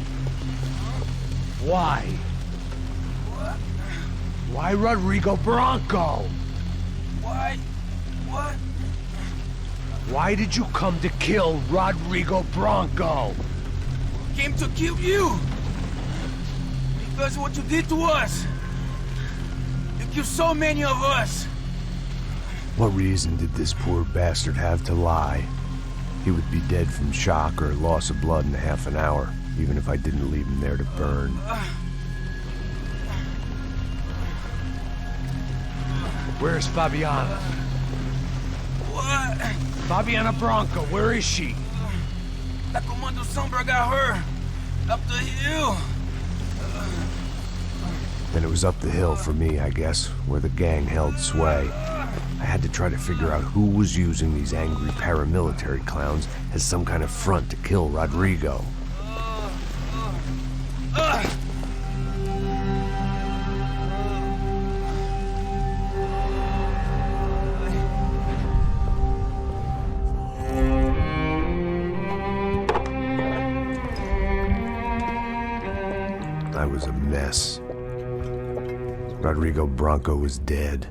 Why? Why Rodrigo Bronco? Why? What? Why did you come to kill Rodrigo Bronco? Came to kill you. Because of what you did to us. You killed so many of us. What reason did this poor bastard have to lie? He would be dead from shock or loss of blood in half an hour, even if I didn't leave him there to burn. Where's Fabiana? What? Fabiana Bronco, where is she? La Comando Sombra got her. Up the hill. Then it was up the hill for me, I guess, where the gang held sway. I had to try to figure out who was using these angry paramilitary clowns as some kind of front to kill Rodrigo. I was a mess. Rodrigo Bronco was dead.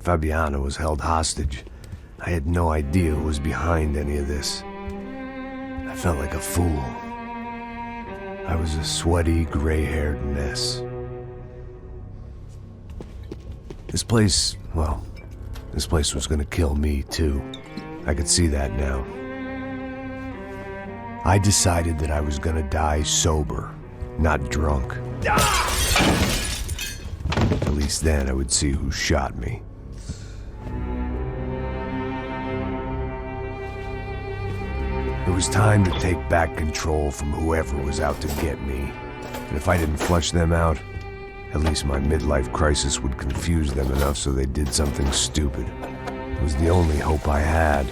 Fabiana was held hostage. I had no idea who was behind any of this. I felt like a fool. I was a sweaty, gray-haired mess. This place, well, this place was gonna kill me, too. I could see that now. I decided that I was gonna die sober, not drunk. At least then I would see who shot me. It was time to take back control from whoever was out to get me. And if I didn't flush them out, at least my midlife crisis would confuse them enough so they did something stupid. It was the only hope I had.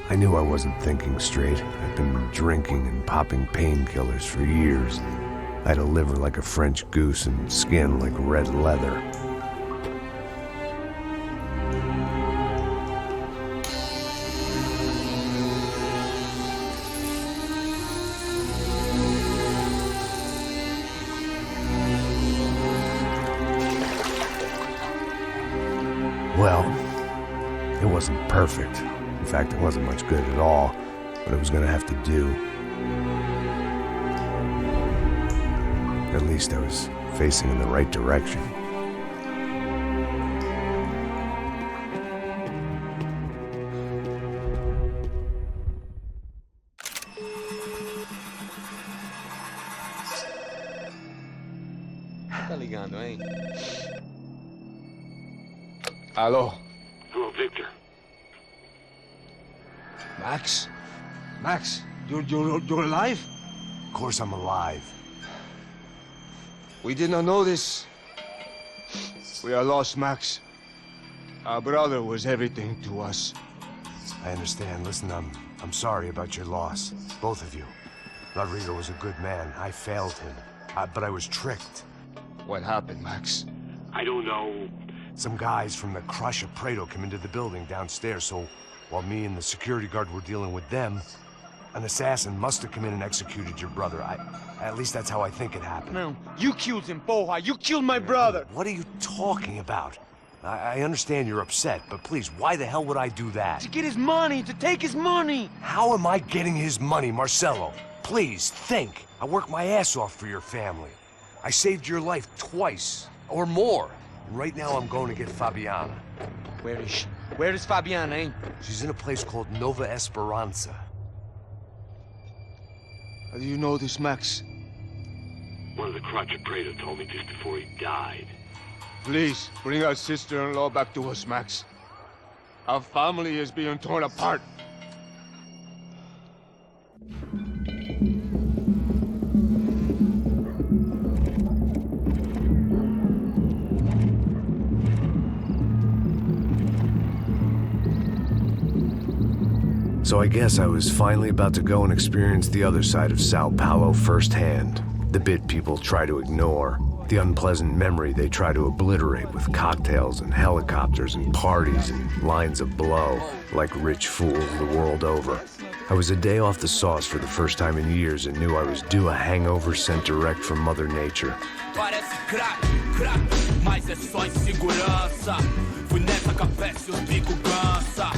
I knew I wasn't thinking straight. I'd been drinking and popping painkillers for years. I had a liver like a French goose and skin like red leather. Well, it wasn't perfect. In fact, it wasn't much good at all, but it was gonna have to do. At least I was facing in the right direction. Tá ligando, hein? Alô? Hello, Victor. Max? Max, you're alive? Of course I'm alive. We did not know this. We are lost, Max. Our brother was everything to us. I understand. Listen, I'm sorry about your loss. Both of you. Rodrigo was a good man. I failed him. But I was tricked. What happened, Max? I don't know. Some guys from the Crush of Prado came into the building downstairs, so while me and the security guard were dealing with them, an assassin must have come in and executed your brother. At least that's how I think it happened. No, you killed him, Boja. You killed my brother. What are you talking about? I understand you're upset, but please, why the hell would I do that? To get his money, to take his money. How am I getting his money, Marcelo? Please, think. I worked my ass off for your family. I saved your life twice, or more. And right now I'm going to get Fabiana. Where is she? Where is Fabiana, eh? She's in a place called Nova Esperanza. How do you know this, Max? One of the Crotch of Prado told me just before he died. Please, bring our sister-in-law back to us, Max. Our family is being torn apart. So I guess I was finally about to go and experience the other side of Sao Paulo firsthand. The bit people try to ignore. The unpleasant memory they try to obliterate with cocktails and helicopters and parties and lines of blow, like rich fools the world over. I was a day off the sauce for the first time in years and knew I was due a hangover sent direct from Mother Nature. Parece crack, crack, mas é só insegurança. Fui nessa café se os bico cansa.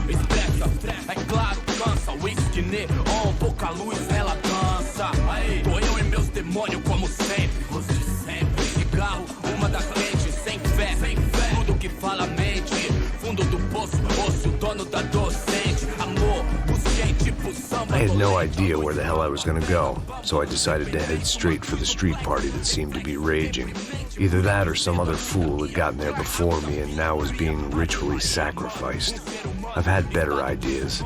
Estressa, é claro, cansa. Whisky neon, pouca luz, ela dança. Tô eu e meus demônios como sempre. Os de sempre. Cigarro, uma da frente, sem fé, sem fé. Tudo que fala mente. Fundo do poço, osso, dono da docente. Amor, busquei tipo samba. I had no idea where the hell I was gonna go, so I decided to head straight for the street party that seemed to be raging. Either that or some other fool had gotten there before me and now was being ritually sacrificed. I've had better ideas,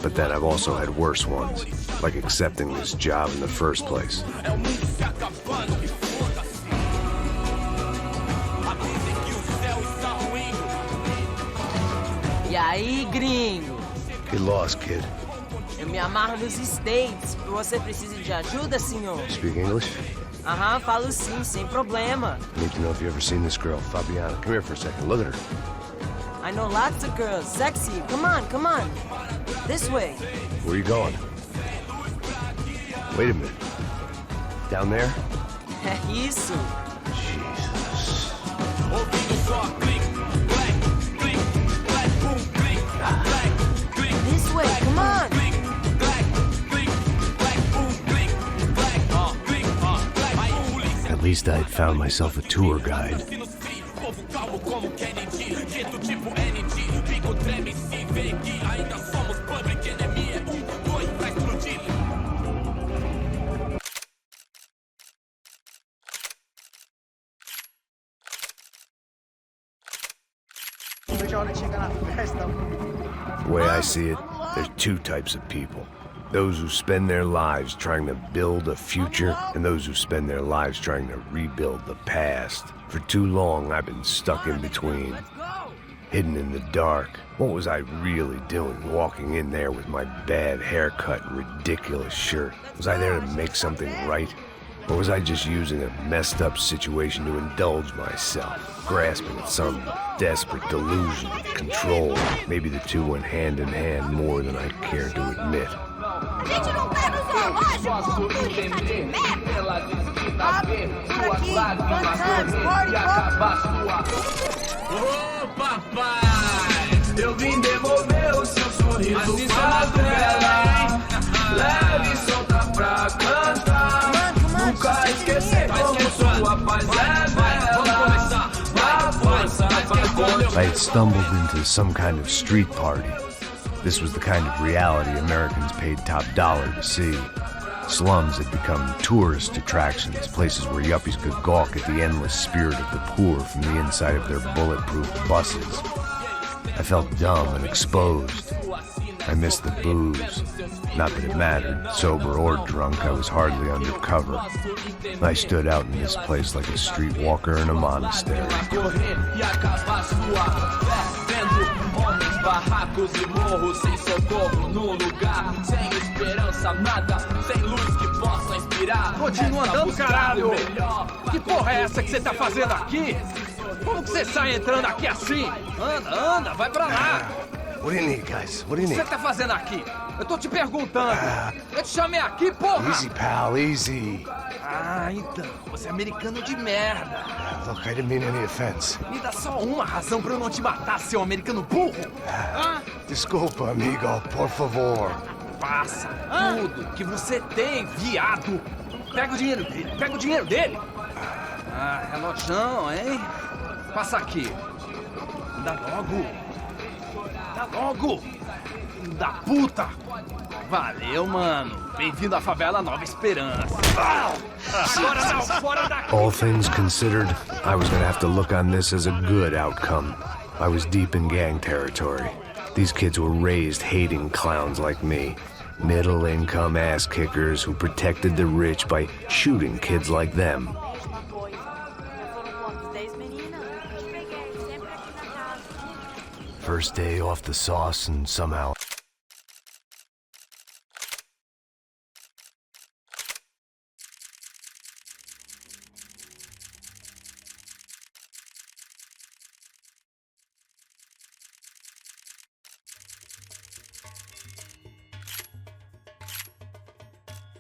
but then I've also had worse ones, like accepting this job in the first place. E aí, gringo? Get lost, kid. Eu me amarro nos States. Você precisa de ajuda, senhor? Speak English? Aham, falo sim, sem problema. I need to know if you've ever seen this girl, Fabiana. Come here for a second. Look at her. I know lots of girls. Sexy. Come on, come on. This way. Where are you going? Wait a minute. Down there? Isso. Jesus. This way, come on. At least I'd found myself a tour guide. The way I see it, there's two types of people. Those who spend their lives trying to build a future, and those who spend their lives trying to rebuild the past. For too long, I've been stuck in between. Hidden in the dark. What was I really doing walking in there with my bad haircut and ridiculous shirt? Was I there to make something right? Or was I just using a messed up situation to indulge myself, grasping at some desperate delusion of control? Maybe the two went hand in hand more than I care to admit. A gente não tá no zoológico! De merda! Suas lágrimas e acabar sua... Ô papai! Eu vim devolver o seu sorriso pra tela. Leve e solta pra cantar. Nunca esquecer como sua paz é bela. A força vai I had stumbled into some kind of street party. This was the kind of reality Americans paid top dollar to see. Slums had become tourist attractions, places where yuppies could gawk at the endless spirit of the poor from the inside of their bulletproof buses. I felt dumb and exposed. I missed the booze. Not that it mattered. Sober or drunk, I was hardly undercover. I stood out in this place like a streetwalker in a monastery. Barracos e morros sem socorro num lugar sem esperança, nada, sem luz que possa inspirar. Continua andando, caralho! Que porra é essa que você tá fazendo aqui? Como que você sai entrando aqui assim? Anda, anda, vai pra lá! What do you need, guys? What do you O que need? você tá fazendo aqui? Eu tô te perguntando. Eu te chamei aqui, porra! Easy, pal, easy. Ah, então, você é americano de merda. Look, I didn't mean any offense. Me dá só uma razão pra eu não te matar, seu americano burro. Desculpa, amigo, por favor. Passa tudo que você tem, viado. Pega o dinheiro dele, pega o dinheiro dele. Ah, relojão, hein? Passa aqui. Dá logo. Dá logo. Filho da puta. Valeu, mano. Bem-vindo à favela Nova Esperança. Agora não, fora daqui. All things considered, I was gonna have to look on this as a good outcome. I was deep in gang territory. These kids were raised hating clowns like me. Middle-income ass-kickers who protected the rich by shooting kids like them. First day off the sauce and somehow...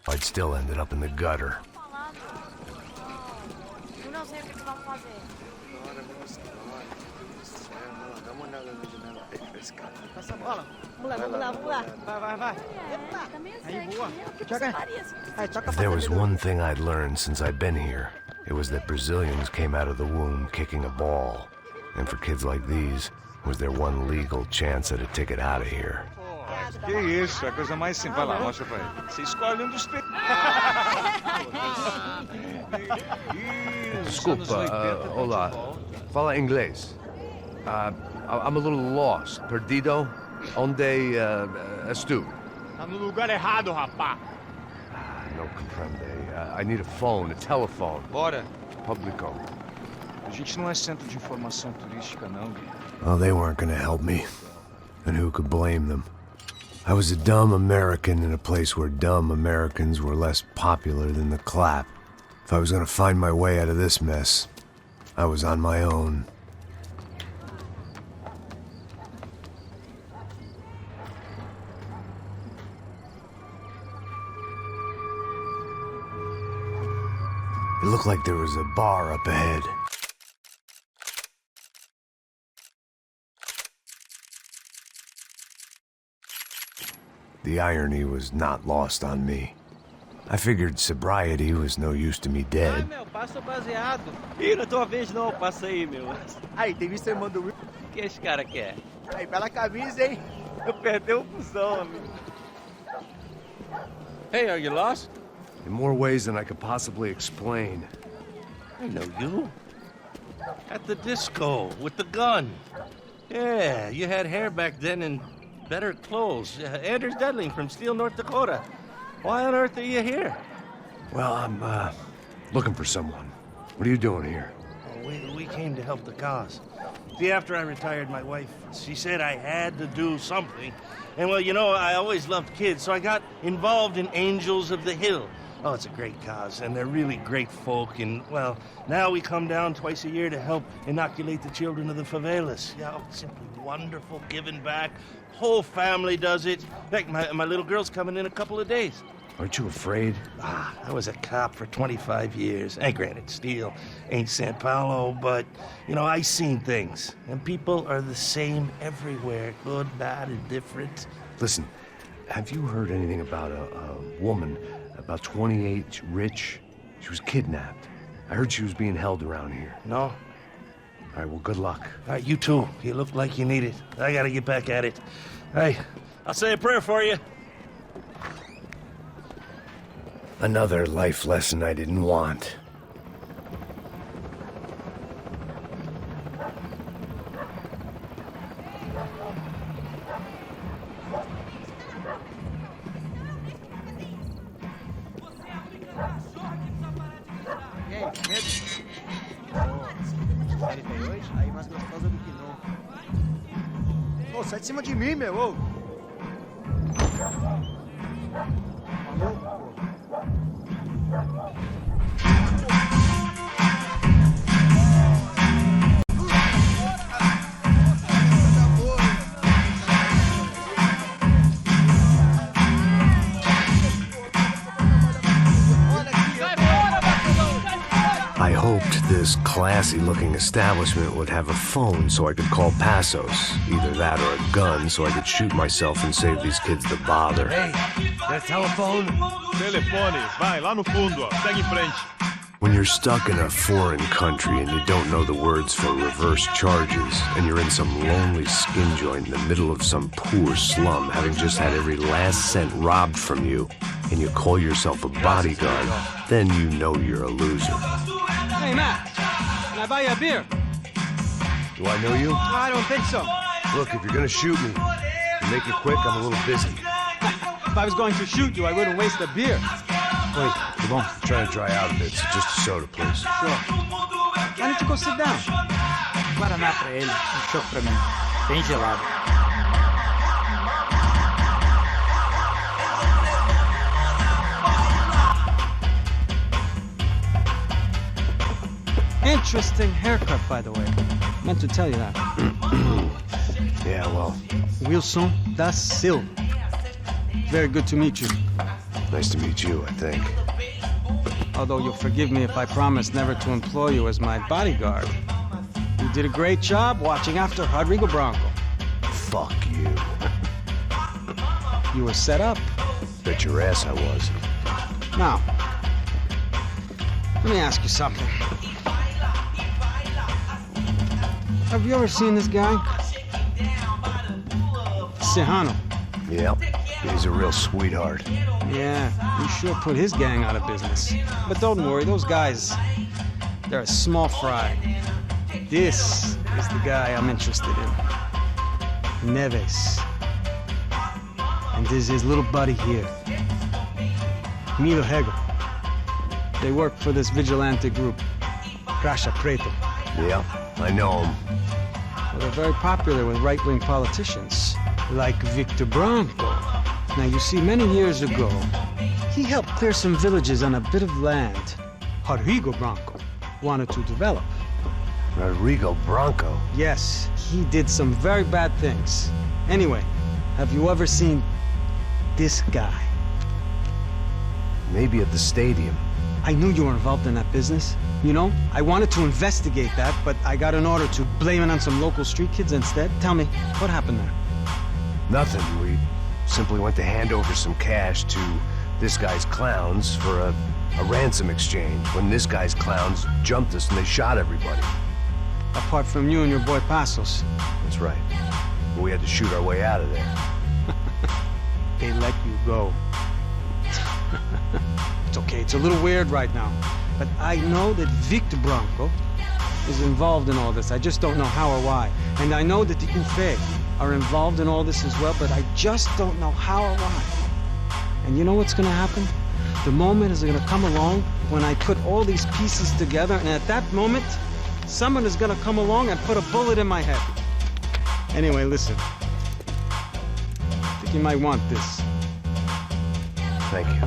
I'd still ended up in the gutter. If there was one thing I'd learned since I'd been here, it was that Brazilians came out of the womb kicking a ball. And for kids like these, it was their one legal chance at a ticket out of here. Que isso, a coisa mais simples. Vai lá, mostra pra ele. Você escolhe dos três. Desculpa, olá. Fala inglês. I'm a little lost. Perdido? Onde estou? Tá no lugar errado, rapá. No comprende. I need a phone, a telephone. Bora. Publico. A gente não é centro de informação turística, não. Well, they weren't gonna help me. And who could blame them? I was a dumb American in a place where dumb Americans were less popular than the clap. If I was gonna find my way out of this mess, I was on my own. It looked like there was a bar up ahead. The irony was not lost on me. I figured sobriety was no use to me dead. Meu, passa o baseado. Ih, não é tua vez não, passa aí, meu. Aí, tem visto a irmã do Will? O que esse cara quer? Aí, bela camisa, hein? Eu perdi o fusão, amigo. Hey, are you lost? In more ways than I could possibly explain. I know you. At the disco, with the gun. Yeah, you had hair back then and better clothes. Anders Dudling from Steele, North Dakota. Why on earth are you here? Well, I'm, looking for someone. What are you doing here? Oh, we came to help the cause. See, after I retired, my wife, she said I had to do something. And, well, you know, I always loved kids, so I got involved in Angels of the Hill. Oh, it's a great cause, and they're really great folk, and, well, now we come down twice a year to help inoculate the children of the favelas. Yeah, oh, simply wonderful, giving back. Whole family does it. In fact, my little girl's coming in a couple of days. Aren't you afraid? I was a cop for 25 years. And granted, Steele ain't San Paulo, but, you know, I seen things. And people are the same everywhere, good, bad, and different. Listen, have you heard anything about a woman, about 28, rich? She was kidnapped. I heard she was being held around here. No? All right, well, good luck. All right, you too. You look like you need it. I gotta get back at it. Hey, I'll say a prayer for you. Another life lesson I didn't want. Aí mais gostosa do que não. Ô, sai de cima de mim, meu, ô. I hoped this classy-looking establishment would have a phone so I could call Passos. Either that or a gun so I could shoot myself and save these kids the bother. Hey, that telephone? Telefone, vai, lá no fundo, ó. Segue em frente. When you're stuck in a foreign country and you don't know the words for reverse charges, and you're in some lonely skin joint in the middle of some poor slum, having just had every last cent robbed from you, and you call yourself a bodyguard, then you know you're a loser. Hey, Matt, can I buy you a beer? Do I know you? I don't think so. Look, if you're gonna shoot me, make it quick, I'm a little busy. If I was going to shoot you, I wouldn't waste a beer. Wait, come on. I'm trying to dry out a bit, so just a soda, please. Sure. Why don't you go sit down? Guaraná pra ele, choco pra mim. Bem gelado. Interesting haircut, by the way. Meant to tell you that. Yeah, well. Wilson da Silva. Very good to meet you. Nice to meet you, I think. Although you'll forgive me if I promise never to employ you as my bodyguard. You did a great job watching after Rodrigo Bronco. Fuck you. You were set up. Bet your ass I was. Now, let me ask you something. Have you ever seen this guy? Sejano. Yep. He's a real sweetheart. Yeah, he sure put his gang out of business. But don't worry, those guys, they're a small fry. This is the guy I'm interested in. Neves. And there's his little buddy here. Milo Hegel. They work for this vigilante group, Crasha Preto. Yeah, I know him. Well, they're very popular with right-wing politicians, like Victor Bronco. Now, you see, many years ago, he helped clear some villages on a bit of land Rodrigo Bronco wanted to develop. Rodrigo Bronco? Yes, he did some very bad things. Anyway, have you ever seen this guy? Maybe at the stadium. I knew you were involved in that business. You know, I wanted to investigate that, but I got an order to blame it on some local street kids instead. Tell me, what happened there? Nothing. We simply went to hand over some cash to this guy's clowns for a ransom exchange when this guy's clowns jumped us and they shot everybody. Apart from you and your boy Passos. That's right. But we had to shoot our way out of there. They let you go. It's okay, it's a little weird right now. But I know that Victor Bronco is involved in all this. I just don't know how or why. And I know that the UFE are involved in all this as well, but I just don't know how or why. And you know what's gonna happen? The moment is gonna come along when I put all these pieces together, and at that moment, someone is gonna come along and put a bullet in my head. Anyway, listen. I think you might want this. Thank you.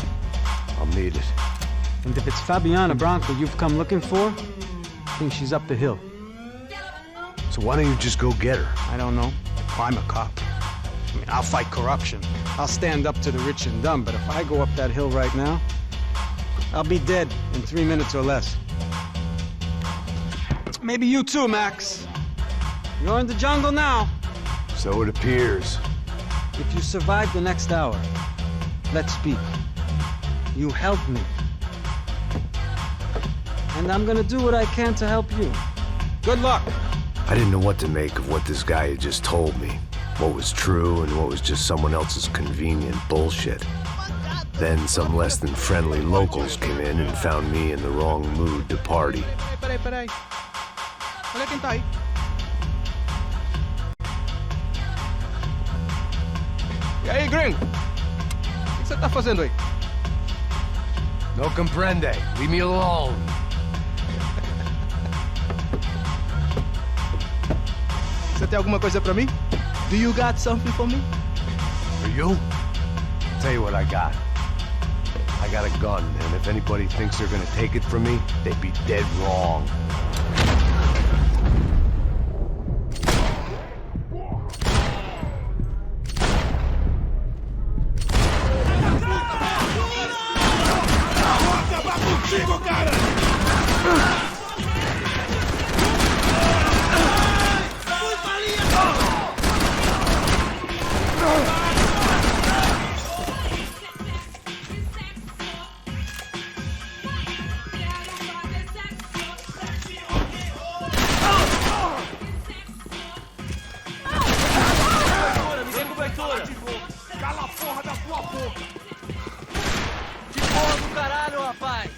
I'll need it. And if it's Fabiana Bronco you've come looking for, I think she's up the hill. So why don't you just go get her? I don't know. I'm a cop. I mean, I'll fight corruption. I'll stand up to the rich and dumb, but if I go up that hill right now, I'll be dead in 3 minutes or less. Maybe you too, Max. You're in the jungle now. So it appears. If you survive the next hour, let's speak. You helped me. And I'm gonna do what I can to help you. Good luck! I didn't know what to make of what this guy had just told me. What was true and what was just someone else's convenient bullshit. Then some less than friendly locals came in and found me in the wrong mood to party. Peraí. Olha quem tá aí. E aí, gringo? O que você tá fazendo aí? No comprende. Leave me alone. Você tem alguma coisa pra mim? Do you got something for me? For you? Tell you what I got. I got a gun, and if anybody thinks they're gonna take it from me, they'd be dead wrong. Cala a porra da tua boca! De boa do caralho, rapaz!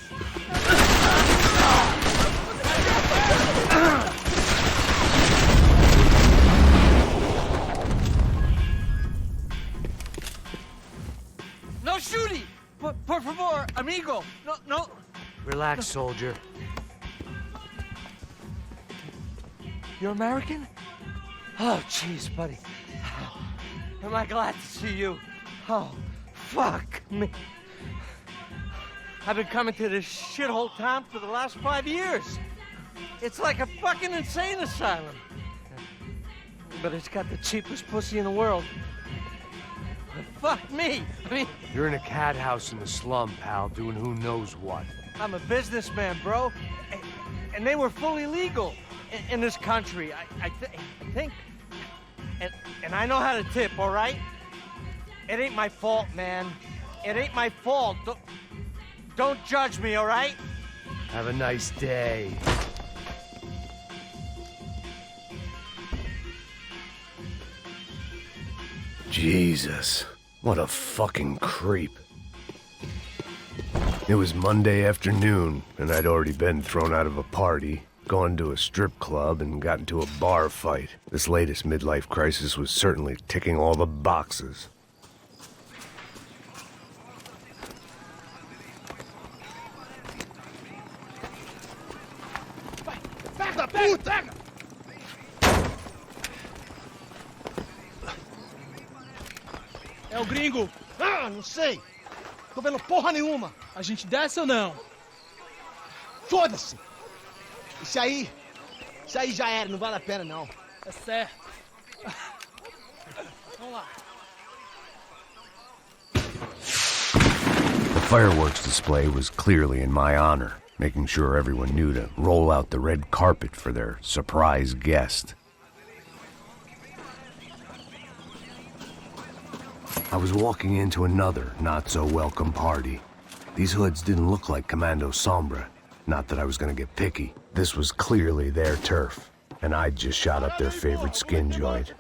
No shooting! Por favor, amigo! No! Relax, soldier. You're American? Oh, jeez, buddy. Am I glad to see you? Oh, fuck me. I've been coming to this shithole town for the last 5 years. It's like a fucking insane asylum. But it's got the cheapest pussy in the world. Fuck me. I mean, You're in a cat house in the slum, pal, doing who knows what. I'm a businessman, bro. And they were fully legal in this country. I think. And I know how to tip, all right? It ain't my fault, man. It ain't my fault. Don't judge me, all right? Have a nice day. Jesus, what a fucking creep. It was Monday afternoon, and I'd already been thrown out of a party, gone to a strip club, and got into a bar fight. This latest midlife crisis was certainly ticking all the boxes. Pega, puta! É o gringo. Ah, não sei. Tô vendo porra nenhuma. A gente desce ou não? Foda-se. Isso aí já era, não vale a pena não. É certo. Vamos lá. The fireworks display was clearly in my honor, making sure everyone knew to roll out the red carpet for their surprise guest. I was walking into another not-so-welcome party. These hoods didn't look like Commando Sombra. Not that I was gonna get picky. This was clearly their turf, and I'd just shot up their favorite skin joint.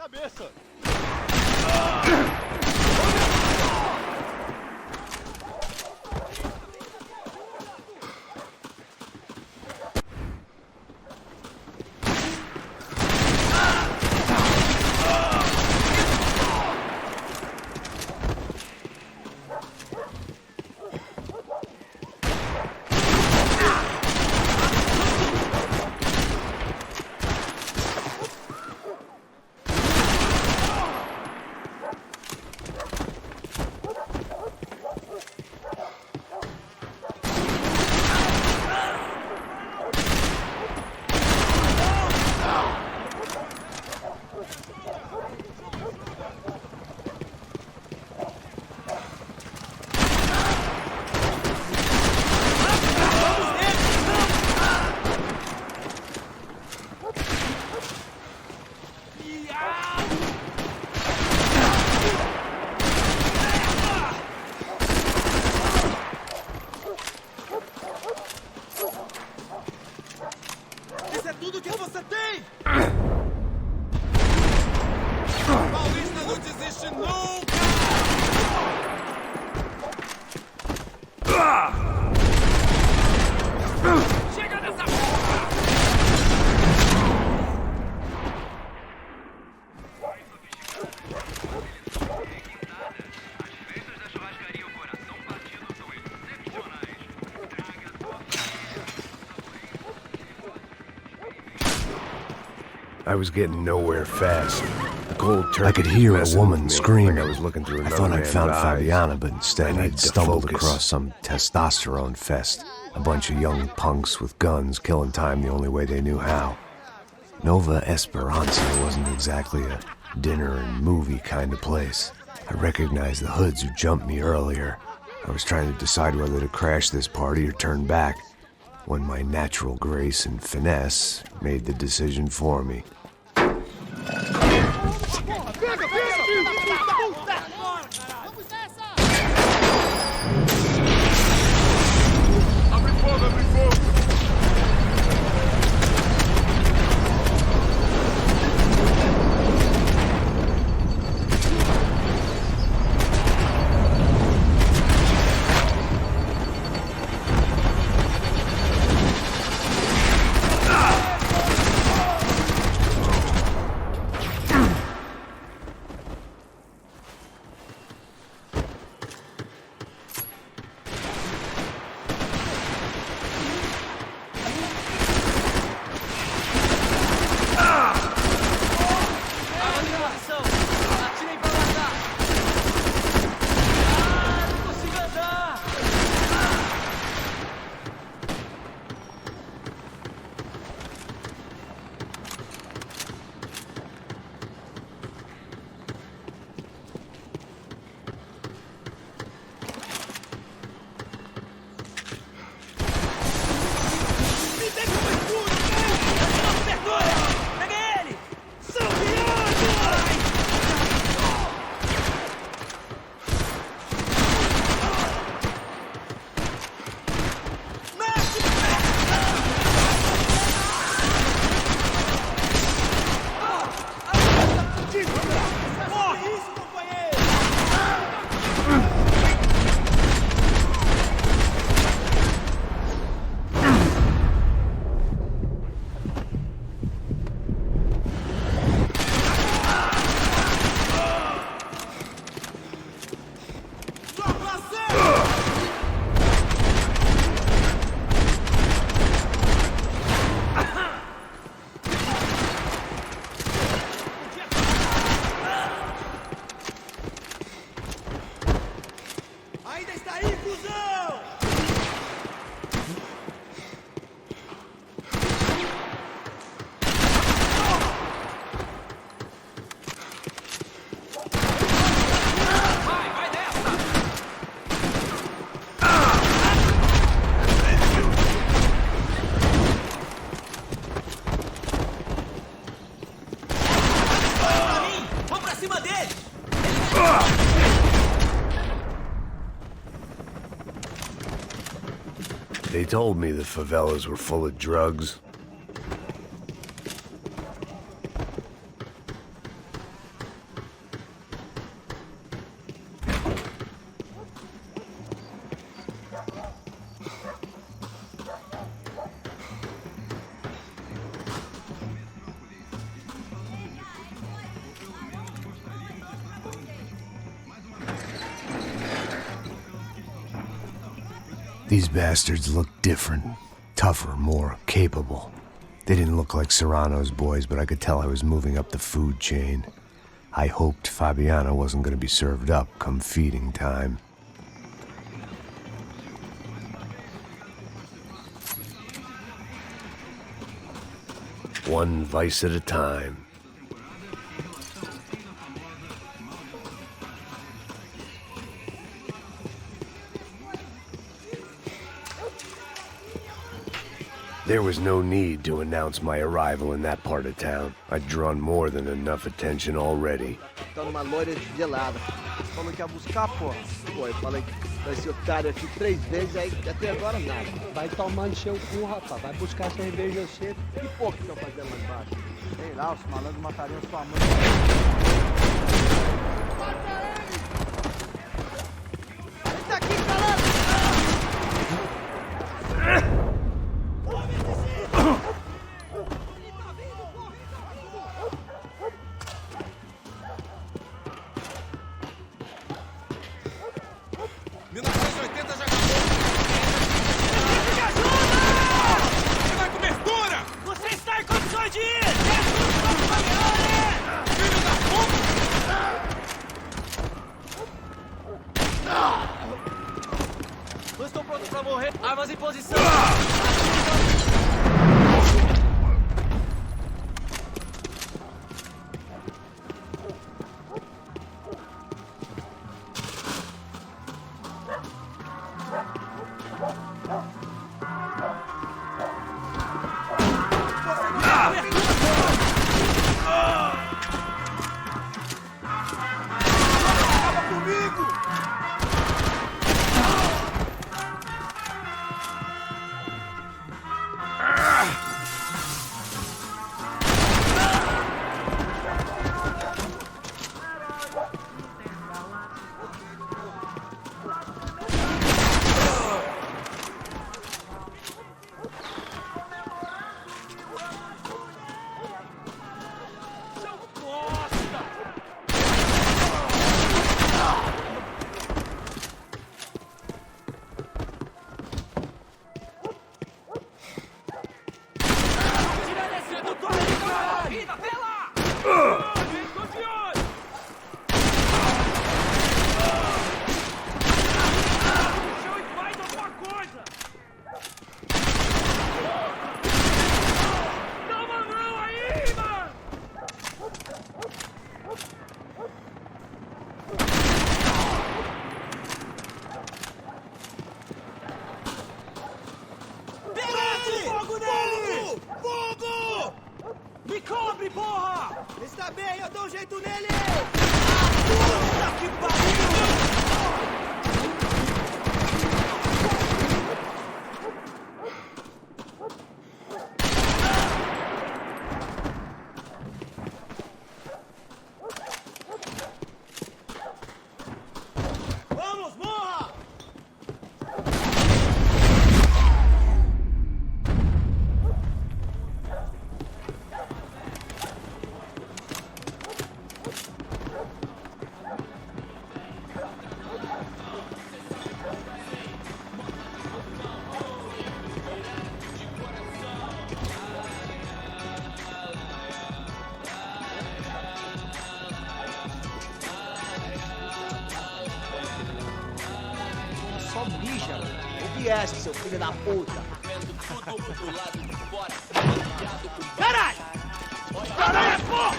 I was getting nowhere fast. The cold turkey. I could hear a woman scream. I was looking through another man's eyes. I thought I'd found Fabiana, but instead I'd stumbled across some testosterone fest. A bunch of young punks with guns killing time the only way they knew how. Nova Esperanza wasn't exactly a dinner and movie kind of place. I recognized the hoods who jumped me earlier. I was trying to decide whether to crash this party or turn back, when my natural grace and finesse made the decision for me. aí, cuzão! They told me the favelas were full of drugs. These bastards looked different, tougher, more capable. They didn't look like Serrano's boys, but I could tell I was moving up the food chain. I hoped Fabiana wasn't going to be served up come feeding time. One vice at a time. There was no need to announce my arrival in that part of town. I'd drawn more than enough attention already. Tá numa loira gelada. Falou que ia buscar, pô. Pô, eu falei que esse otário aqui 3 vezes, aí até agora nada. Vai tomando seu cu, rapaz. Vai buscar cerveja cedo. Que porra que estão fazendo lá embaixo? Sei lá, os malandros matariam sua mãe. Tá aqui, caralho! Não estou pronto pra morrer. Armas em posição. Me cobre, porra! Está bem, eu dou um jeito nele! Puta que pariu! Vamos, morra! só mija. Ouve essa, seu filho da puta. Caralho! Caralho, porra!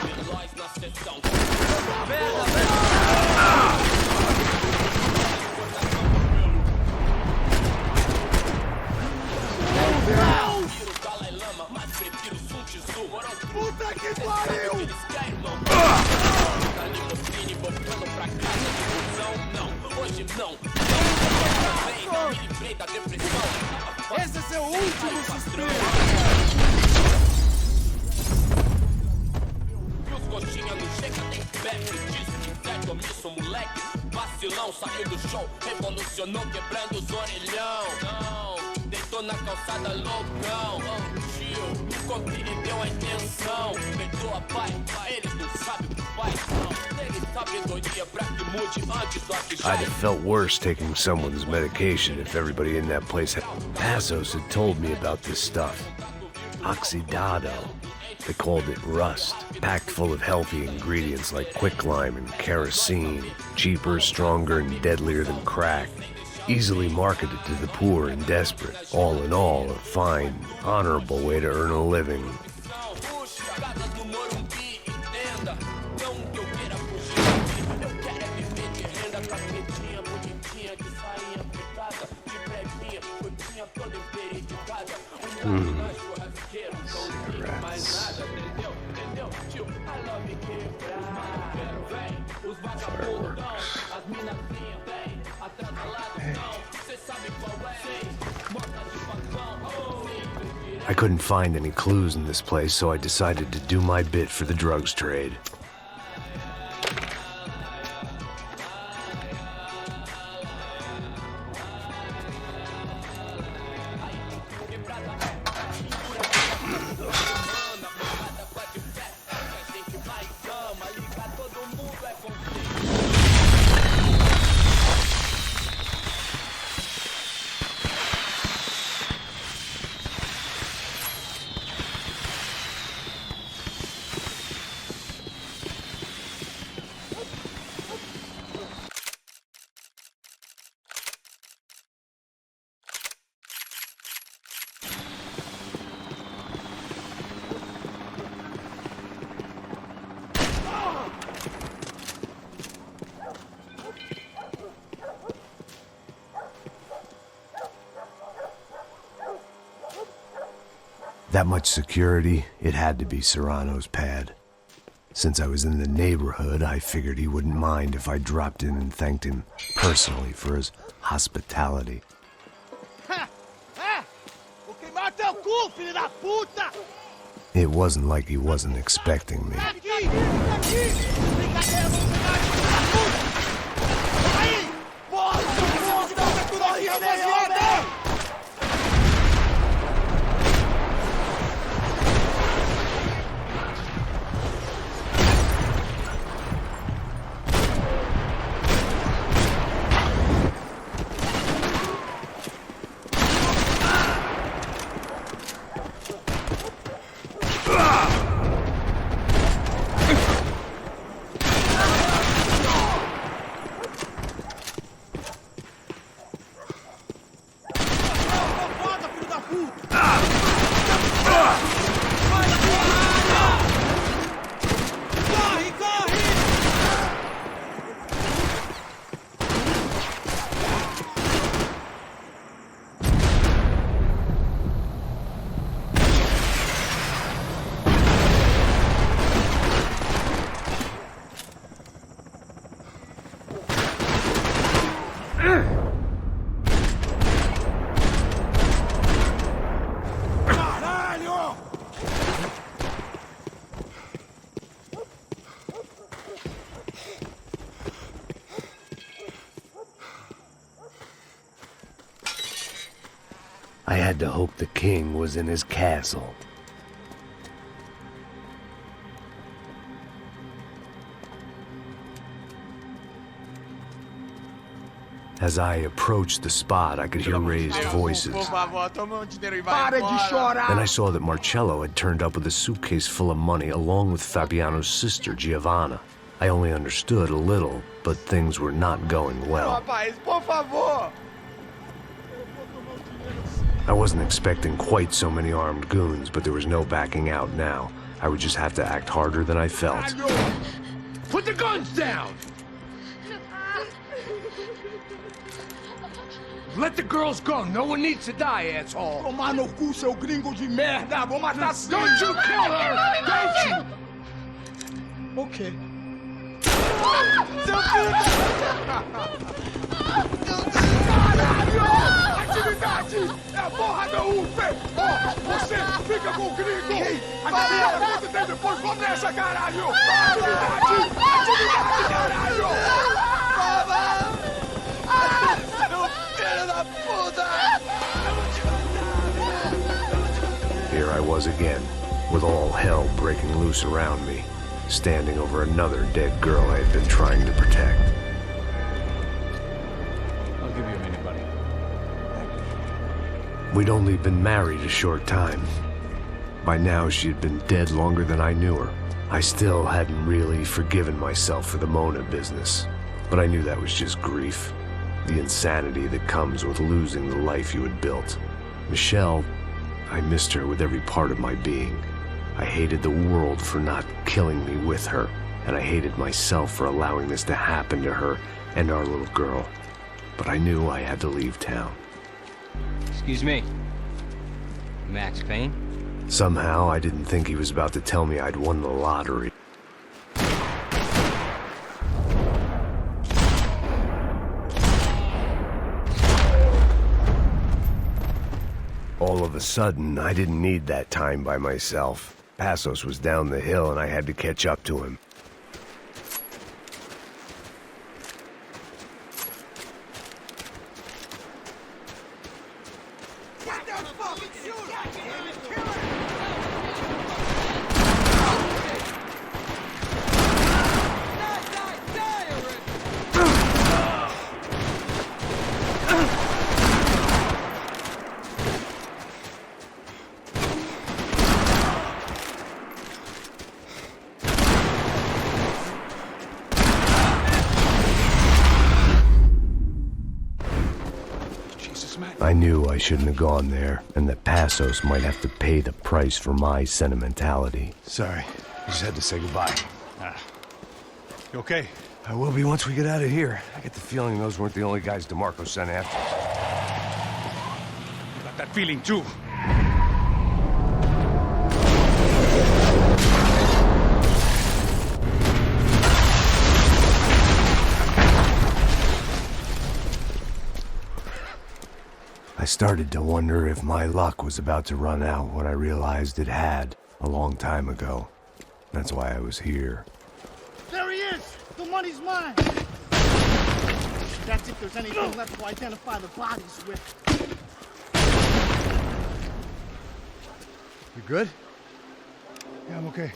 Puta que pariu! Esse é seu último suspiro! Coxinha no chega, tem bebe, disse que certo, omisso, moleque. Vacilão, saiu do show, revolucionou, quebrando os orelhão. Não, deitou na calçada, loucão. Tio, compreendeu a intenção. Perdoa, pai, eles não sabem o que faz. Ele sabedoria pra que mude antes do que já. I'd have felt worse taking someone's medication if everybody in that place had. Passos had told me about this stuff. Oxidado. They called it rust, packed full of healthy ingredients like quicklime and kerosene, cheaper, stronger, and deadlier than crack. Easily marketed to the poor and desperate. All in all, a fine, honorable way to earn a living. I couldn't find any clues in this place, so I decided to do my bit for the drugs trade. That much security, it had to be Serrano's pad. Since I was in the neighborhood, I figured he wouldn't mind if I dropped in and thanked him personally for his hospitality. It wasn't like he wasn't expecting me. I had to hope the king was in his castle. As I approached the spot, I could hear raised voices. Then I saw that Marcello had turned up with a suitcase full of money along with Fabiano's sister, Giovanna. I only understood a little, but things were not going well. I wasn't expecting quite so many armed goons, but there was no backing out now. I would just have to act harder than I felt. Put the guns down! Let the girls go. No one needs to die, asshole. Tomar no cu, seu gringo de merda! Vou matar sim! Don't you kill her! Don't you! Ok. Caralho! Atividade! É a porra da UP! Ó, você fica com o gringo! A galera conta tem depois, vamos nessa, caralho! Atividade! Atividade, caralho! Here I was again, with all hell breaking loose around me, standing over another dead girl I had been trying to protect. I'll give you a minute, buddy. We'd only been married a short time. By now, she had been dead longer than I knew her. I still hadn't really forgiven myself for the Mona business, but I knew that was just grief. The insanity that comes with losing the life you had built. Michelle, I missed her with every part of my being. I hated the world for not killing me with her, and I hated myself for allowing this to happen to her and our little girl. But I knew I had to leave town. Excuse me. Max Payne? Somehow, I didn't think he was about to tell me I'd won the lottery. All of a sudden, I didn't need that time by myself. Passos was down the hill and I had to catch up to him. I knew I shouldn't have gone there, and that Passos might have to pay the price for my sentimentality. Sorry, I just had to say goodbye. You okay? I will be once we get out of here. I get the feeling those weren't the only guys DeMarco sent after us. Got that feeling too. I started to wonder if my luck was about to run out when I realized it had a long time ago. That's why I was here. There he is! The money's mine! That's if there's anything left to identify the bodies with. You good? Yeah, I'm okay.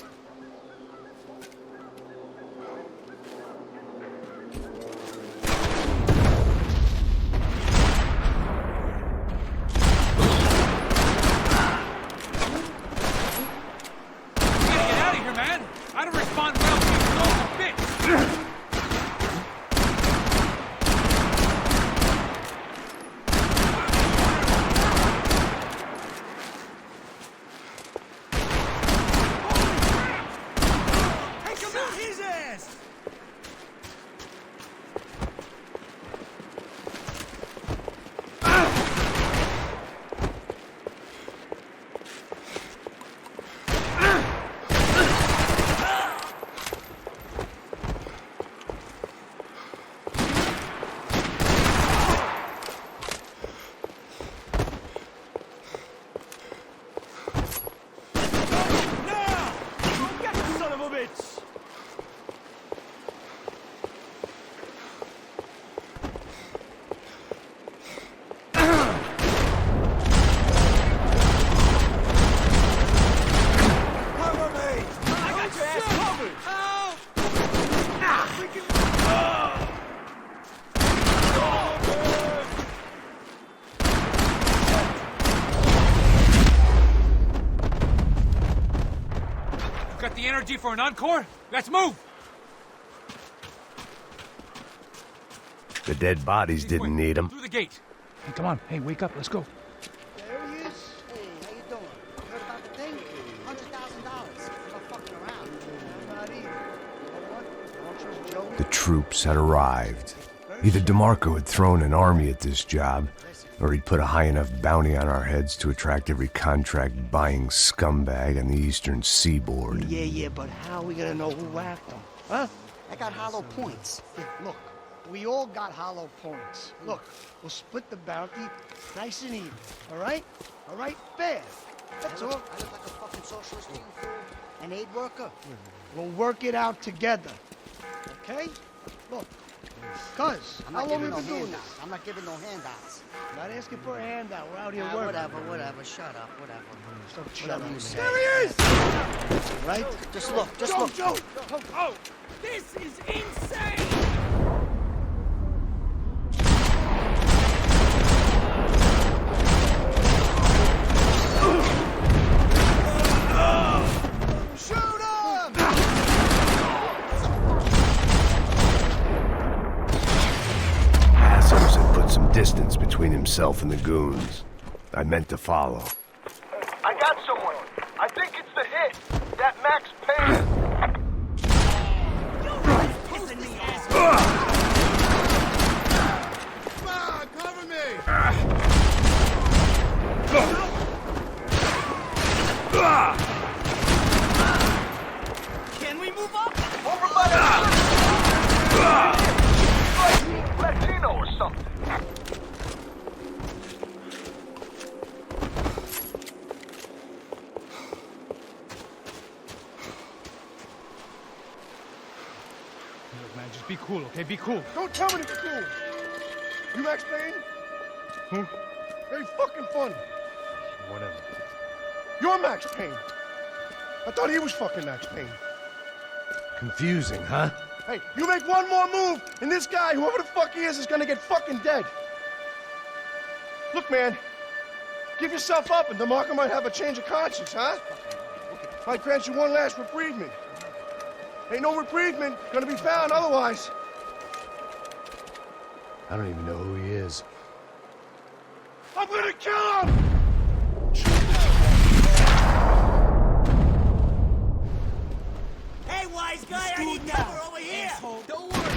Got the energy for an encore? Let's move! The dead bodies didn't need them. Through the gate. Hey, come on. Hey, wake up. Let's go. There troops had arrived. Either DeMarco had thrown an army at this job, or he'd put a high enough bounty on our heads to attract every contract-buying scumbag on the eastern seaboard. Yeah, but how are we gonna know who whacked them? Huh? I got hollow points. Yeah, look, we all got hollow points. Look, we'll split the bounty nice and even, all right? All right? Fair. That's all. I look like a fucking socialist to you, fool. An aid worker. We'll work it out together, okay? Look, cuz, how long have we been doing this? I'm not giving no handouts. Not asking for a handout. We're out here Nah, working. whatever. Shut up, whatever. Shut Whatever up. you say. There he is! Right? Just look. Joe! Oh, this is insane! Passers had put some distance between himself and the goons. I meant to follow. I got someone. I think it's the hit. That Max Payne. Cover me! Can we move up? Over by the... Latino or something. Look, man, just be cool, okay? Be cool. Don't tell me to be cool. You Max Payne? Who? Very fucking funny. Whatever. You're Max Payne. I thought he was fucking Max Payne. Confusing, huh? Hey, you make one more move, and this guy, whoever the fuck he is gonna get fucking dead. Look, man, give yourself up, and DeMarco might have a change of conscience, huh? Might grant you one last reprievement. Ain't no reprievement gonna be found otherwise. I don't even know who he is. I'm gonna kill him! Hey, wise guy, I need cover over here! Don't worry.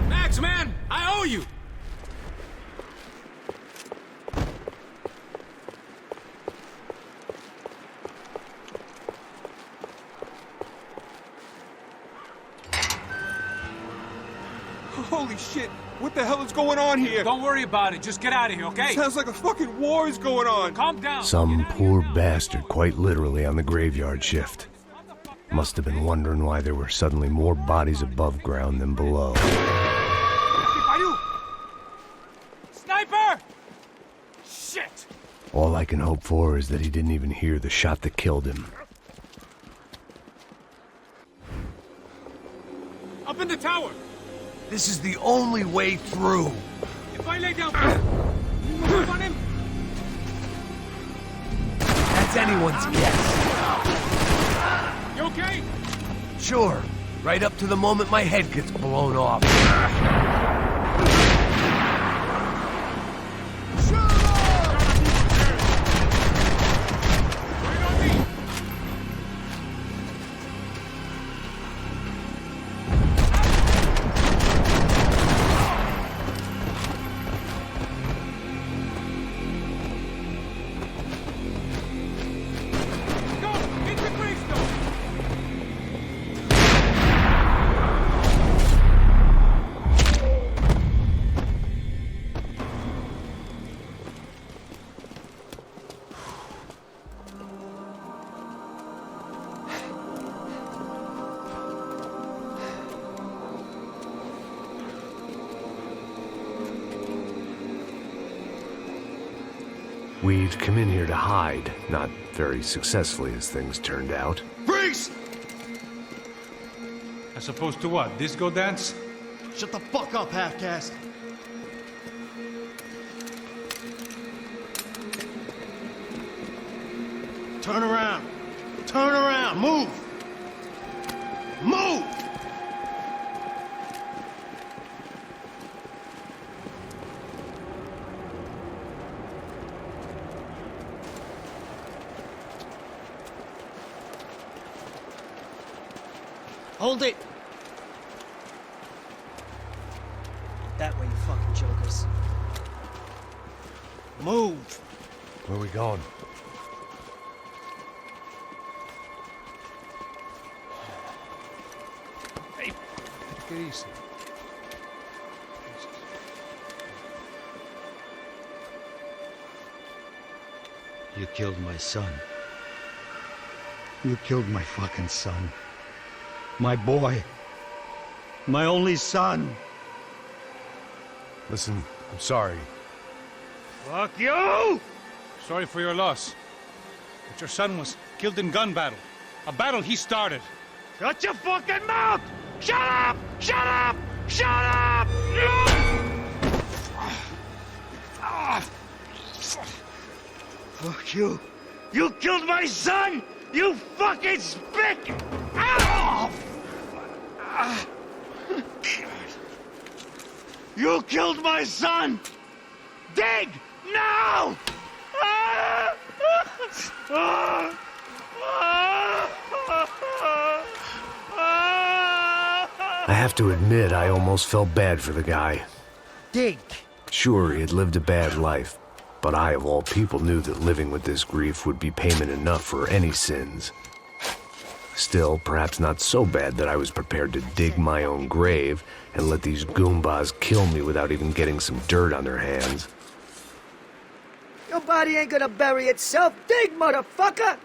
Max, man, I owe you! Holy shit! What the hell is going on here? Don't worry about it. Just get out of here, okay? Sounds like a fucking war is going on. Calm down. Some poor bastard quite literally on the graveyard shift. Must have been wondering why there were suddenly more bodies above ground than below. Sniper! Shit! All I can hope for is that he didn't even hear the shot that killed him. Up in the tower! This is the only way through. If I lay down, you move on him? That's anyone's guess. You okay? Sure. Right up to the moment my head gets blown off. We'd come in here to hide, not very successfully as things turned out. Freeze! As opposed to what? Disco dance? Shut the fuck up, half-caste. Turn around. Turn around. Move. Move! Hold it! That way, you fucking jokers. Move! Where are we going? Hey, take it easy. You killed my son. You killed my fucking son. My boy. My only son. Listen, I'm sorry. Fuck you! Sorry for your loss. But your son was killed in gun battle. A battle he started. Shut your fucking mouth! Shut up! Shut up! Shut up! Fuck you. You killed my son! You fucking spick! Ow! You killed my son! Dig! Now! I have to admit, I almost felt bad for the guy. Dig! Sure, he had lived a bad life, but I, of all people, knew that living with this grief would be payment enough for any sins. Still, perhaps not so bad that I was prepared to dig my own grave and let these Goombas kill me without even getting some dirt on their hands. Your body ain't gonna bury itself. Dig, motherfucker!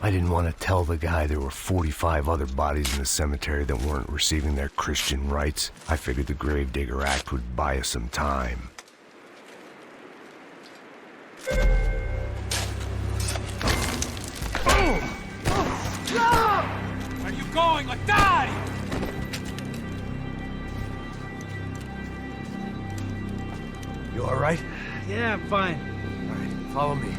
I didn't want to tell the guy there were 45 other bodies in the cemetery that weren't receiving their Christian rites. I figured the Gravedigger Act would buy us some time. Where are you going, Atari? You all right? Yeah, I'm fine. All right, follow me.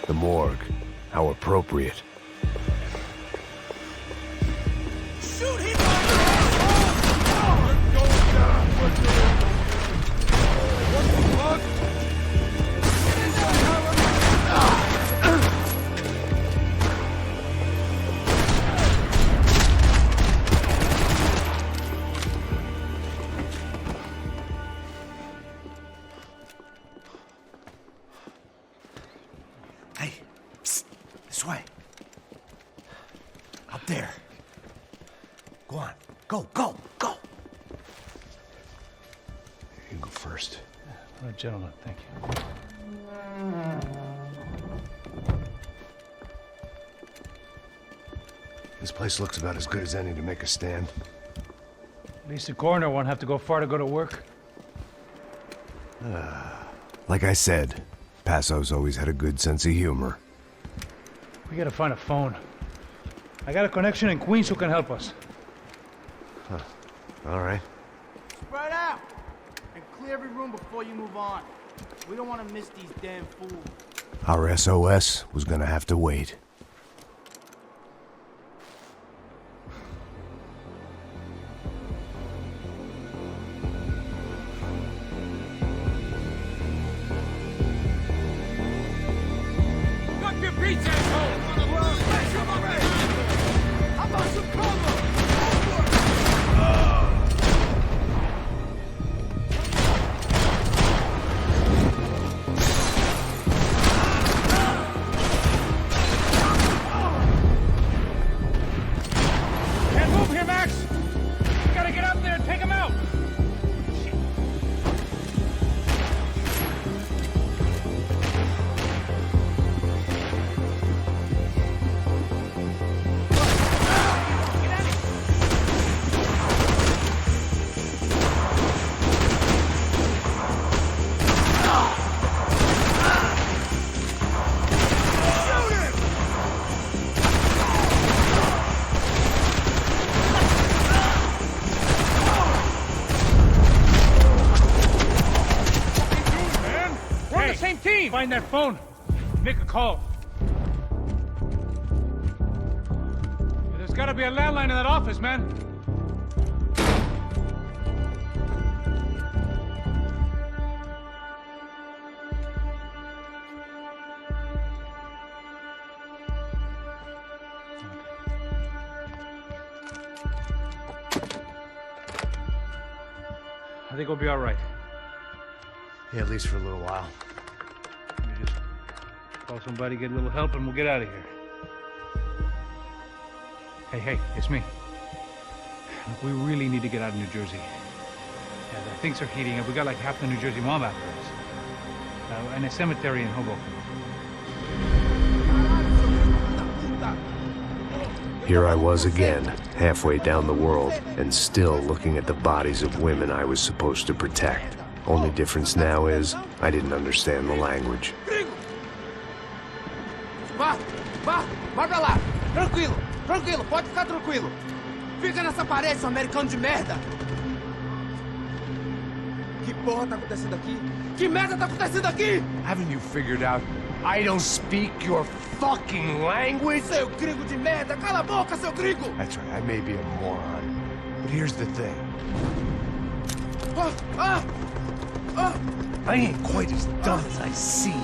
The morgue. How appropriate. Shoot him! Hey, psst, this way. Up there. Go on. Go, go, go. You go first. All right, gentlemen, thank you. This place looks about as good as any to make a stand. At least the coroner won't have to go far to go to work. Like I said, Passo's always had a good sense of humor. We gotta find a phone. I got a connection in Queens who can help us. All right. Spread out! And clear every room before you move on. We don't want to miss these damn fools. Our SOS was gonna have to wait. Got your beats, asshole! How about some cover? Can't move here, Max! You gotta get up there and take him out! We're on the same team! Find that phone. Make a call. There's gotta be a landline in that office, man. I think we'll be all right. Yeah, at least for a little while. We just call somebody, get a little help, and we'll get out of here. Hey, it's me. Look, we really need to get out of New Jersey. Yeah, things are heating up. We got like half the New Jersey mob after us. And a cemetery in Hoboken. Here I was again, halfway down the world, and still looking at the bodies of women I was supposed to protect. Only difference now is, I didn't understand the language. Vai pra lá. Tranquilo, pode ficar tranquilo. Fica nessa parede, seu americano de merda. Que porra tá acontecendo aqui? Que merda tá acontecendo aqui? Haven't you figured out I don't speak your fucking language? Seu gringo de merda, cala a boca, seu gringo! That's right, I may be a moron, but here's the thing. I ain't quite as dumb as I seem.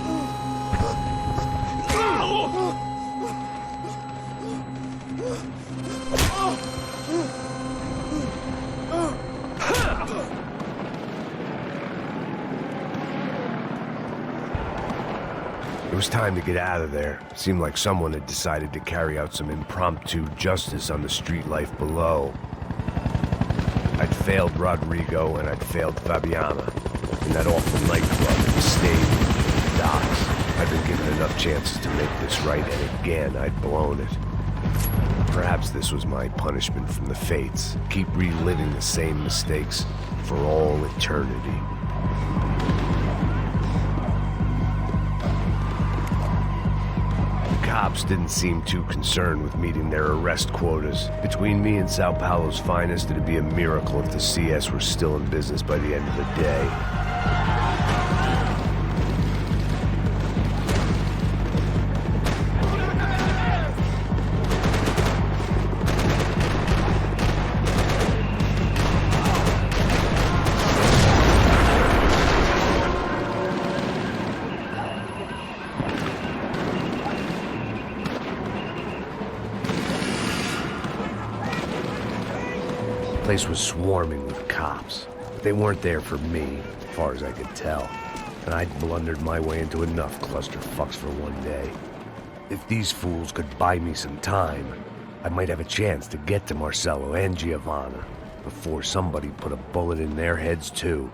It was time to get out of there. Seemed like someone had decided to carry out some impromptu justice on the street life below. I'd failed Rodrigo and I'd failed Fabiana. In that awful nightclub, the stadium, the docks. I'd been given enough chances to make this right, and again, I'd blown it. Perhaps this was my punishment from the fates. Keep reliving the same mistakes for all eternity. The cops didn't seem too concerned with meeting their arrest quotas. Between me and Sao Paulo's finest, it'd be a miracle if the CS were still in business by the end of the day. The place was swarming with cops. They weren't there for me, as far as I could tell. And I'd blundered my way into enough clusterfucks for one day. If these fools could buy me some time, I might have a chance to get to Marcello and Giovanna before somebody put a bullet in their heads too.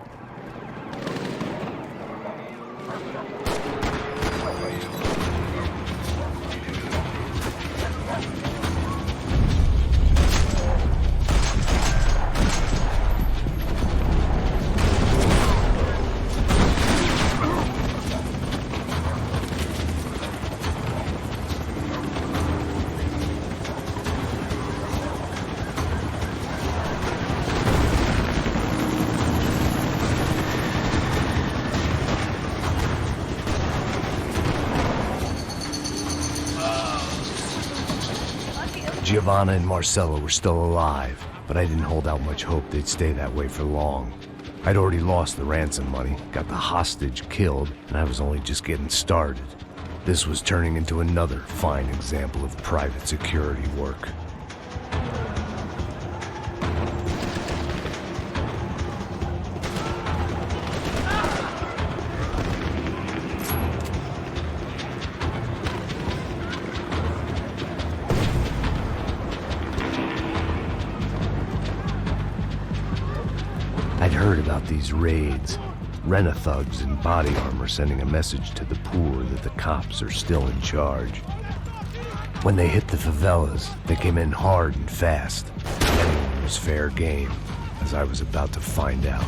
Giovanna and Marcello were still alive, but I didn't hold out much hope they'd stay that way for long. I'd already lost the ransom money, got the hostage killed, and I was only just getting started. This was turning into another fine example of private security work. I'd heard about these raids. Rent-a-thugs in body armor sending a message to the poor that the cops are still in charge. When they hit the favelas, they came in hard and fast. Anyone was fair game, as I was about to find out.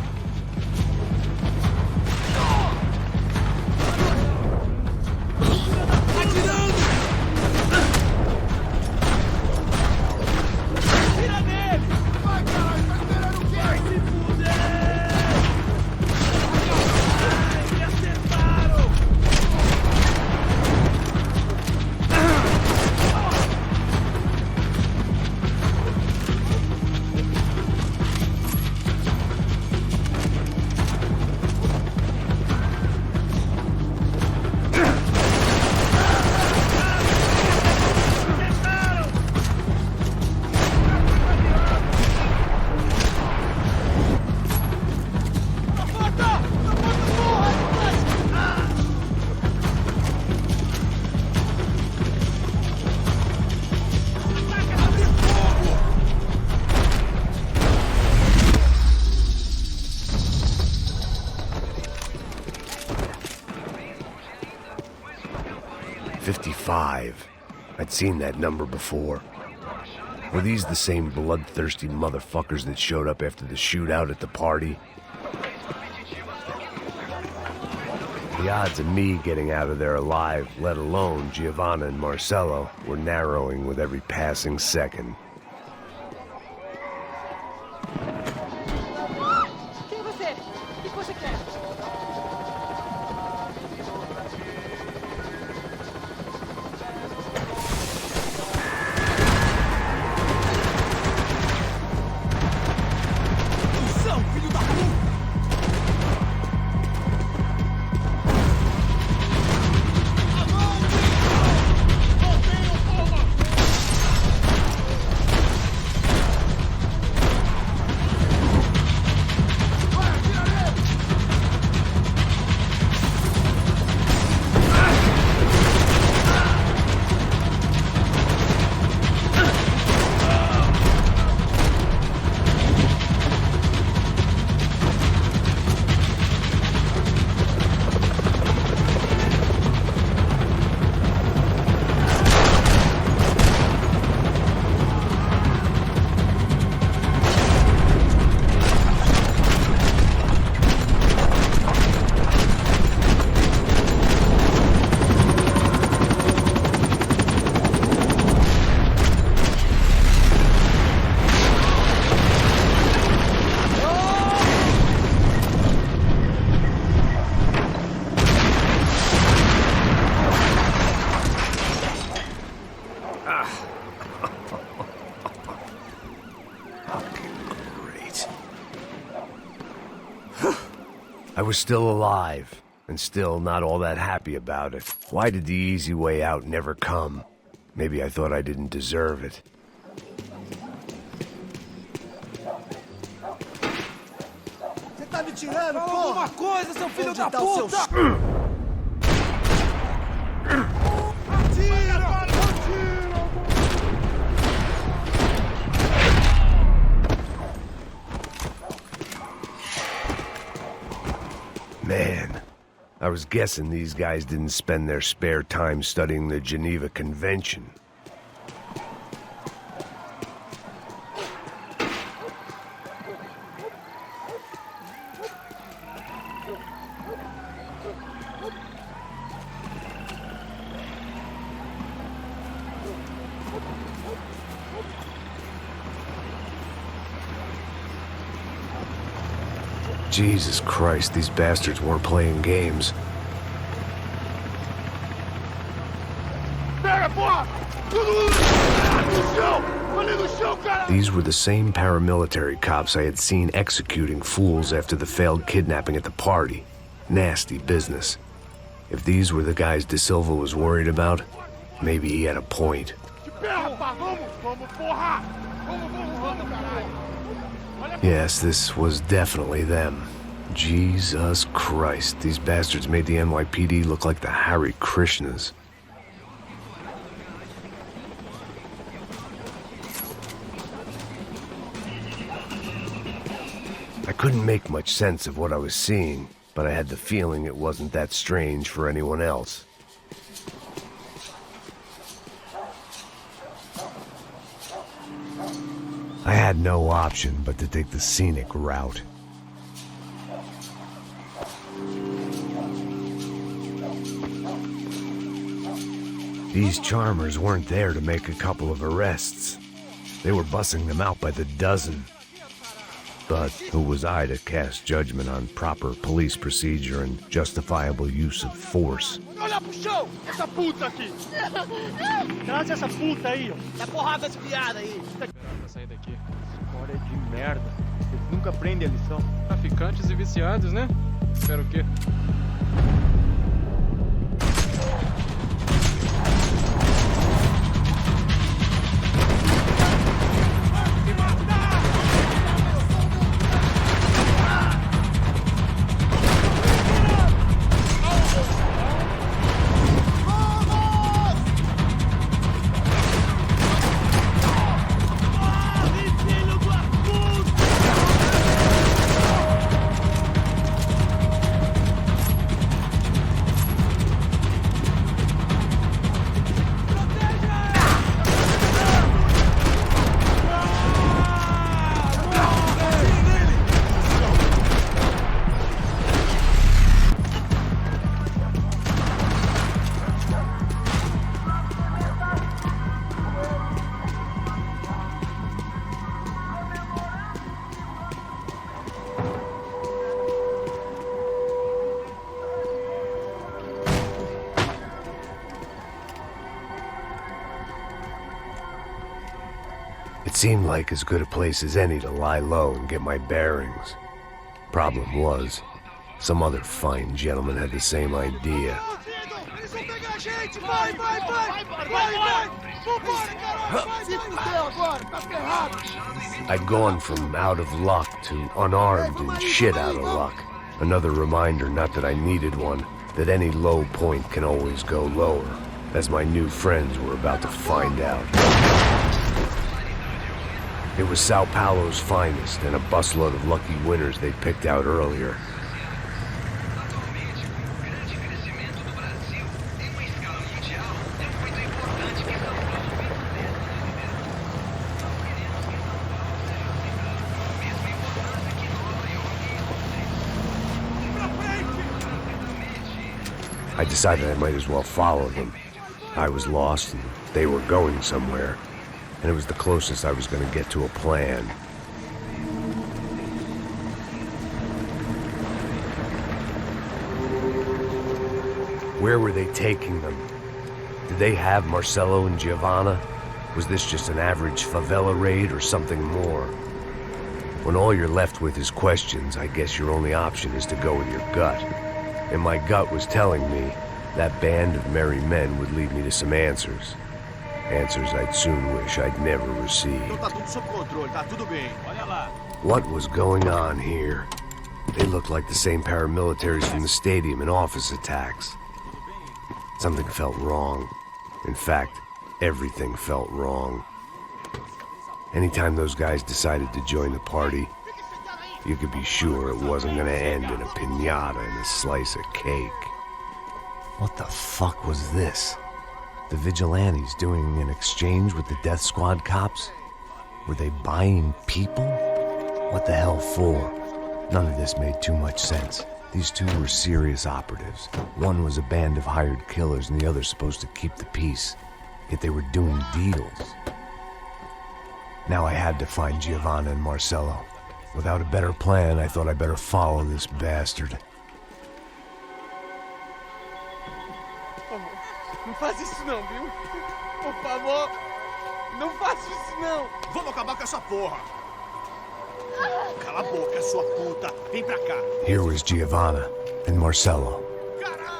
I'd seen that number before. Were these the same bloodthirsty motherfuckers that showed up after the shootout at the party? The odds of me getting out of there alive, let alone Giovanna and Marcello, were narrowing with every passing second. I was still alive, and still not all that happy about it. Why did the easy way out never come? Maybe I thought I didn't deserve it. Você tá me tirando, porra? Alguma coisa, seu filho da puta! Atira! Man, I was guessing these guys didn't spend their spare time studying the Geneva Convention. Jesus Christ, these bastards weren't playing games. Pega, porra! These were the same paramilitary cops I had seen executing fools after the failed kidnapping at the party. Nasty business. If these were the guys De Silva was worried about, maybe he had a point. Yes, this was definitely them. Jesus Christ, these bastards made the NYPD look like the Hare Krishnas. I couldn't make much sense of what I was seeing, but I had the feeling it wasn't that strange for anyone else. I had no option but to take the scenic route. These charmers weren't there to make a couple of arrests. They were bussing them out by the dozen. But who was I to cast judgment on proper police procedure and justifiable use of force? Olha pro chão! Essa puta aqui! Traz essa puta aí, ó! Dá porrada essa piada aí! Pra sair daqui. História de merda. Eles nunca aprendem a lição. Traficantes e viciados, né? Espera o quê? It seemed like as good a place as any to lie low and get my bearings. Problem was, some other fine gentleman had the same idea. I'd gone from out of luck to unarmed and shit out of luck. Another reminder, not that I needed one, that any low point can always go lower, as my new friends were about to find out. It was Sao Paulo's finest and a busload of lucky winners they'd picked out earlier. I decided I might as well follow them. I was lost and they were going somewhere, and it was the closest I was going to get to a plan. Where were they taking them? Did they have Marcelo and Giovanna? Was this just an average favela raid or something more? When all you're left with is questions, I guess your only option is to go with your gut. And my gut was telling me that band of merry men would lead me to some answers. Answers I'd soon wish I'd never received. What was going on here? They looked like the same paramilitaries from the stadium and office attacks. Something felt wrong. In fact, everything felt wrong. Anytime those guys decided to join the party, you could be sure it wasn't gonna end in a piñata and a slice of cake. What the fuck was this? The vigilantes doing an exchange with the death squad cops? Were they buying people? What the hell for? None of this made too much sense. These two were serious operatives. One was a band of hired killers and the other supposed to keep the peace. Yet they were doing deals. Now I had to find Giovanna and Marcelo. Without a better plan, I thought I'd better follow this bastard. Não faz isso não, viu? Por favor. Não faço isso, não! Vamos acabar com essa porra! Cala a boca, sua puta! Vem pra cá! Here was Giovanna and Marcello.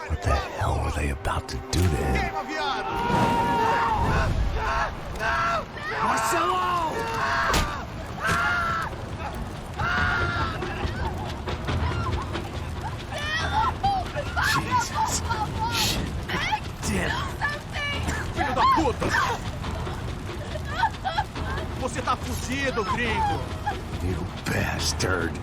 What the hell were they about to do to him? Queima, viado! Marcelo! Jesus! Shit! Damn! Filho da puta! Você tá fudido, gringo! You bastard.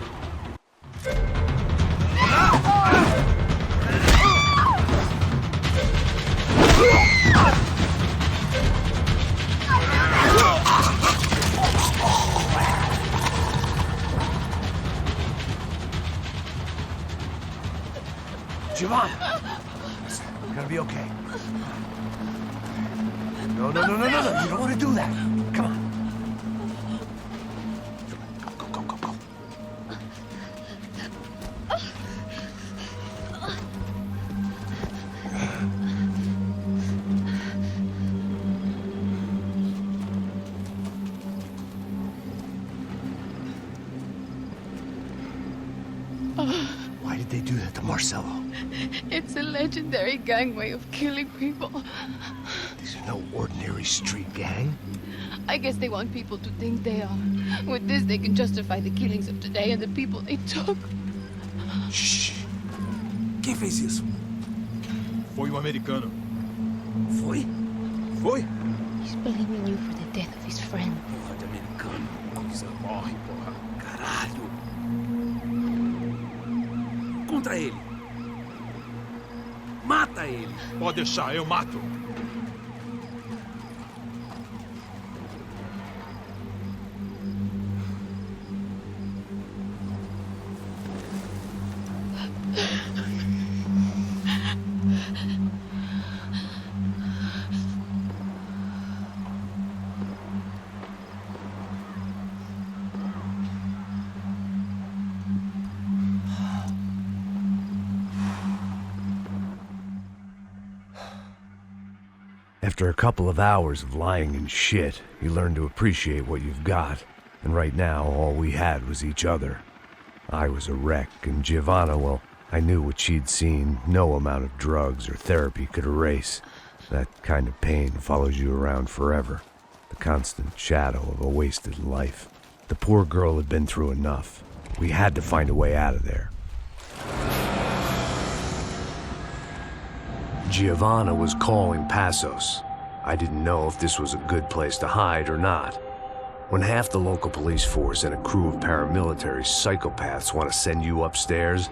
Giovanna! You're gonna be okay. No. You don't want to do that. Come on. Go. Why did they do that to Marcello? It's a legendary gang way of killing people. These are no ordinary street gang. I guess they want people to think they are. With this, they can justify the killings of today and the people they took. Shh! Quem fez isso? Foi um americano. Foi? He's blaming you for the death of his friend. Porra de americano. Você morre, porra. Caralho. Contra ele. Mata ele. Pode deixar, eu mato. After a couple of hours of lying and shit, you learn to appreciate what you've got. And right now, all we had was each other. I was a wreck, and Giovanna, well, I knew what she'd seen no amount of drugs or therapy could erase. That kind of pain follows you around forever. The constant shadow of a wasted life. The poor girl had been through enough. We had to find a way out of there. Giovanna was calling Passos. I didn't know if this was a good place to hide or not. When half the local police force and a crew of paramilitary psychopaths want to send you upstairs,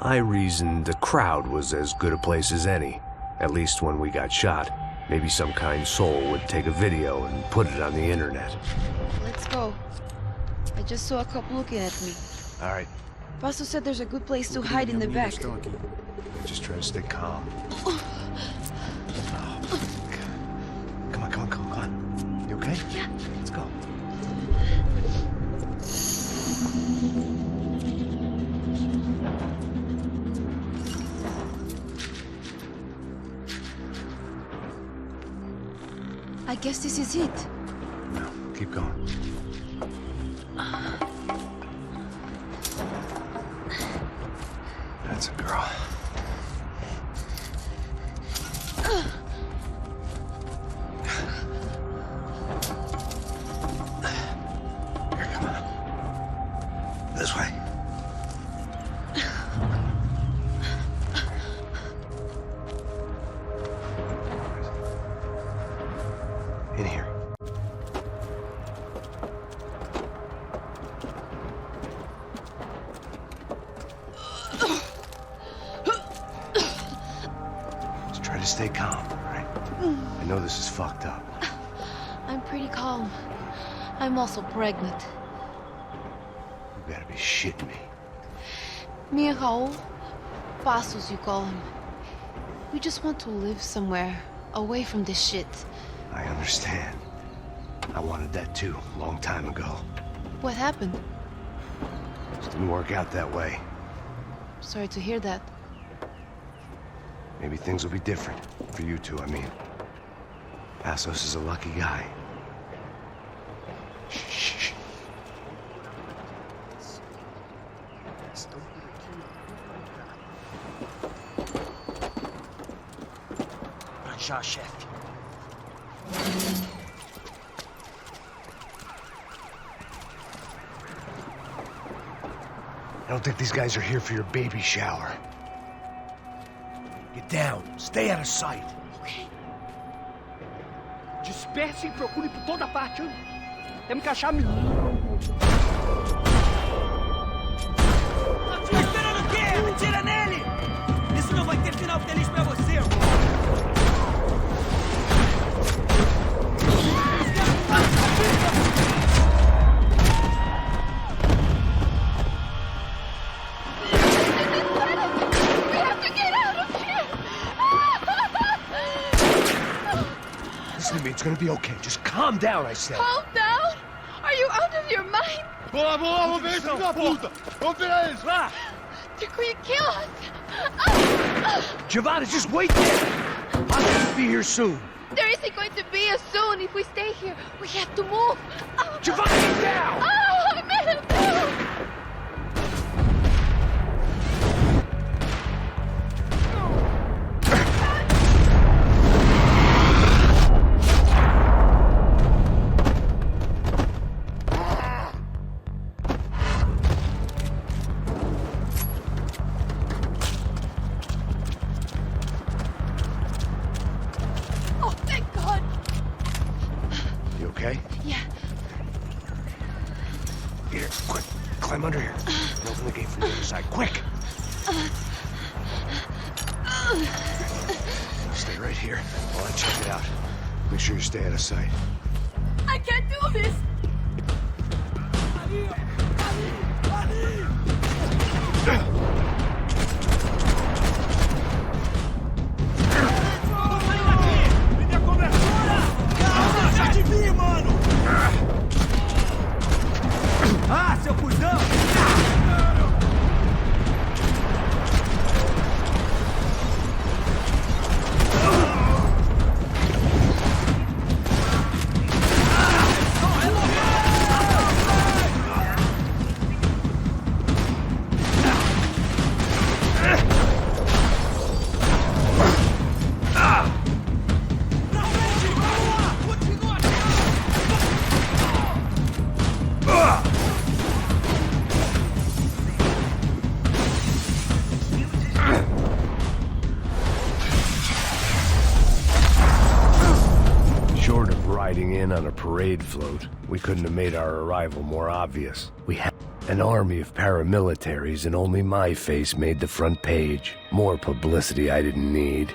I reasoned the crowd was as good a place as any. At least when we got shot. Maybe some kind soul would take a video and put it on the internet. Let's go. I just saw a couple looking at me. All right, Pasto said there's a good place to hide in the back. just try to stay calm. Come on. You okay? Yeah. Let's go. I guess this is it. No, keep going. That's a girl. Here, come on. This way. In here. Just try to stay calm, all right? I know this is fucked up. I'm pretty calm. I'm also pregnant. You gotta be shitting me. Me and Raul, Passos you call him. We just want to live somewhere, away from this shit. I understand. I wanted that too, a long time ago. What happened? Just didn't work out that way. Sorry to hear that. Maybe things will be different. For you two, I mean. Passos is a lucky guy. Shh. Já, chefe. I don't think these guys are here for your baby shower. Get down. Stay out of sight. Disperse e procure por toda parte. Temos que achar... Tá esperando o quê? Atira nele! Isso não vai ter final feliz pra você, irmão! Listen to me, it's gonna be okay. Just calm down, I said. Calm down? Are you out of your mind? Boa, vamos ver esse filho da puta! Vamos virar eles, vá! They're going to kill us! Giovanna, just wait there! I'll have to be here soon. There isn't going to be a soon if we stay here. We have to move. Giovanna, get down! Oh, man! Oh, thank God. You okay? Yeah. Here, quick. Climb under here. And open the gate from the other side. Quick! Stay right here while I check it out. Make sure you stay out of sight. I can't do this. Ah, seu cuzão! Short of riding in on a parade float, we couldn't have made our arrival more obvious. We had an army of paramilitaries, and only my face made the front page. More publicity I didn't need.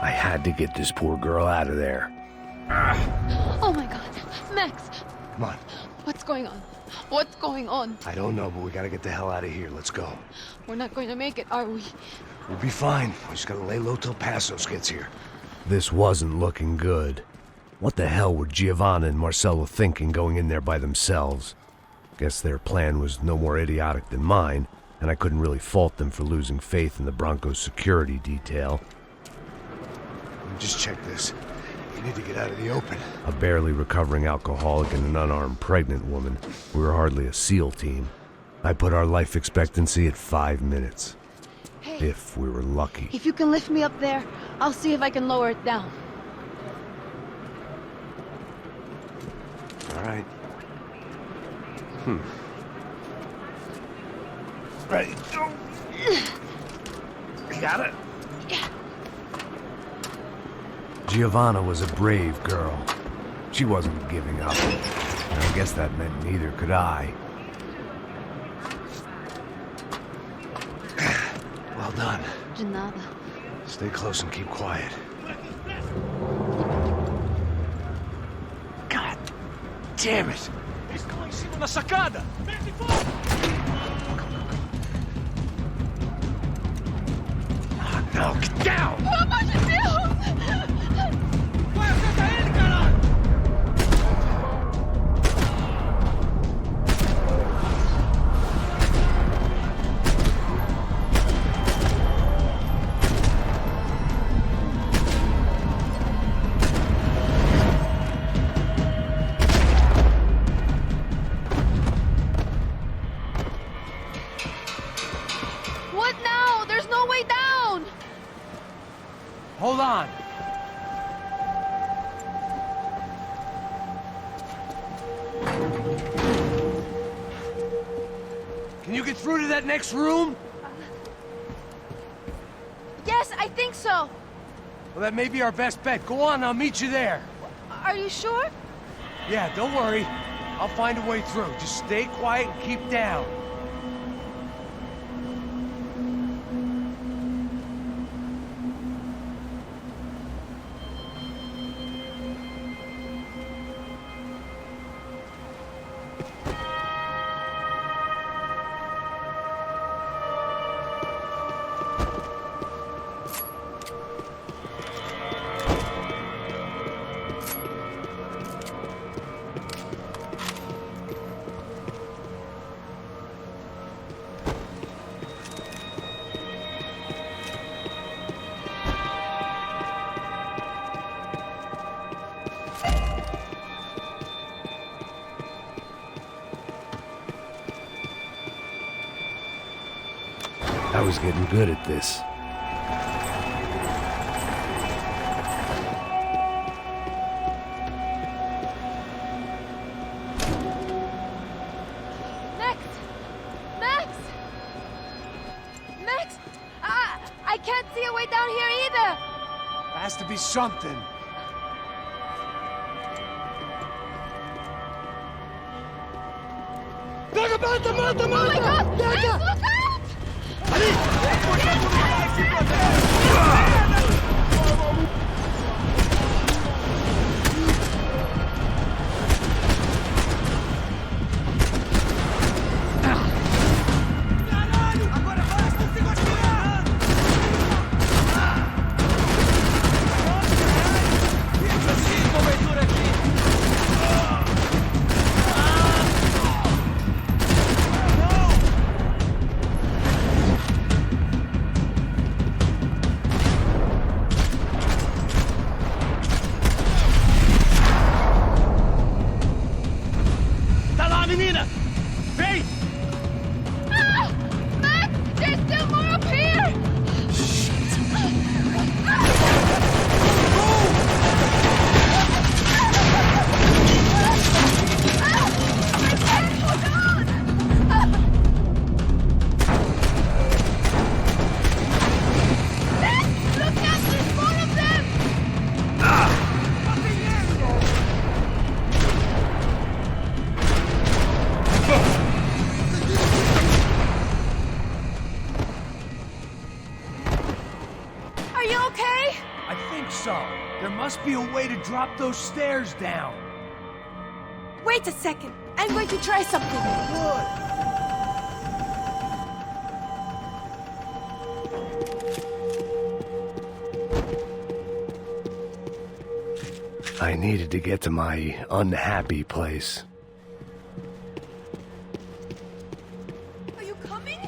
I had to get this poor girl out of there. Oh my God. Max, Come on. what's going on? What's going on? I don't know, but we gotta get the hell out of here. Let's go. We're not going to make it, are we? We'll be fine. We just gotta lay low till Passos gets here. This wasn't looking good. What the hell were Giovanna and Marcelo thinking going in there by themselves? Guess their plan was no more idiotic than mine, and I couldn't really fault them for losing faith in the Broncos security detail. Just check this. We need to get out of the open. A barely recovering alcoholic and an unarmed pregnant woman. We were hardly a SEAL team. I put our life expectancy at 5 minutes. Hey. If we were lucky. If you can lift me up there, I'll see if I can lower it down. All right. Ready, go. You got it? Yeah. Giovanna was a brave girl. She wasn't giving up. And I guess that meant neither could I. Well done. De nada. Stay close and keep quiet. God damn it! Eles estão lá em cima na sacada! No, get down! Pelo amor de Deus! Vai, acerta ele, caralho! Hold on. Can you get through to that next room? Yes, I think so. Well, that may be our best bet. Go on, I'll meet you there. Are you sure? Yeah, don't worry. I'll find a way through. Just stay quiet and keep down. I was getting good at this. Max! Max! Max! I can't see a way down here either! Has to be something. Oh my God! Max, look out! There must be a way to drop those stairs down. Wait a second. I'm going to try something. I needed to get to my unhappy place. Are you coming?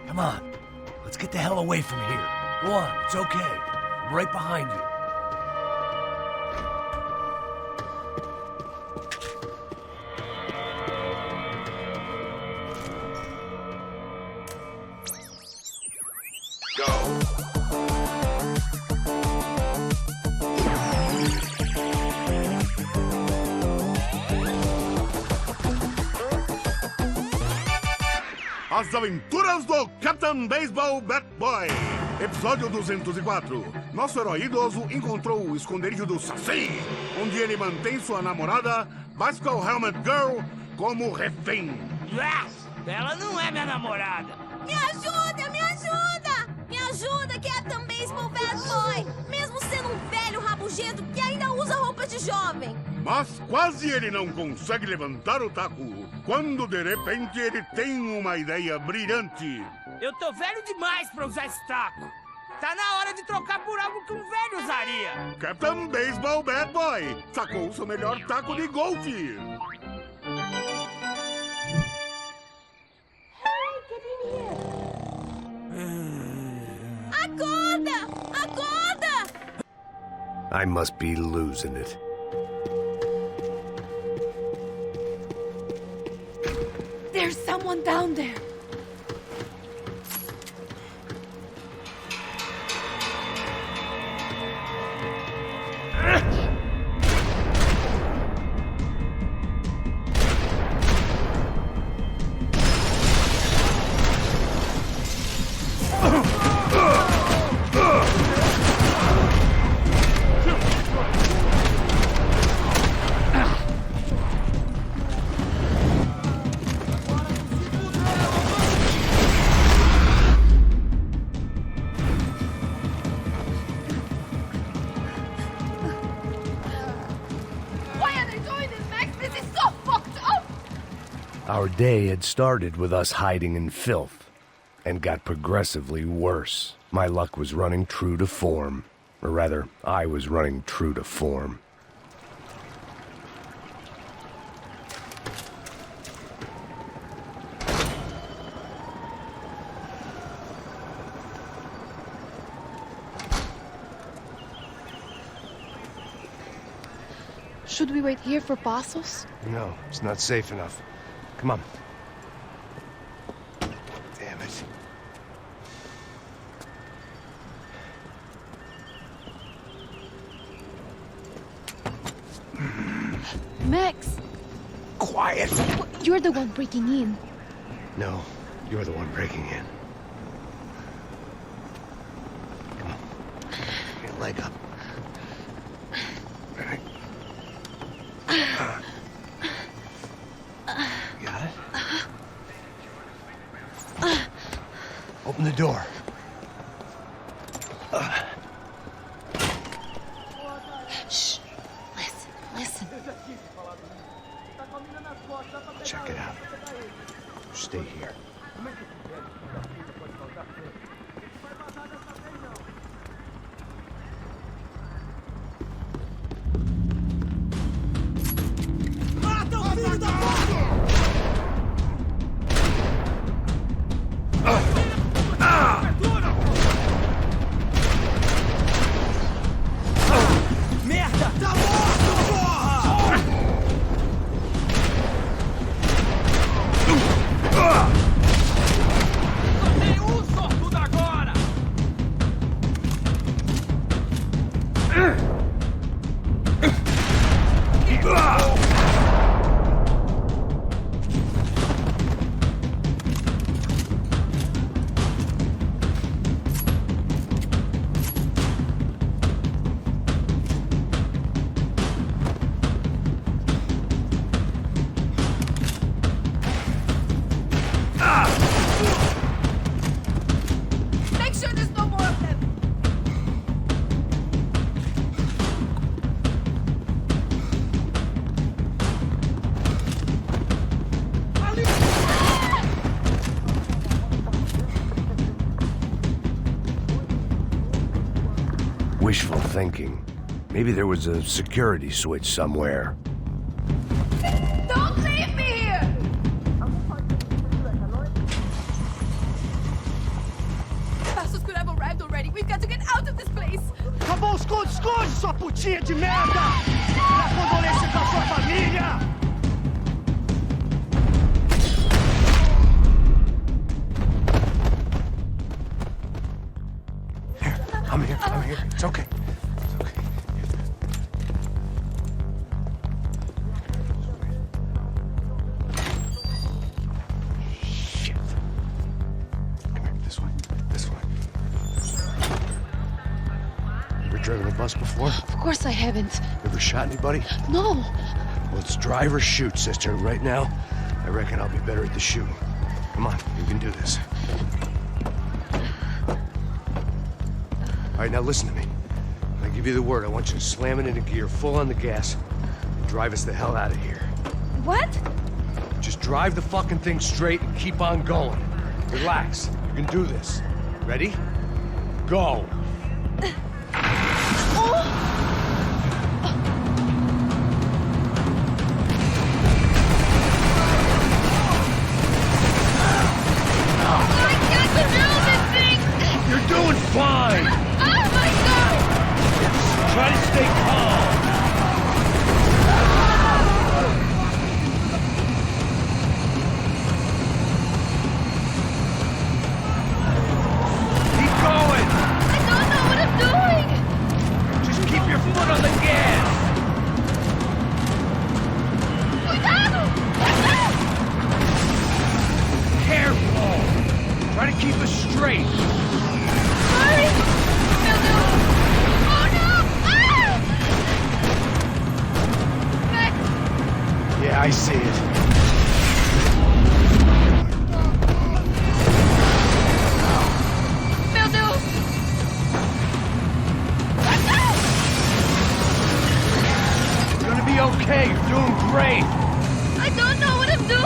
Come on. Let's get the hell away from here. Go on, it's okay. I'm right behind you. As Aventuras do Capitão Baseball Bat Boy. Episódio 204. Nosso herói idoso encontrou o esconderijo do Saci, onde ele mantém sua namorada, Bicycle Helmet Girl, como refém. Ela não é minha namorada. Me ajuda, me ajuda! Me ajuda, Capitão Baseball Bad Boy! Mesmo sendo um velho rabugento que ainda usa roupas de jovem. Mas quase ele não consegue levantar o taco, quando de repente ele tem uma ideia brilhante. Eu tô velho demais pra usar esse taco. Tá na hora de trocar por algo que um velho usaria. Capitão Baseball Bad Boy sacou o seu melhor taco de golfe. Agora! Acorda! Acorda! I must be losing it. There's someone down there. Our day had started with us hiding in filth, and got progressively worse. My luck was running true to form. Or rather, I was running true to form. Should we wait here for Passos? No, it's not safe enough. Come on. Damn it. Max! Quiet! You're the one breaking in. No, you're the one breaking in. Come on. Get your leg up. All right. Got it? Open the door. Shh. Listen. Check it out. Stay here. Merda! Tá morto, porra! Só tem um sortudo agora! Make sure there's no more of them. Wishful thinking. Maybe there was a security switch somewhere. Don't leave me here! Passos could have arrived already. We've got to get out of this place. Acabou, esconde, sua putinha de merda! Minha condolência com a sua família! I'm here. It's okay. It's okay. Shit. Come here, this way. You ever driven a bus before? Of course I haven't. Ever shot anybody? No. Well, it's drive or shoot, sister. Right now, I reckon I'll be better at the shooting. Come on, you can do this. All right, now listen to me. When I give you the word, I want you to slam it into gear, full on the gas, and drive us the hell out of here. What? Just drive the fucking thing straight and keep on going. Relax. You can do this. Ready? Go. You're doing fine! brave. I don't know what I'm doing.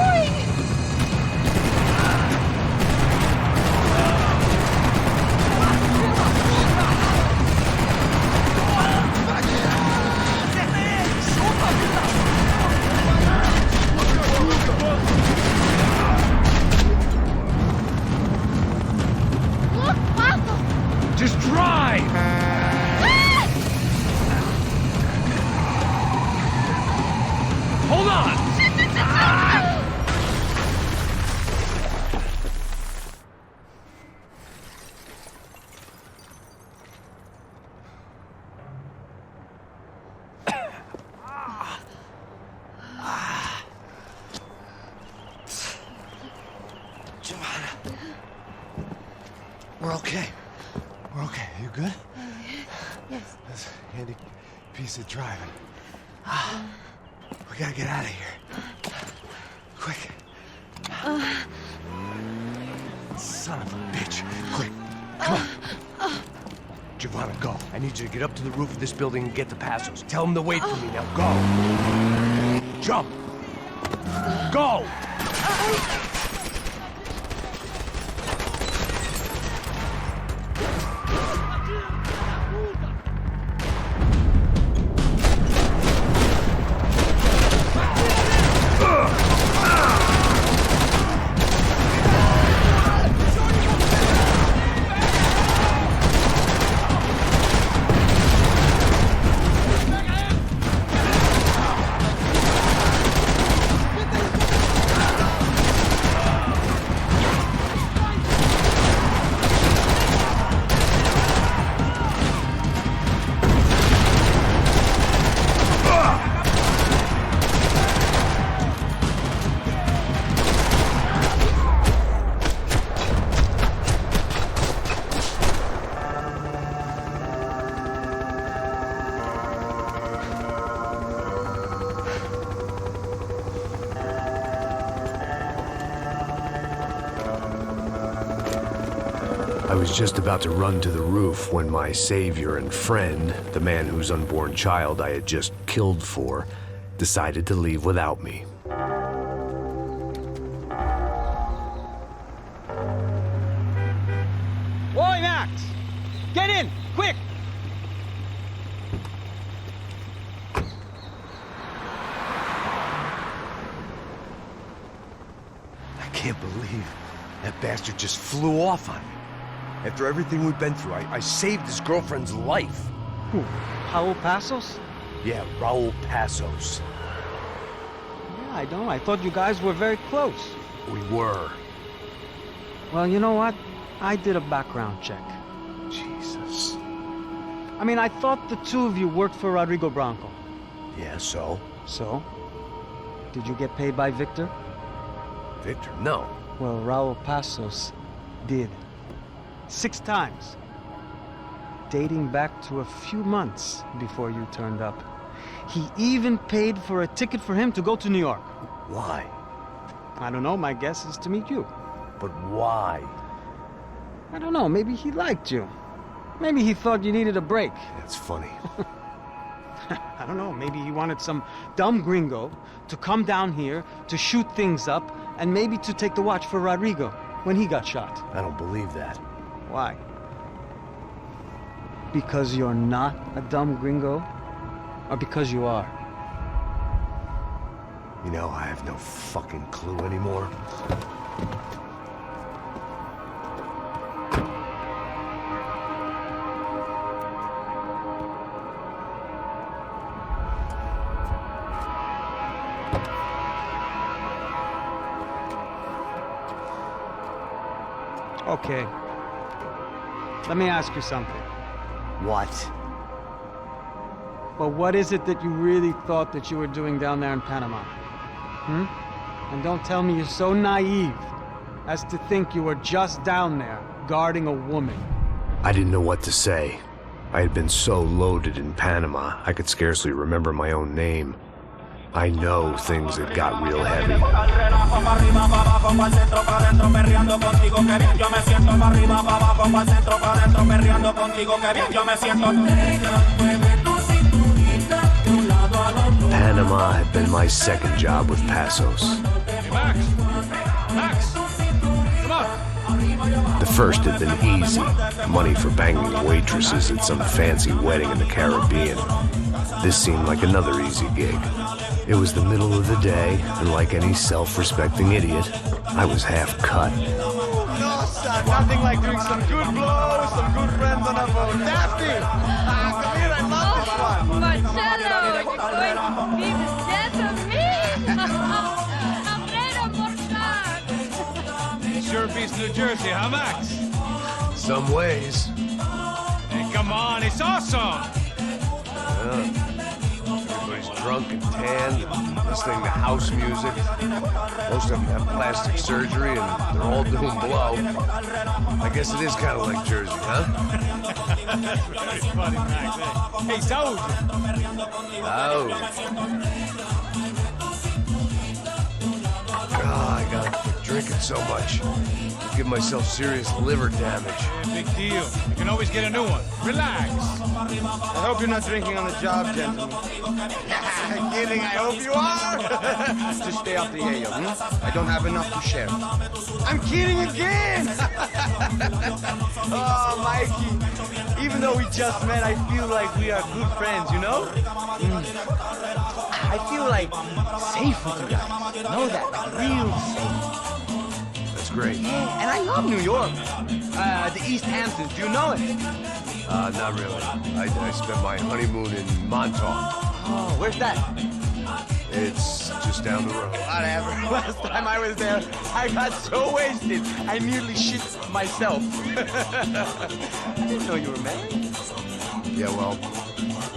Look, Paco. Just drive. Hold on! We're okay. We're okay. You good? Yes. That's a handy piece of driving. We gotta get out of here. Quick. Son of a bitch. Quick. Come on. Giovanna, go. I need you to get up to the roof of this building and get the Passos. Tell them to wait for me. Now go. Jump. Go. I was just about to run to the roof when my savior and friend, the man whose unborn child I had just killed for, decided to leave without me. Oi, Max! Get in, quick! I can't believe that bastard just flew off on me. After everything we've been through, I saved his girlfriend's life. Who? Raul Passos? Yeah, Raul Passos. Yeah, I know. I thought you guys were very close. We were. Well, you know what? I did a background check. Jesus. I mean, I thought the two of you worked for Rodrigo Branco. Yeah, so? So? Did you get paid by Victor? Victor? No. Well, Raul Passos did. 6 times. Dating back to a few months before you turned up. He even paid for a ticket for him to go to New York. Why? I don't know. My guess is to meet you. But why? I don't know. Maybe he liked you. Maybe he thought you needed a break. That's funny. I don't know. Maybe he wanted some dumb gringo to come down here to shoot things up and maybe to take the watch for Rodrigo when he got shot. I don't believe that. Why? Because you're not a dumb gringo? Or because you are? You know, I have no fucking clue anymore. Okay. Let me ask you something. What? Well, what is it that you really thought that you were doing down there in Panama? And don't tell me you're so naive as to think you were just down there guarding a woman. I didn't know what to say. I had been so loaded in Panama, I could scarcely remember my own name. I know things had got real heavy. Mueve tu cinturita de un lado Panama had been my second job with Passos. Hey, Max! Max! Come on! The first had been easy. Money for banging waitresses at some fancy wedding in the Caribbean. This seemed like another easy gig. It was the middle of the day, and like any self-respecting idiot, I was half cut. No, son, nothing like doing some good blows, some good friends on a boat. Daphne! Come here, I love this one. Marcello, you're going to be the death of me? I'm ready to Sure beats New Jersey, huh, Max? Some ways. Hey, come on, it's awesome! Everybody's drunk and tanned and listening to house music. Most of them have plastic surgery and they're all doing blow. I guess it is kind of like Jersey, huh? Very funny, Max. Hey, Saúl! I gotta quit drinking so much. Give myself serious liver damage. Yeah, big deal. You can always get a new one. Relax. I hope you're not drinking on the job, gentlemen. Kidding, I hope you are. Just stay off the yayo, I don't have enough to share. I'm kidding again! Oh, Mikey, even though we just met, I feel like we are good friends, you know? I feel like safe with you guys. Know that, like real safe. That's great. Yeah, and I love New York. The East Hamptons, do you know it? Not really. I spent my honeymoon in Montauk. Oh, where's that? It's just down the road. Whatever. Last time I was there, I got so wasted, I nearly shit myself. I didn't know you were married. Yeah, well,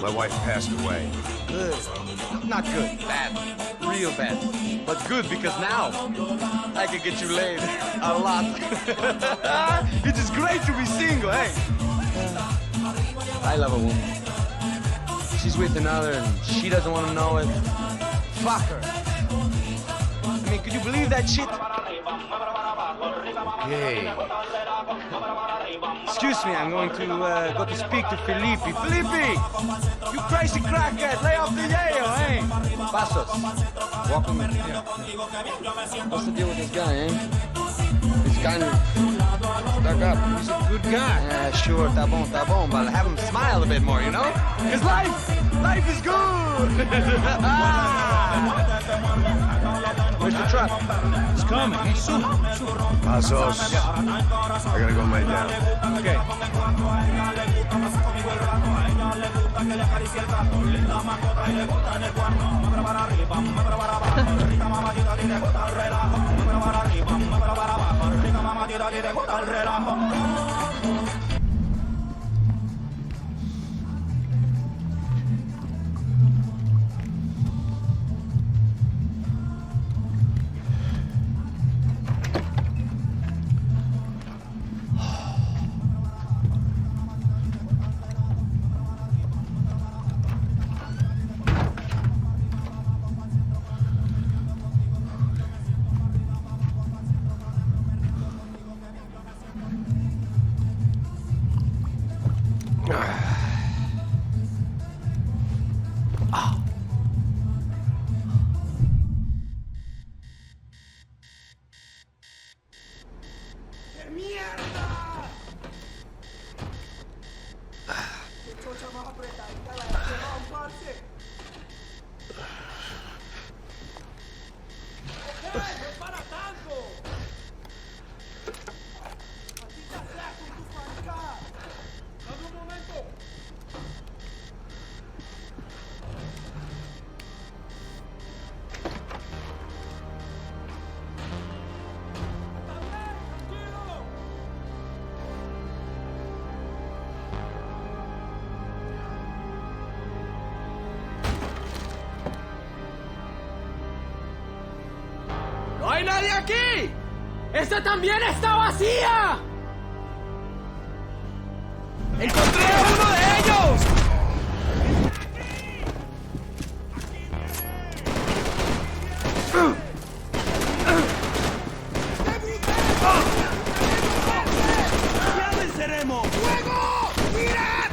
my wife passed away. Good. Not good. Bad. Real bad. But good because now I can get you laid a lot. It is great to be single, hey? I love a woman. She's with another and she doesn't want to know it. Fuck her. I mean, could you believe that shit? Okay. Excuse me, I'm going to go to speak to Felipe. Felipe! You crazy crackhead! Lay off the yayo, eh? Passos, walk with me. Yeah. What's the deal with this guy, eh? He's kind of stuck up. He's a good guy. Yeah, sure, tá bom, but have him smile a bit more, you know? Because life is good! Where's the truck? It's coming. Hey, soon. Passos. I gotta go lay down. Okay. ¡No hay nadie aquí! ¡Esta también está vacía! ¡Encontré a uno de ellos! ¡Ya venceremos! ¡Fuego! ¡Mirad!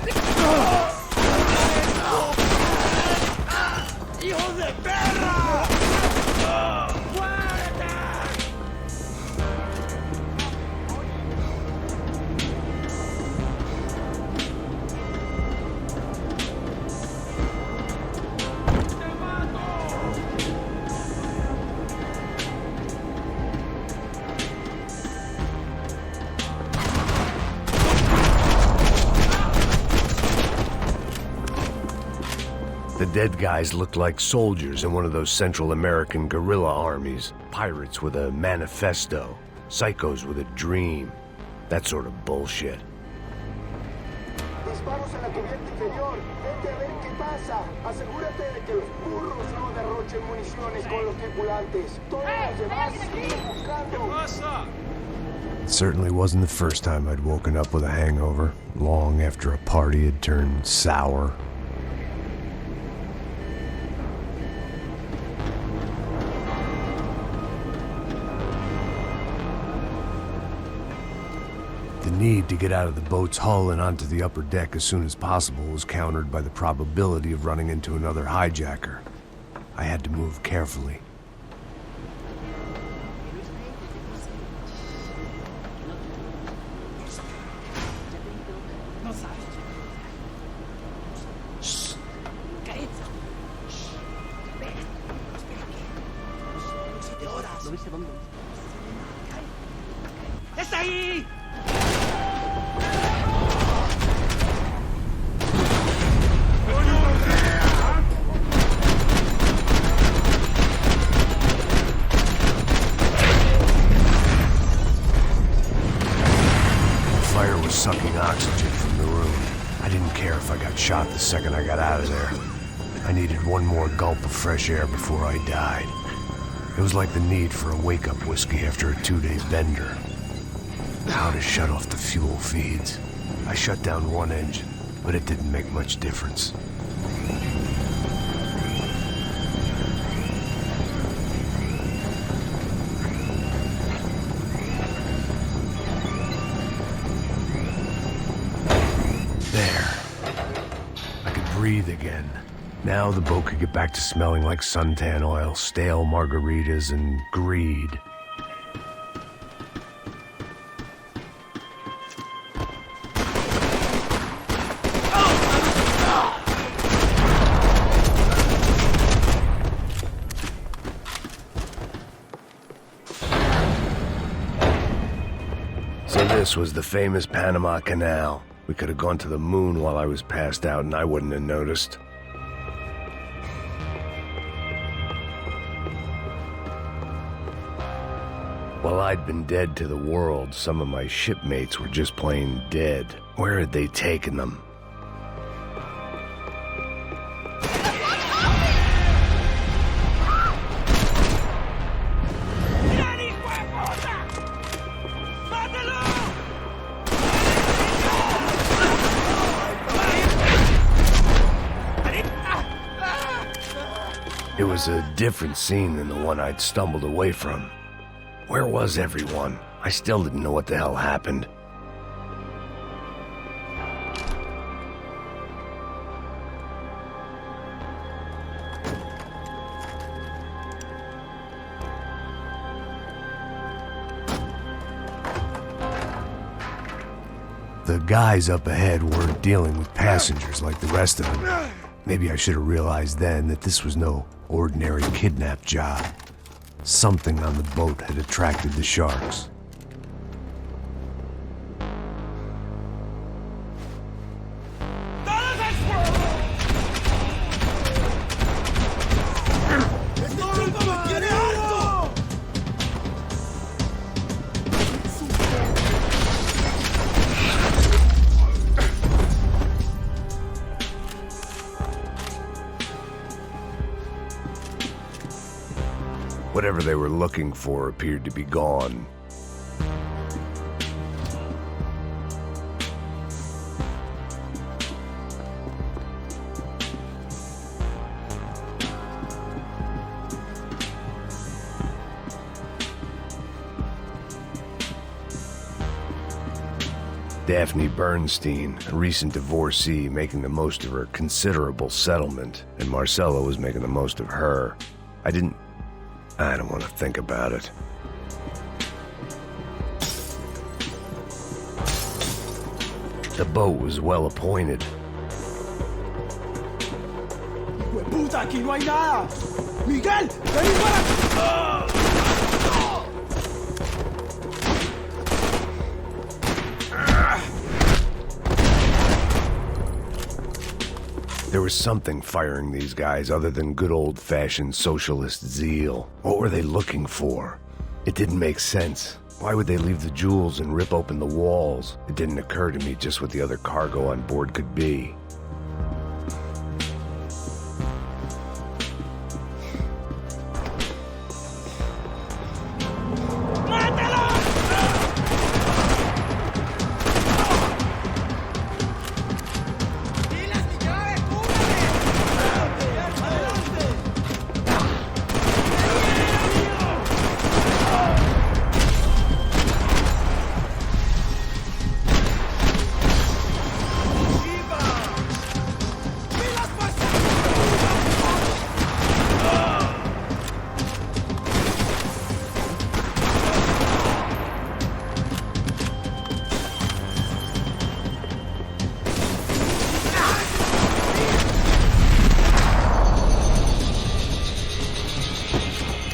The dead guys looked like soldiers in one of those Central American guerrilla armies. Pirates with a manifesto. Psychos with a dream. That sort of bullshit. Disparos en la cubierta inferior. Vete a ver qué pasa. Asegúrate de que los burros no derrochen municiones con los tripulantes. Todos los demás siguen buscando. It certainly wasn't the first time I'd woken up with a hangover, long after a party had turned sour. The need to get out of the boat's hull and onto the upper deck as soon as possible was countered by the probability of running into another hijacker. I had to move carefully. ¡Está ahí! Fire was sucking oxygen from the room. I didn't care if I got shot the second I got out of there. I needed one more gulp of fresh air before I died. It was like the need for a wake-up whiskey after a 2-day bender. How to shut off the fuel feeds. I shut down one engine, but it didn't make much difference. There. I could breathe again. Now the boat could get back to smelling like suntan oil, stale margaritas, and greed. So this was the famous Panama Canal. We could have gone to the moon while I was passed out and I wouldn't have noticed. While I'd been dead to the world, some of my shipmates were just plain dead. Where had they taken them? It was a different scene than the one I'd stumbled away from. Where was everyone? I still didn't know what the hell happened. The guys up ahead weren't dealing with passengers like the rest of them. Maybe I should have realized then that this was no ordinary kidnap job. Something on the boat had attracted the sharks. Whatever they were looking for appeared to be gone. Daphne Bernstein, a recent divorcee, making the most of her considerable settlement, and Marcella was making the most of her. I don't want to think about it. The boat was well appointed. ¡Puta, aquí no hay nada! ¡Miguel! ¡Vení para! There was something firing these guys other than good old-fashioned socialist zeal. What were they looking for? It didn't make sense. Why would they leave the jewels and rip open the walls? It didn't occur to me just what the other cargo on board could be.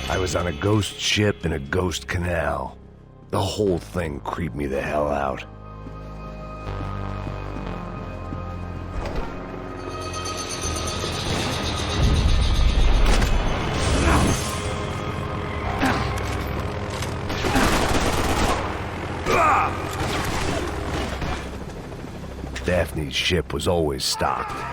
I was on a ghost ship in a ghost canal. The whole thing creeped me the hell out. Daphne's ship was always stocked.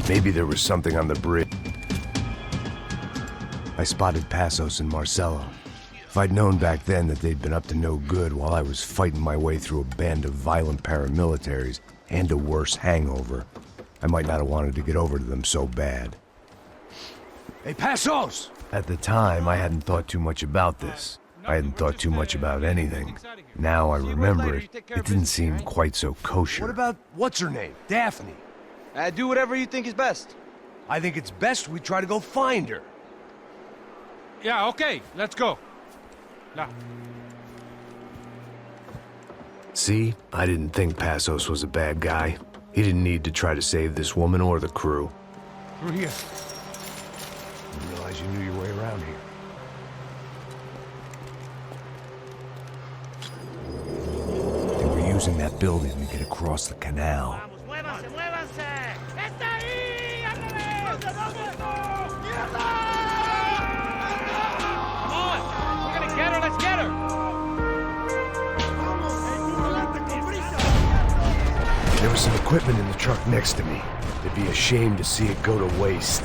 Maybe there was something on the bridge. I spotted Passos and Marcelo. If I'd known back then that they'd been up to no good while I was fighting my way through a band of violent paramilitaries and a worse hangover, I might not have wanted to get over to them so bad. Hey, Passos! At the time, I hadn't thought too much about this. I hadn't thought too much about anything. Now I remember it, it didn't seem quite so kosher. What about, what's her name? Daphne? Do whatever you think is best. I think it's best we try to go find her. Yeah, okay, let's go. Now. See? I didn't think Passos was a bad guy. He didn't need to try to save this woman or the crew. Through here. Didn't realize you knew your way around here. They were using that building to get across the canal. There was some equipment in the truck next to me. It'd be a shame to see it go to waste.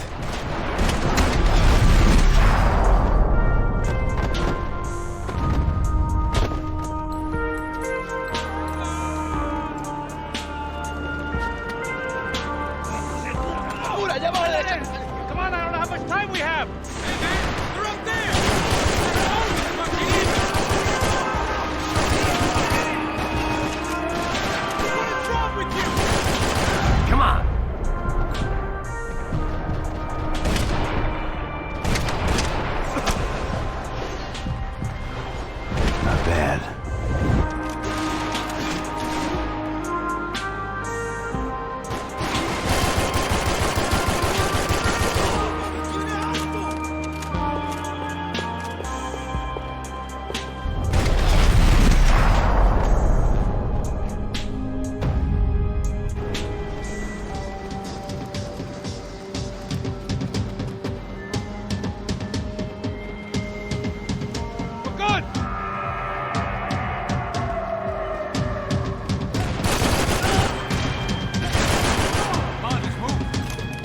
Come on, I don't know how much time we have. Hey, man, they're up there. What's wrong with you? Come on! Not bad.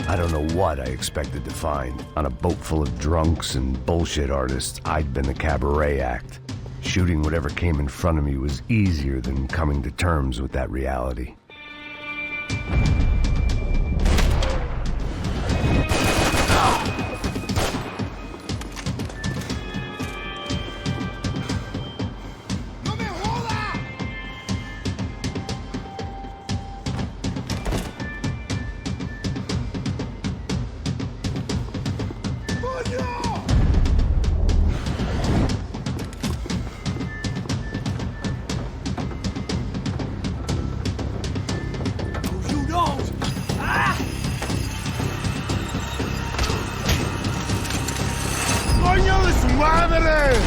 I don't know what I expected to find. On a boat full of drunks and bullshit artists, I'd been the cabaret act. Shooting whatever came in front of me was easier than coming to terms with that reality. ¡Coño de su madre!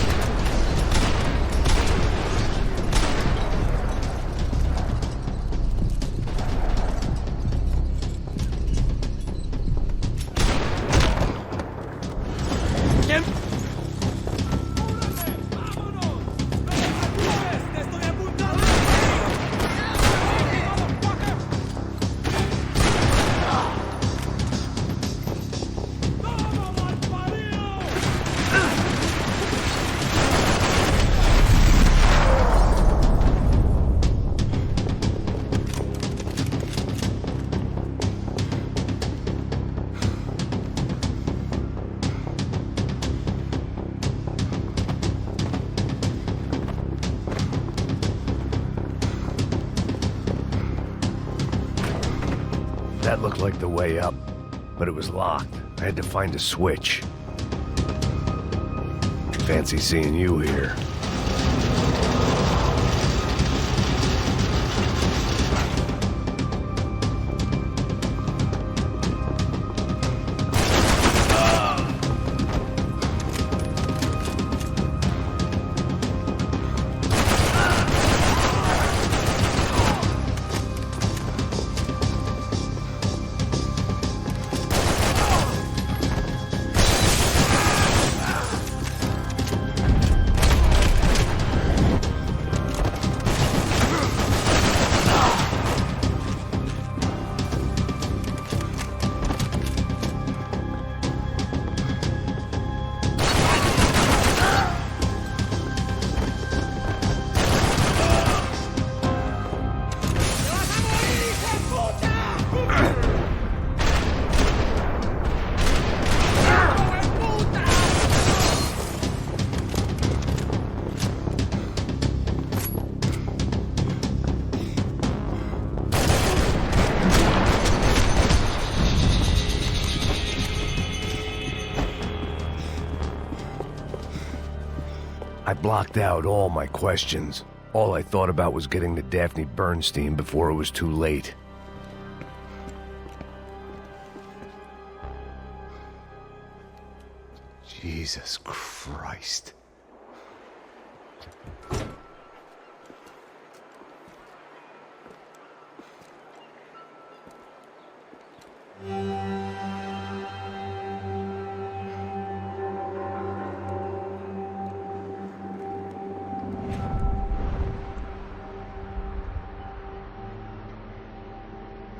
That looked like the way up, but it was locked. I had to find a switch. Fancy seeing you here. I blocked out all my questions. All I thought about was getting to Daphne Bernstein before it was too late. Jesus Christ.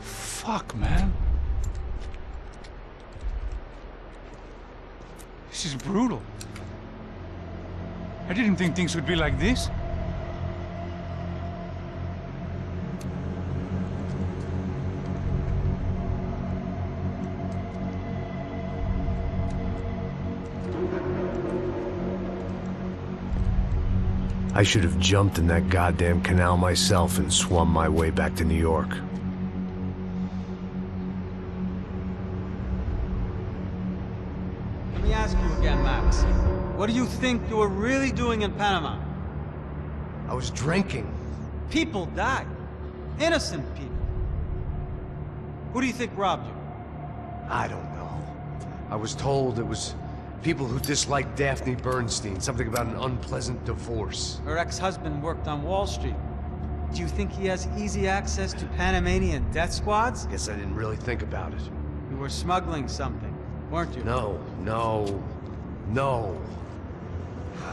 Fuck, man. This is brutal. I didn't think things would be like this. I should have jumped in that goddamn canal myself and swum my way back to New York. Let me ask you again, Max. What do you think you were really doing in Panama? I was drinking. People died. Innocent people. Who do you think robbed you? I don't know. I was told it was people who disliked Daphne Bernstein, something about an unpleasant divorce. Her ex-husband worked on Wall Street. Do you think he has easy access to Panamanian death squads? Guess I didn't really think about it. You were smuggling something, weren't you? No.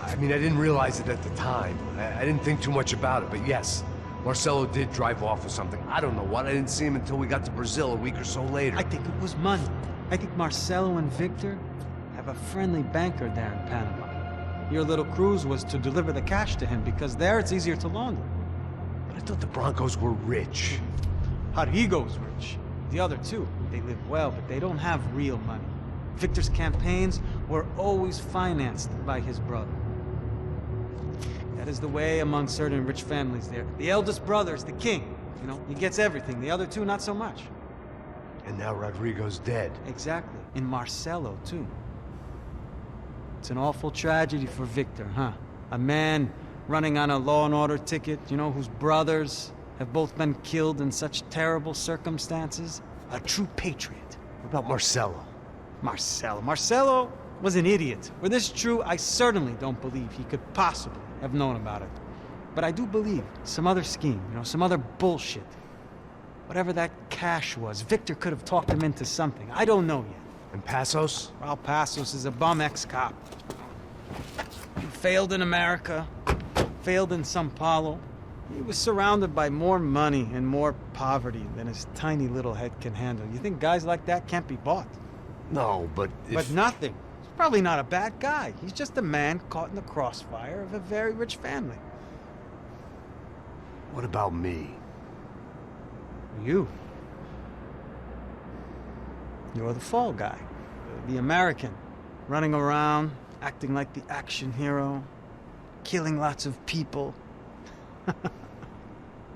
I mean, I didn't realize it at the time. I didn't think too much about it, but yes, Marcelo did drive off with something. I don't know what. I didn't see him until we got to Brazil a week or so later. I think it was money. I think Marcelo and Victor have a friendly banker there in Panama. Your little cruise was to deliver the cash to him because there it's easier to launder. But I thought the Broncos were rich. Rodrigo's rich. The other two, they live well, but they don't have real money. Victor's campaigns were always financed by his brother. That is the way among certain rich families there. The eldest brother is the king. You know, he gets everything. The other two, not so much. And now Rodrigo's dead. Exactly. And Marcelo, too. It's an awful tragedy for Victor, huh? A man running on a law and order ticket, you know, whose brothers have both been killed in such terrible circumstances. A true patriot. What about Marcelo? Marcelo was an idiot. Were this true, I certainly don't believe he could possibly have known about it. But I do believe some other scheme, you know, some other bullshit. Whatever that cash was, Victor could have talked him into something. I don't know yet. And Passos? Well, Passos is a bum ex-cop. He failed in America, failed in Sao Paulo. He was surrounded by more money and more poverty than his tiny little head can handle. You think guys like that can't be bought? No, but if... But nothing. He's probably not a bad guy. He's just a man caught in the crossfire of a very rich family. What about me? You. You're the fall guy. The American. Running around, acting like the action hero. Killing lots of people.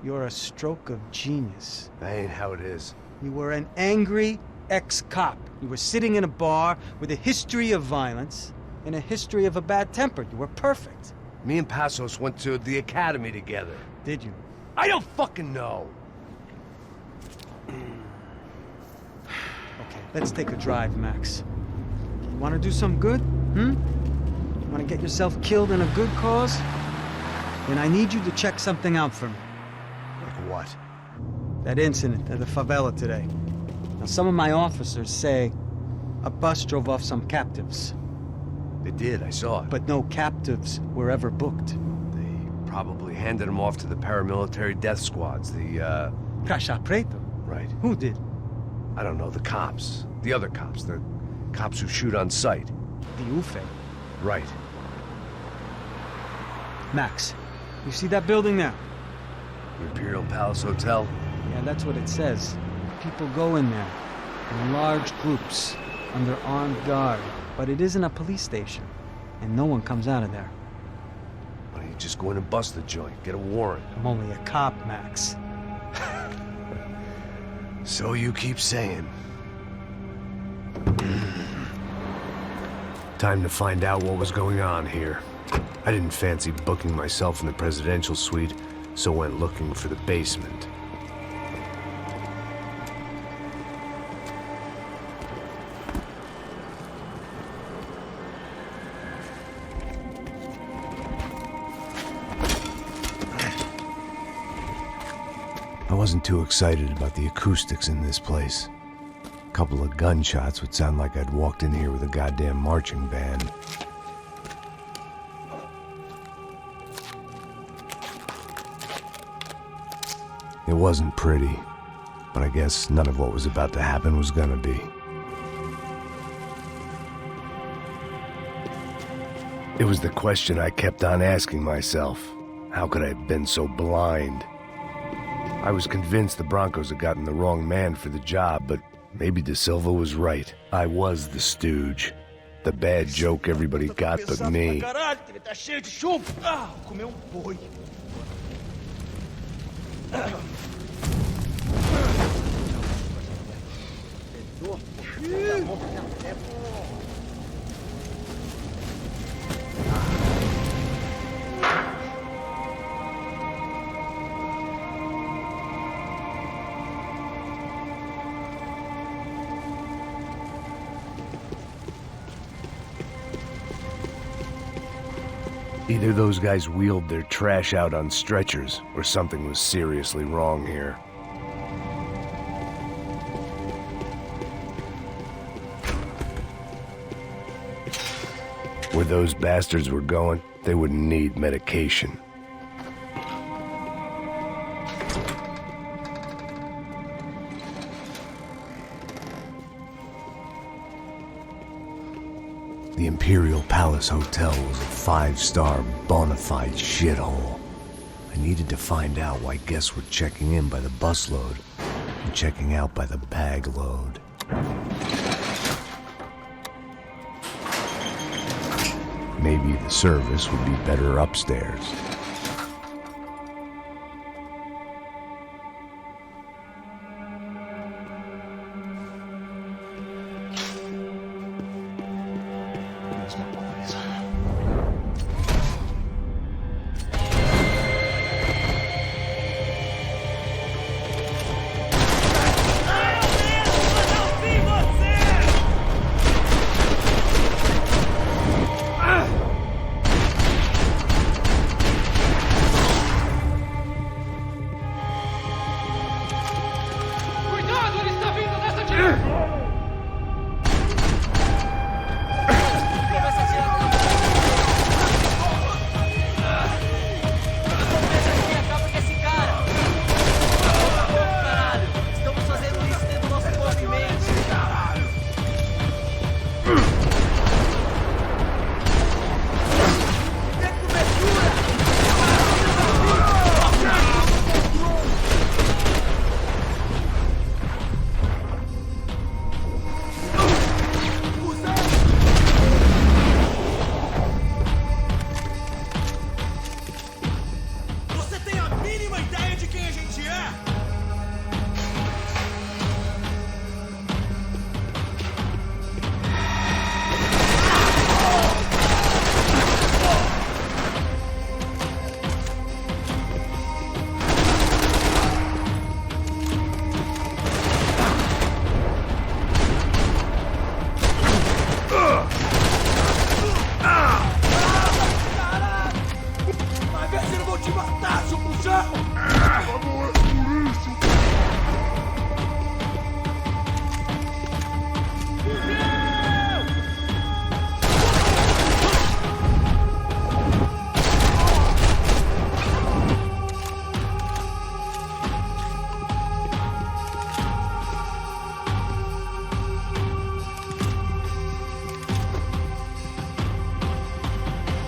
You're a stroke of genius. That ain't how it is. You were an angry ex-cop. You were sitting in a bar with a history of violence and a history of a bad temper. You were perfect. Me and Passos went to the academy together. Did you? I don't fucking know. Okay, let's take a drive, Max. You want to do some good? You want to get yourself killed in a good cause? Then I need you to check something out for me. Like what? That incident at the favela today. Now, some of my officers say a bus drove off some captives. They did, I saw it. But no captives were ever booked. They probably handed them off to the paramilitary death squads, the, Caixa Preto? Right. Who did? I don't know, the cops. The other cops. The cops who shoot on sight. The UFE. Right. Max, you see that building there? The Imperial Palace Hotel? Yeah, that's what it says. People go in there in large groups under armed guard. But it isn't a police station, and no one comes out of there. Why don't you just go in and bust the joint? Get a warrant. I'm only a cop, Max. So you keep saying. Time to find out what was going on here. I didn't fancy booking myself in the presidential suite, so went looking for the basement. I wasn't too excited about the acoustics in this place. A couple of gunshots would sound like I'd walked in here with a goddamn marching band. It wasn't pretty, but I guess none of what was about to happen was gonna be. It was the question I kept on asking myself. How could I have been so blind? I was convinced the Broncos had gotten the wrong man for the job, but maybe De Silva was right. I was the stooge. The bad joke everybody got but me. Caralho, ele tá cheio de chumbo. Ah, comeu boi. Either those guys wheeled their trash out on stretchers, or something was seriously wrong here. Where those bastards were going, they wouldn't need medication. The Imperial Palace Hotel was a 5-star bona fide shithole. I needed to find out why guests were checking in by the busload and checking out by the bag load. Maybe the service would be better upstairs.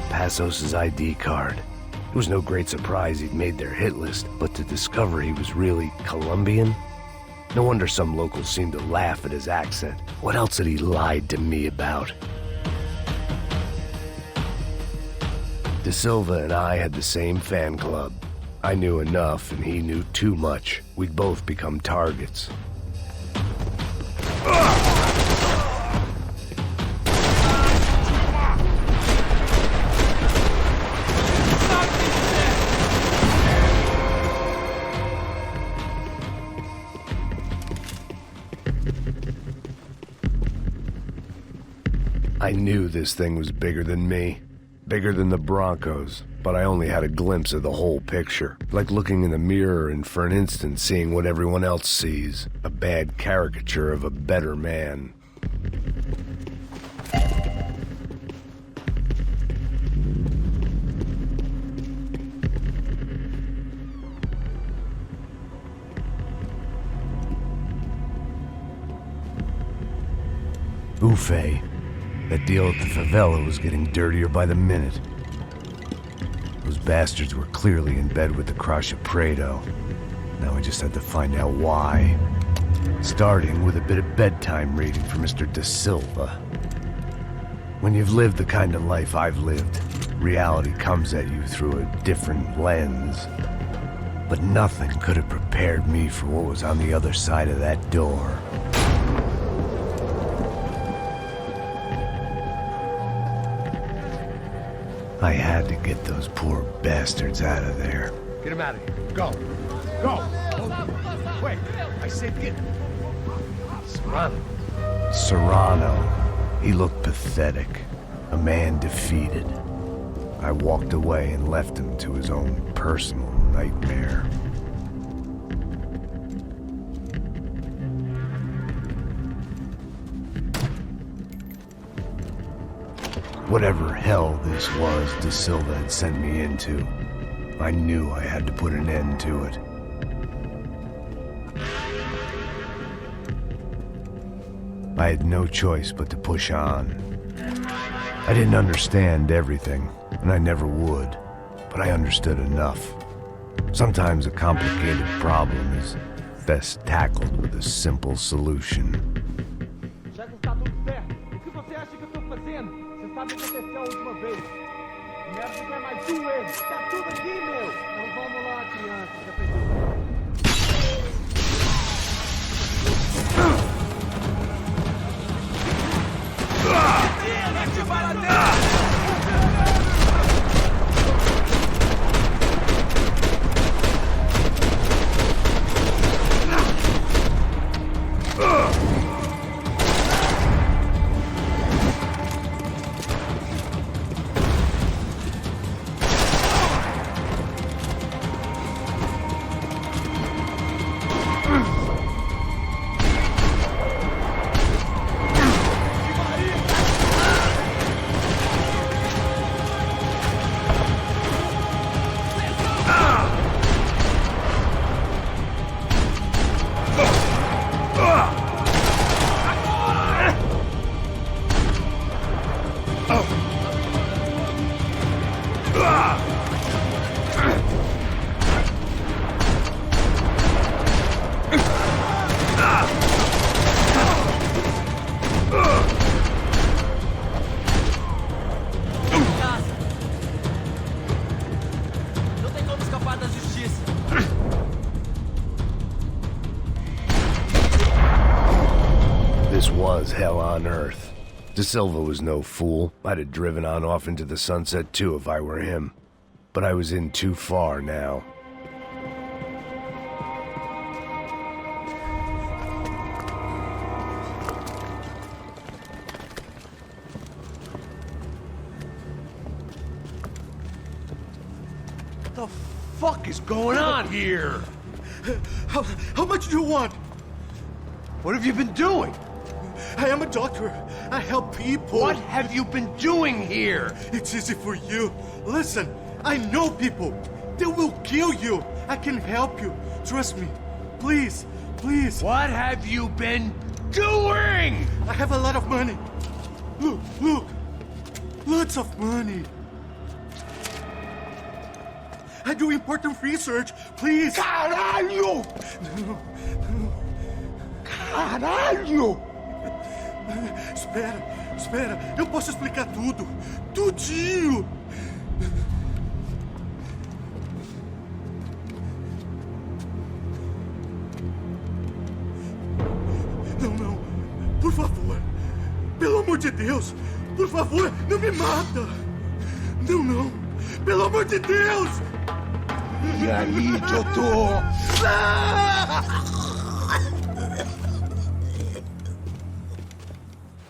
Passos' ID card. It was no great surprise he'd made their hit list, but to discover he was really Colombian? No wonder some locals seemed to laugh at his accent. What else had he lied to me about? De Silva and I had the same fan club. I knew enough and he knew too much. We'd both become targets. I knew this thing was bigger than me, bigger than the Broncos, but I only had a glimpse of the whole picture, like looking in the mirror and for an instant seeing what everyone else sees, a bad caricature of a better man. Ufe. That deal at the favela was getting dirtier by the minute. Those bastards were clearly in bed with the Crush of Prado. Now I just had to find out why. Starting with a bit of bedtime reading for Mr. De Silva. When you've lived the kind of life I've lived, reality comes at you through a different lens. But nothing could have prepared me for what was on the other side of that door. I had to get those poor bastards out of there. Get him out of here. Go. Go. Wait. I said get... Serrano. Serrano. He looked pathetic. A man defeated. I walked away and left him to his own personal nightmare. Whatever hell this was De Silva had sent me into, I knew I had to put an end to it. I had no choice but to push on. I didn't understand everything, and I never would, but I understood enough. Sometimes a complicated problem is best tackled with a simple solution. Já que está tudo certo, o que você acha que eu tô fazendo? Você sabe o que aconteceu a última vez. Merda, não é mais tu, ele. Tá tudo aqui, meu. Então vamos lá, criança. Já pensou? This was hell on earth. De Silva was no fool. I'd have driven on off into the sunset too if I were him. But I was in too far now. What the fuck is going on here? How much do you want? What have you been doing? I am a doctor. I help people. What have you been doing here? It's easy for you. Listen, I know people. They will kill you. I can help you. Trust me. Please, please. What have you been doing? I have a lot of money. Look, look. Lots of money. I do important research. Please. Caralho! No. Caralho! Espera. Eu posso explicar tudo. Tudinho. Não. Por favor. Pelo amor de Deus. Por favor, não me mata. Não. Pelo amor de Deus. E aí, doutor?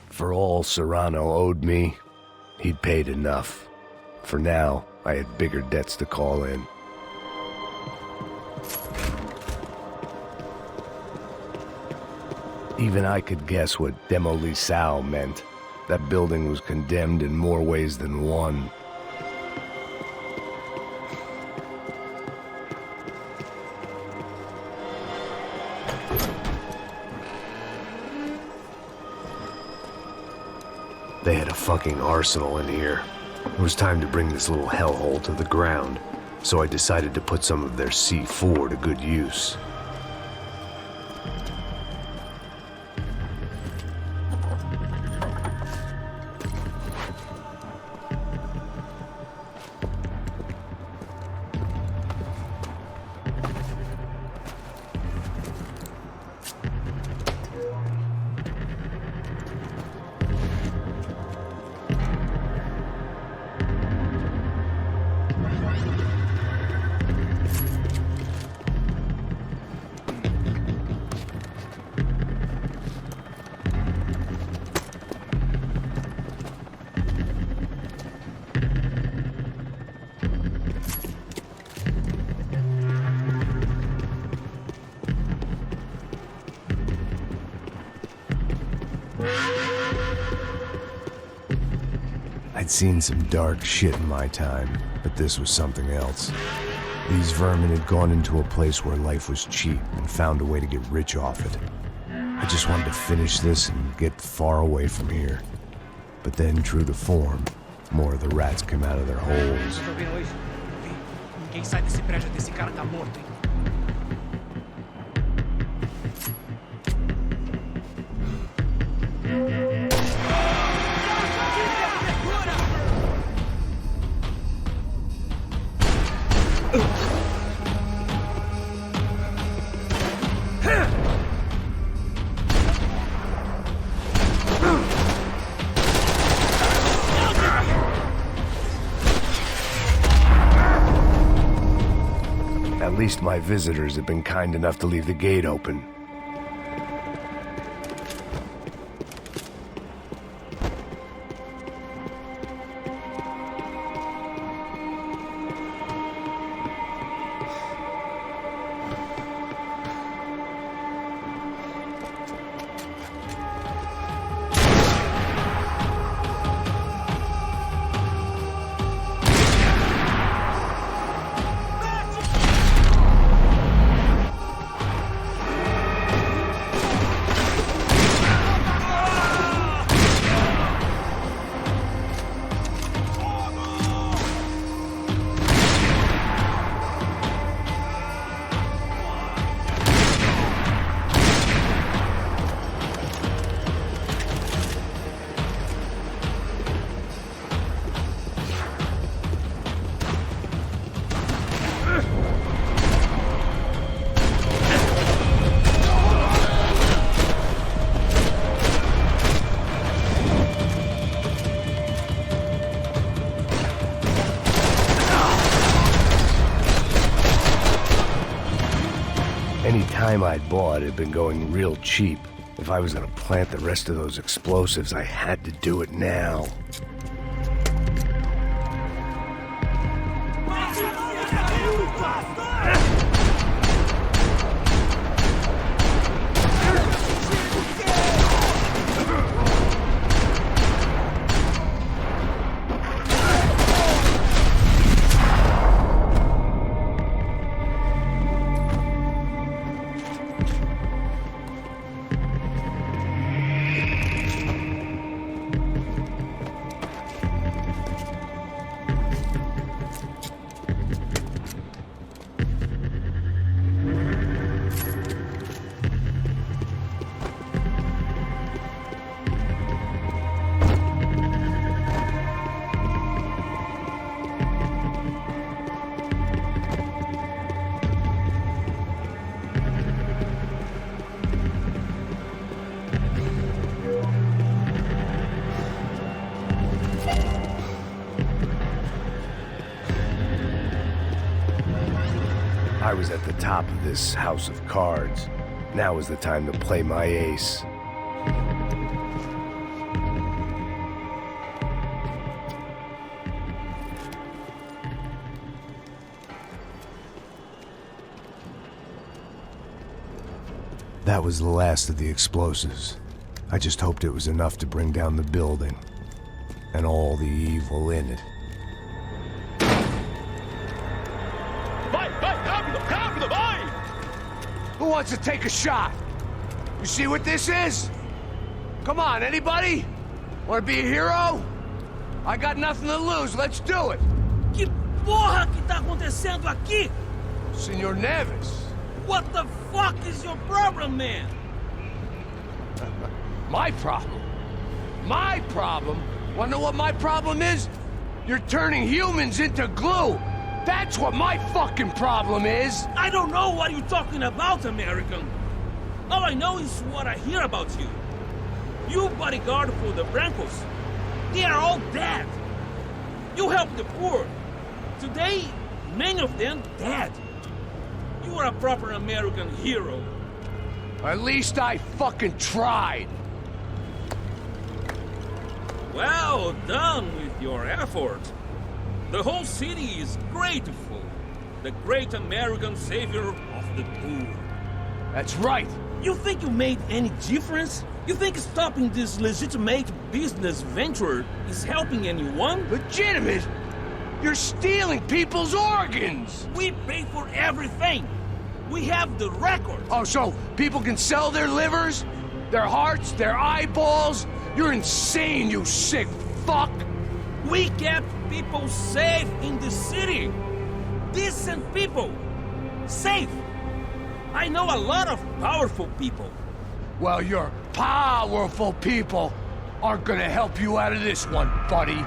For all Serrano owed me, he'd paid enough. For now, I had bigger debts to call in. Even I could guess what Demolisão meant. That building was condemned in more ways than one. They had a fucking arsenal in here. It was time to bring this little hellhole to the ground, so I decided to put some of their C4 to good use. I'd seen some dark shit in my time, but this was something else. These vermin had gone into a place where life was cheap and found a way to get rich off it. I just wanted to finish this and get far away from here. But then, true to form, more of the rats come out of their holes. Ninguém sai desse prédio desse cara tá morto, hein? At least my visitors have been kind enough to leave the gate open. Any time I'd bought had been going real cheap. If I was gonna plant the rest of those explosives, I had to do it now. I was at the top of this house of cards. Now was the time to play my ace. That was the last of the explosives. I just hoped it was enough to bring down the building and all the evil in it. Who wants to take a shot? You see what this is? Come on, anybody? Want to be a hero? I got nothing to lose, let's do it! Que porra que tá acontecendo aqui? Senor Neves. What the fuck is your problem, man? My problem? My problem? Wanna know what my problem is? You're turning humans into glue! That's what my fucking problem is! I don't know what you're talking about, American. All I know is what I hear about you. You bodyguard for the Brancos. They are all dead. You help the poor. Today, many of them dead. You are a proper American hero. At least I fucking tried. Well done with your effort. The whole city is grateful. The great American savior of the poor. That's right. You think you made any difference? You think stopping this legitimate business venture is helping anyone? Legitimate? You're stealing people's organs! We pay for everything! We have the record! Oh, so people can sell their livers? Their hearts? Their eyeballs? You're insane, you sick fuck! We kept people safe in the city! Decent people! Safe! I know a lot of powerful people. Well, your powerful people aren't gonna help you out of this one, buddy.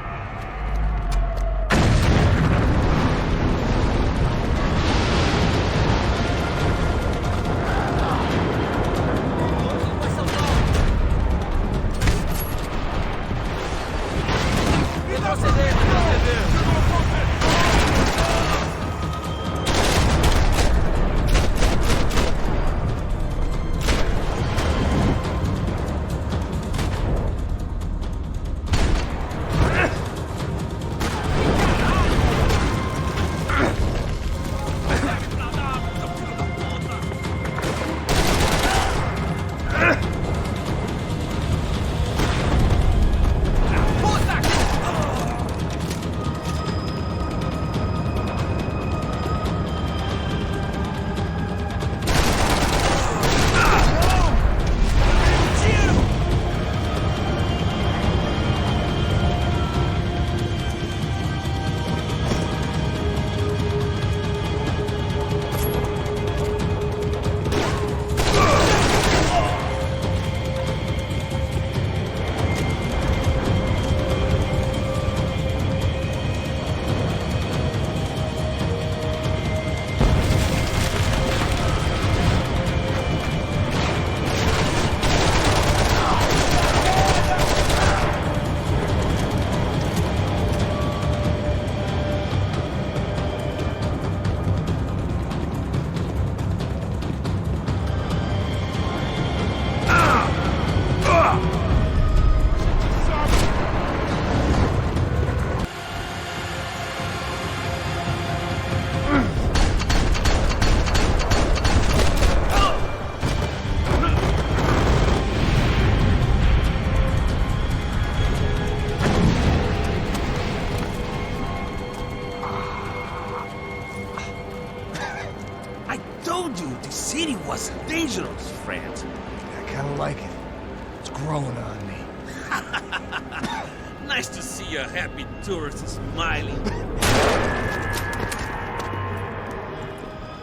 was dangerous, friend. I kinda like it. It's growing on me. Nice to see a happy tourist smiling.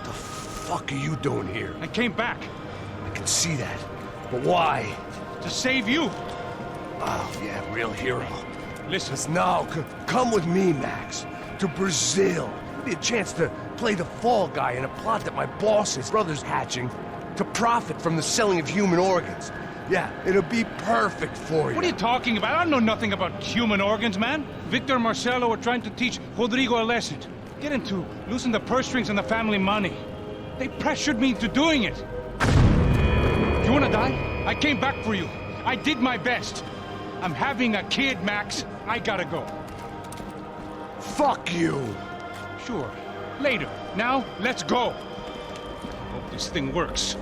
The fuck are you doing here? I came back. I can see that. But why? To save you. Oh, yeah, real hero. Listen. Now, come with me, Max. To Brazil. Be a chance to play the fall guy in a plot that my boss's brother's hatching to profit from the selling of human organs. Yeah, it'll be perfect for you. What are you talking about? I know nothing about human organs, man. Victor and Marcelo were trying to teach Rodrigo a lesson. Get him to loosen the purse strings and the family money. They pressured me into doing it. You wanna die? I came back for you. I did my best. I'm having a kid, Max. I gotta go. Fuck you. Sure. Later. Now, let's go. Hope this thing works.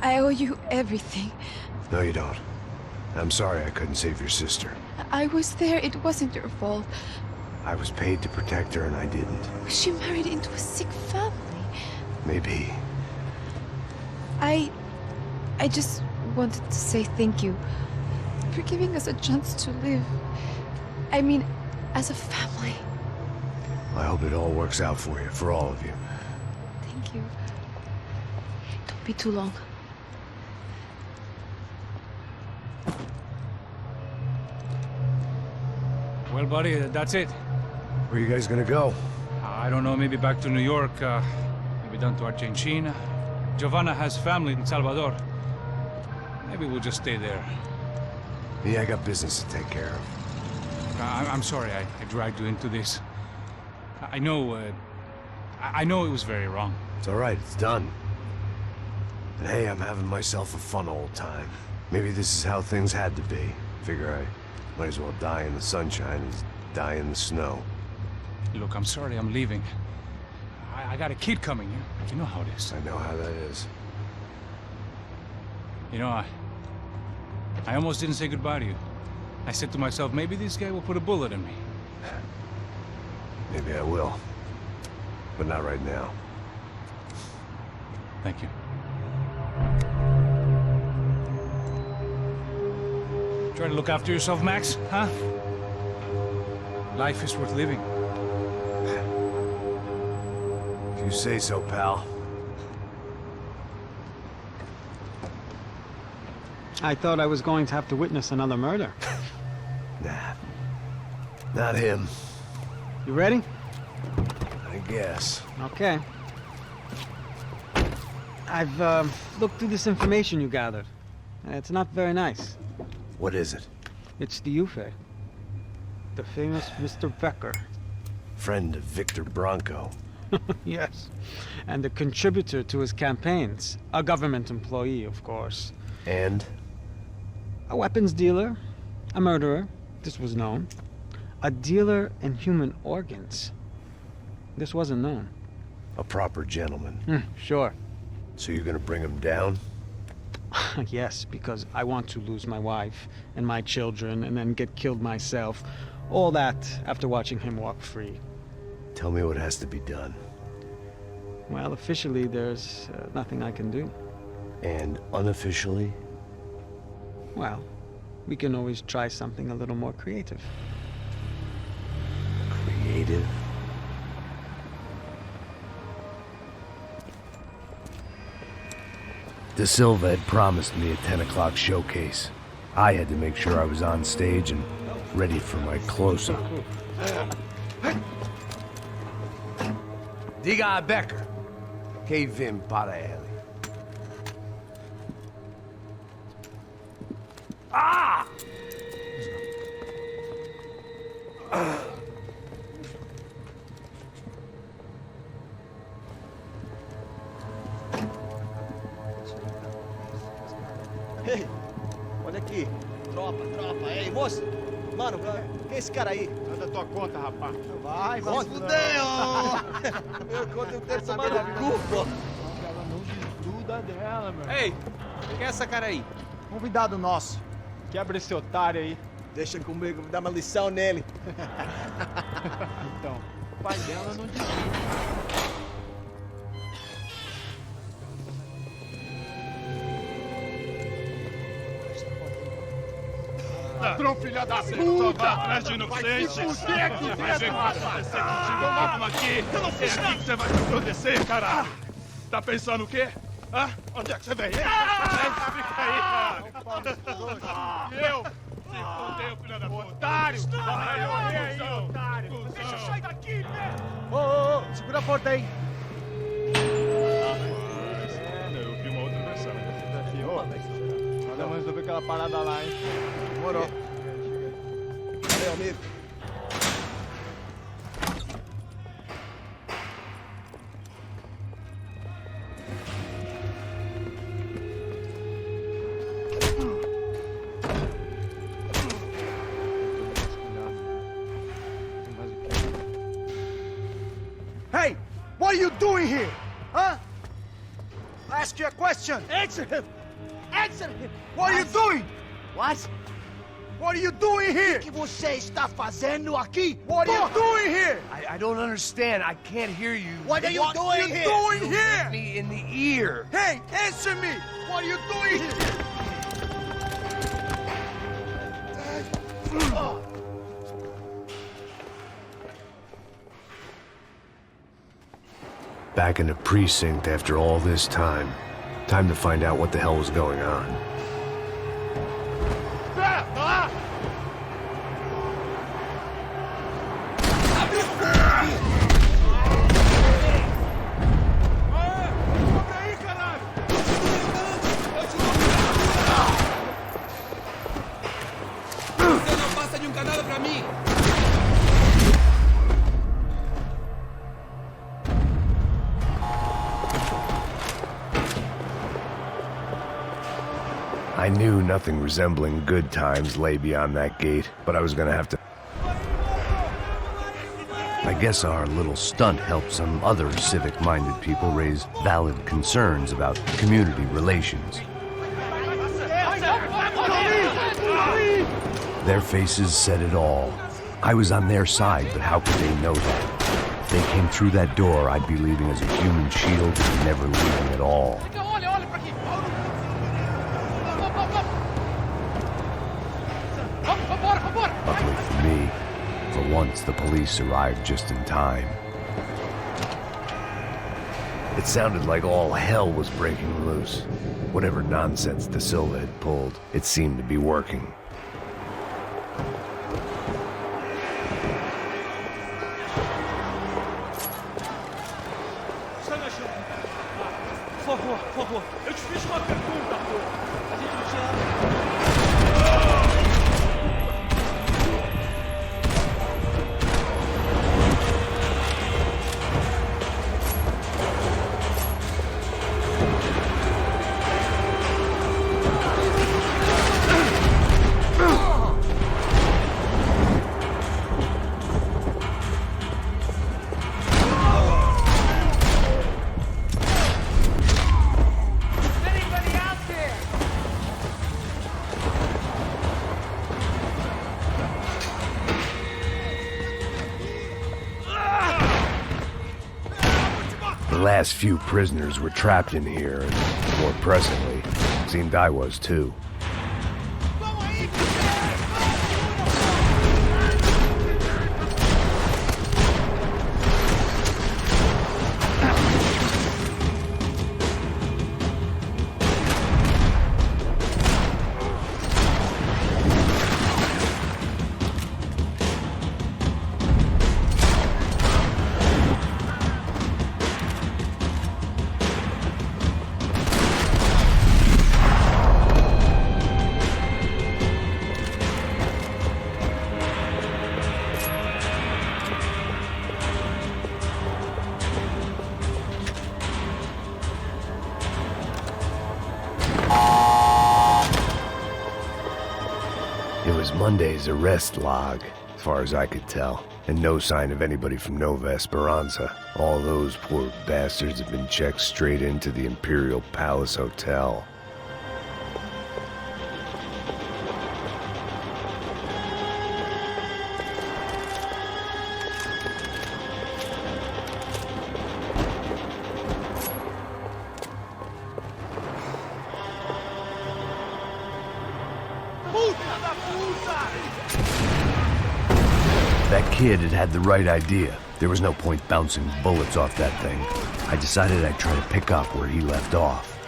I owe you everything. No, you don't. I'm sorry I couldn't save your sister. I was there. It wasn't your fault. I was paid to protect her and I didn't. She married into a sick family. Maybe. I just wanted to say thank you for giving us a chance to live. I mean, as a family. I hope it all works out for you, for all of you. Thank you. Don't be too long. Well, buddy, that's it. Where are you guys gonna go? I don't know, maybe back to New York, maybe down to Argentina. Giovanna has family in Salvador. Maybe we'll just stay there. Yeah, I got business to take care of. I'm sorry I dragged you into this. I know it was very wrong. It's all right, it's done. And hey, I'm having myself a fun old time. Maybe this is how things had to be. Figure I might as well die in the sunshine as die in the snow. Look, I'm sorry I'm leaving. I got a kid coming. You know how it is. I know how that is. You know, I almost didn't say goodbye to you. I said to myself, maybe this guy will put a bullet in me. Maybe I will. But not right now. Thank you. Try to look after yourself, Max, huh? Life is worth living. If you say so, pal. I thought I was going to have to witness another murder. Nah. Not him. You ready? I guess. Okay. I've looked through this information you gathered. It's not very nice. What is it? It's the Ufe. The famous Mr. Becker. Friend of Victor Bronco. Yes. And a contributor to his campaigns. A government employee, of course. And? A weapons dealer. A murderer. This was known. A dealer in human organs. This wasn't known. A proper gentleman. Sure. So you're gonna bring him down? Yes, because I want to lose my wife and my children and then get killed myself. All that after watching him walk free. Tell me what has to be done. Well, officially, there's nothing I can do. And unofficially? Well, we can always try something a little more creative. Creative? De Silva had promised me a 10 o'clock showcase. I had to make sure I was on stage and ready for my close-up. Diga a Becker. Que vim para ele. Ah! Ei, olha aqui. Tropa. Ei, moço. Mano, quem é esse cara aí? Nada tua conta, rapaz. Vai se fuder, ó. Eu conto o texto tomar no cu, pô. Ela não desgruda dela, meu. Ei, quem é essa cara aí? Convidado nosso. Quebra esse otário aí. Deixa comigo, me dá uma lição nele. Então, o pai dela não desgruda. Ladrão, filha da puta! Vai atrás de inocente! Vai ver o que vai acontecer contigo mesmo aqui! Eu não fiz nada! O que você vai me acontecer, caralho? Tá pensando o quê? Hã? Onde é que você vem? Fica aí, cara! Eu? Se fudeu, filha da puta! Otário! Vai aí, otário! Deixa eu sair daqui, velho! Ô, segura a porta aí. Eu vi uma outra versão. Vamos resolver aquela parada lá, hein? Demorou. Valeu, amigo. Hey, what are you doing here? Huh? I ask you a question. Answer him. Answer him. What are you doing? What? What are you doing here? O que você está fazendo aqui? What are you doing here? I don't understand. I can't hear you. What are you doing here? Doing You here? hit me in the ear. Hey, answer me. What are you doing here? Back in the precinct after all this time. Time to find out what the hell was going on. I knew nothing resembling good times lay beyond that gate, but I was gonna have to... I guess our little stunt helped some other civic-minded people raise valid concerns about community relations. Their faces said it all. I was on their side, but how could they know that? If they came through that door, I'd be leaving as a human shield and never leaving at all. Luckily for me, for once the police arrived just in time. It sounded like all hell was breaking loose. Whatever nonsense De Silva had pulled, it seemed to be working. Por favor, eu te fiz uma pergunta, pô. A gente não tinha... The last few prisoners were trapped in here, and more pressingly, it seemed I was too. It was Monday's arrest log, as far as I could tell, and no sign of anybody from Nova Esperanza. All those poor bastards had been checked straight into the Imperial Palace Hotel. That kid had the right idea. There was no point bouncing bullets off that thing. I decided I'd try to pick up where he left off.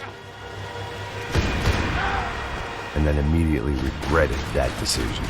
And then immediately regretted that decision.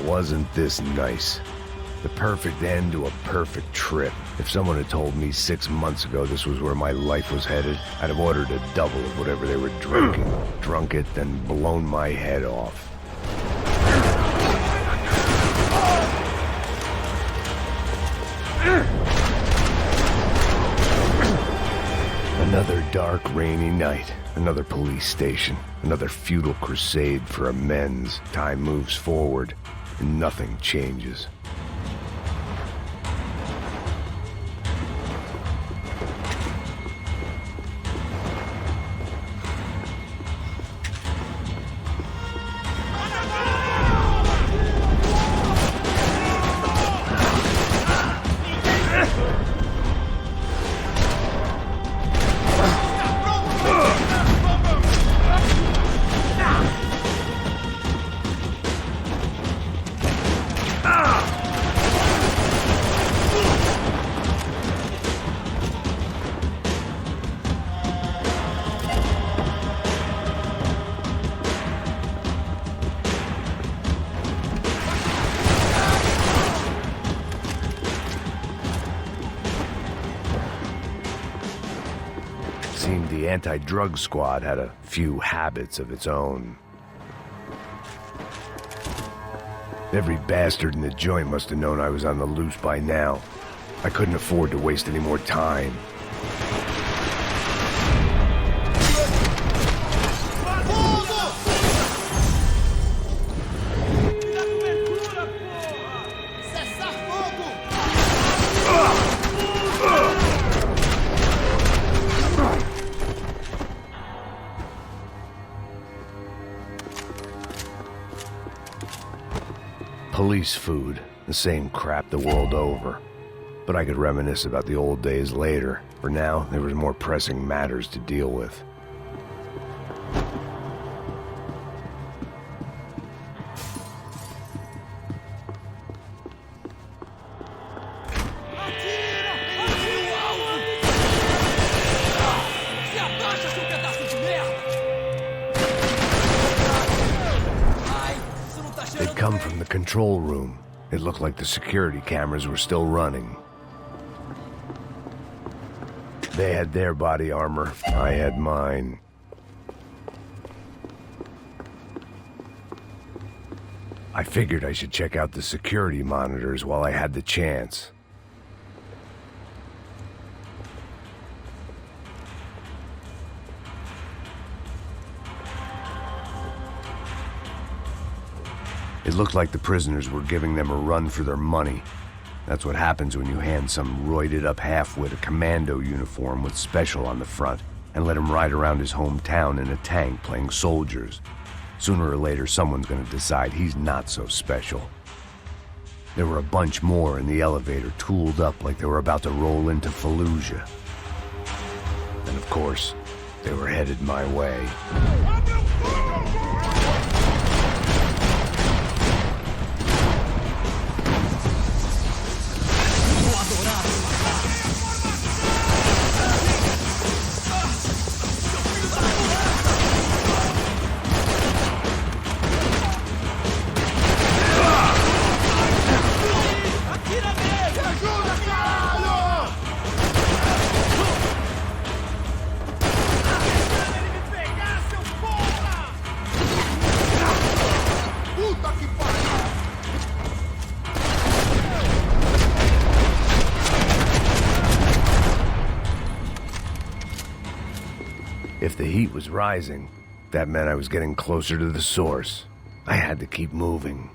Wasn't this nice? The perfect end to a perfect trip. If someone had told me 6 months ago this was where my life was headed, I'd have ordered a double of whatever they were drinking, drunk it, then blown my head off. Another dark, rainy night. Another police station. Another futile crusade for amends. Time moves forward, and nothing changes. Seemed the anti-drug squad had a few habits of its own. Every bastard in the joint must have known I was on the loose by now. I couldn't afford to waste any more time. Police food, the same crap the world over. But I could reminisce about the old days later. For now, there was more pressing matters to deal with. They'd come from the control room. It looked like the security cameras were still running. They had their body armor. I had mine. I figured I should check out the security monitors while I had the chance. It looked like the prisoners were giving them a run for their money. That's what happens when you hand some roided-up halfwit a commando uniform with special on the front and let him ride around his hometown in a tank playing soldiers. Sooner or later, someone's gonna decide he's not so special. There were a bunch more in the elevator, tooled up like they were about to roll into Fallujah. And of course, they were headed my way. If the heat was rising, that meant I was getting closer to the source. I had to keep moving.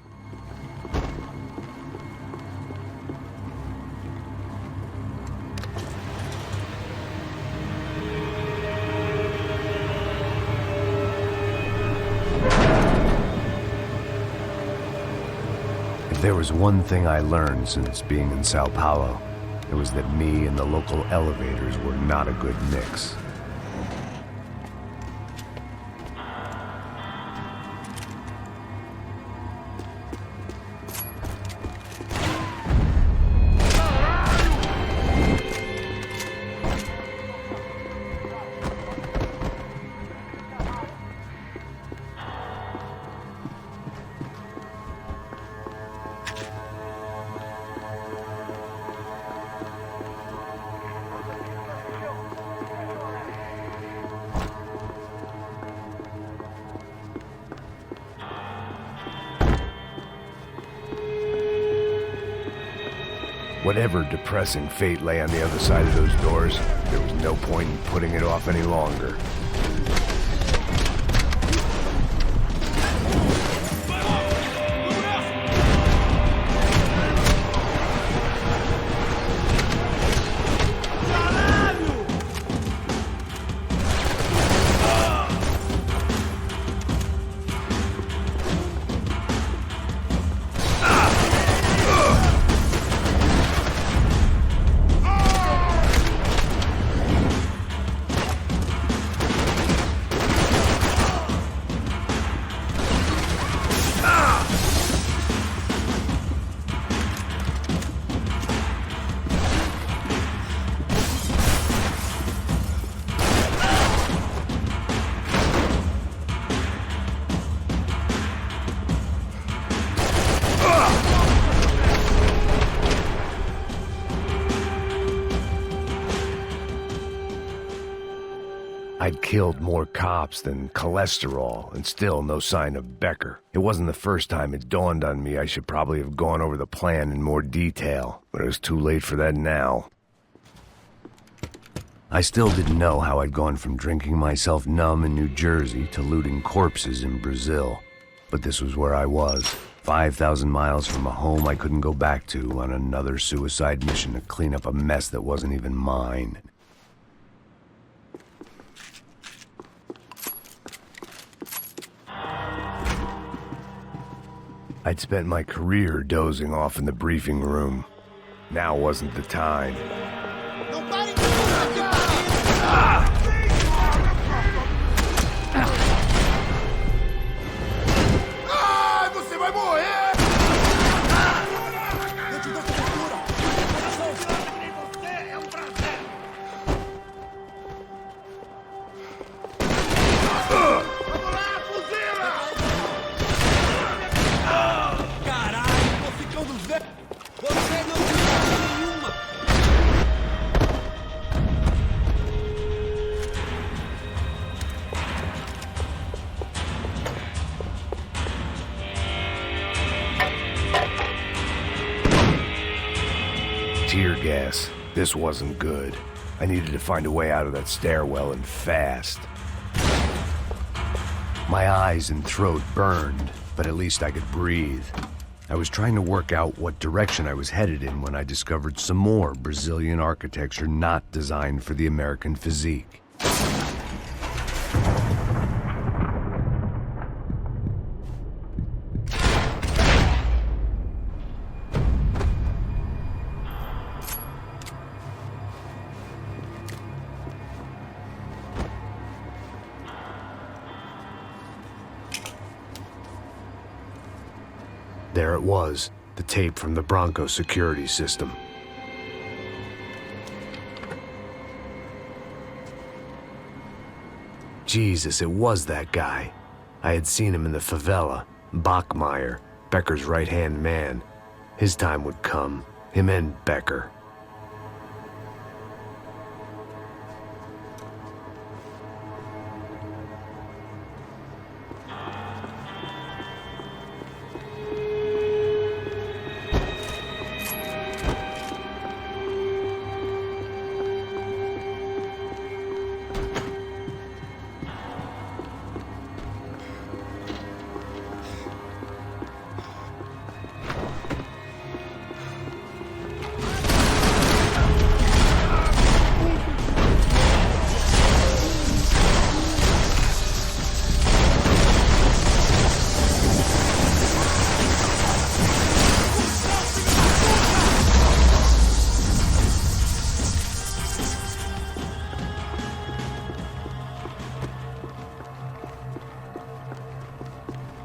If there was one thing I learned since being in Sao Paulo, it was that me and the local elevators were not a good mix. Whatever depressing fate lay on the other side of those doors, there was no point in putting it off any longer. I'd killed more cops than cholesterol, and still no sign of Becker. It wasn't the first time it dawned on me I should probably have gone over the plan in more detail, but it was too late for that now. I still didn't know how I'd gone from drinking myself numb in New Jersey to looting corpses in Brazil. But this was where I was, 5,000 miles from a home I couldn't go back to, on another suicide mission to clean up a mess that wasn't even mine. I'd spent my career dozing off in the briefing room. Now wasn't the time. Você vai morrer! Eu te dou cobertura! Eu sou grande que nem você! É um prazer! Vamos lá, fuzila! Caralho, tô ficando velho! Você não tem nenhuma! Tear gas. This wasn't good. I needed to find a way out of that stairwell and fast. My eyes and throat burned, but at least I could breathe. I was trying to work out what direction I was headed in when I discovered some more Brazilian architecture not designed for the American physique. There it was, the tape from the Bronco security system. Jesus, it was that guy. I had seen him in the favela, Bachmeyer, Becker's right-hand man. His time would come, him and Becker.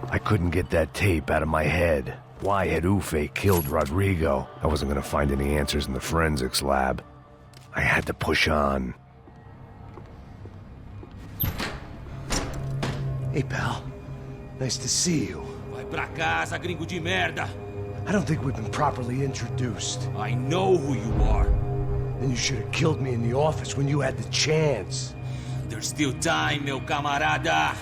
I couldn't get that tape out of my head. Why had Ufe killed Rodrigo? I wasn't gonna find any answers in the forensics lab. I had to push on. Hey, pal. Nice to see you. Vai pra casa, gringo de merda! I don't think we've been properly introduced. I know who you are. Then you should have killed me in the office when you had the chance. There's still time, meu camarada!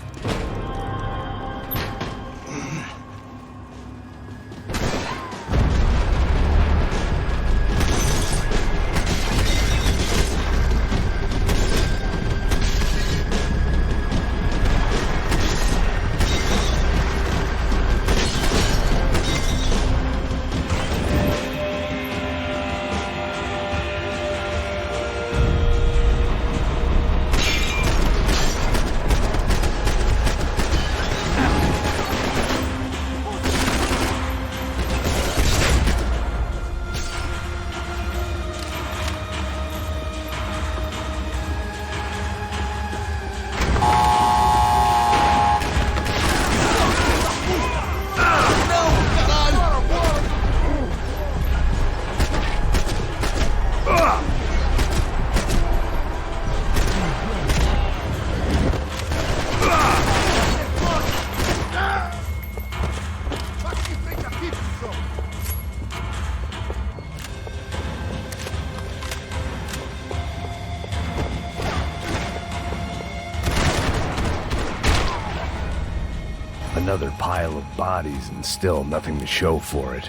another pile of bodies and still nothing to show for it.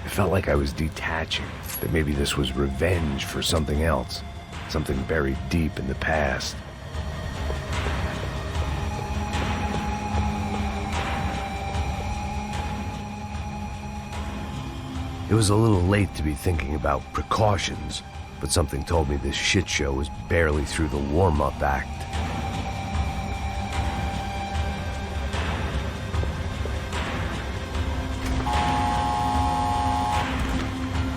It felt like I was detaching, that maybe this was revenge for something else, something buried deep in the past. It was a little late to be thinking about precautions, but something told me this shit show was barely through the warm-up act.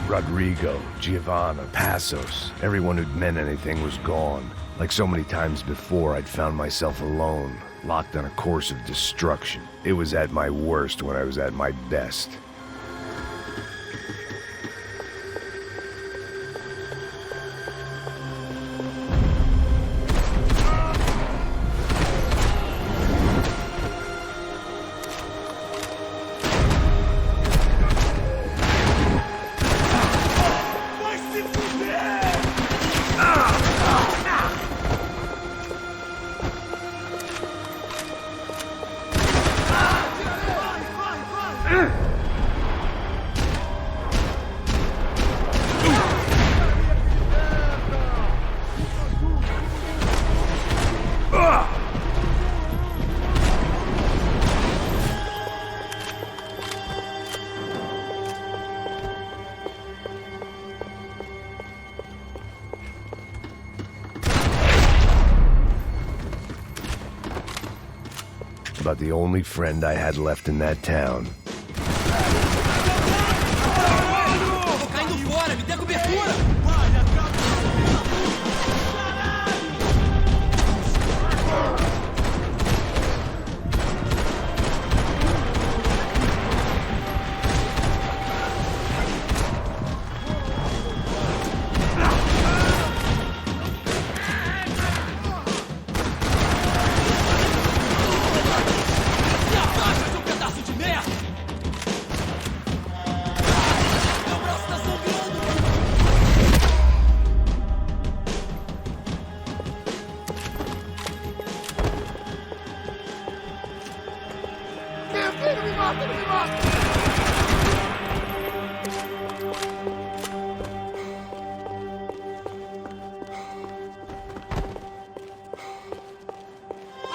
Rodrigo, Giovanna, Passos, everyone who'd meant anything was gone. Like so many times before, I'd found myself alone, locked on a course of destruction. It was at my worst when I was at my best. About the only friend I had left in that town. Tô caindo fora, me dê cobertura!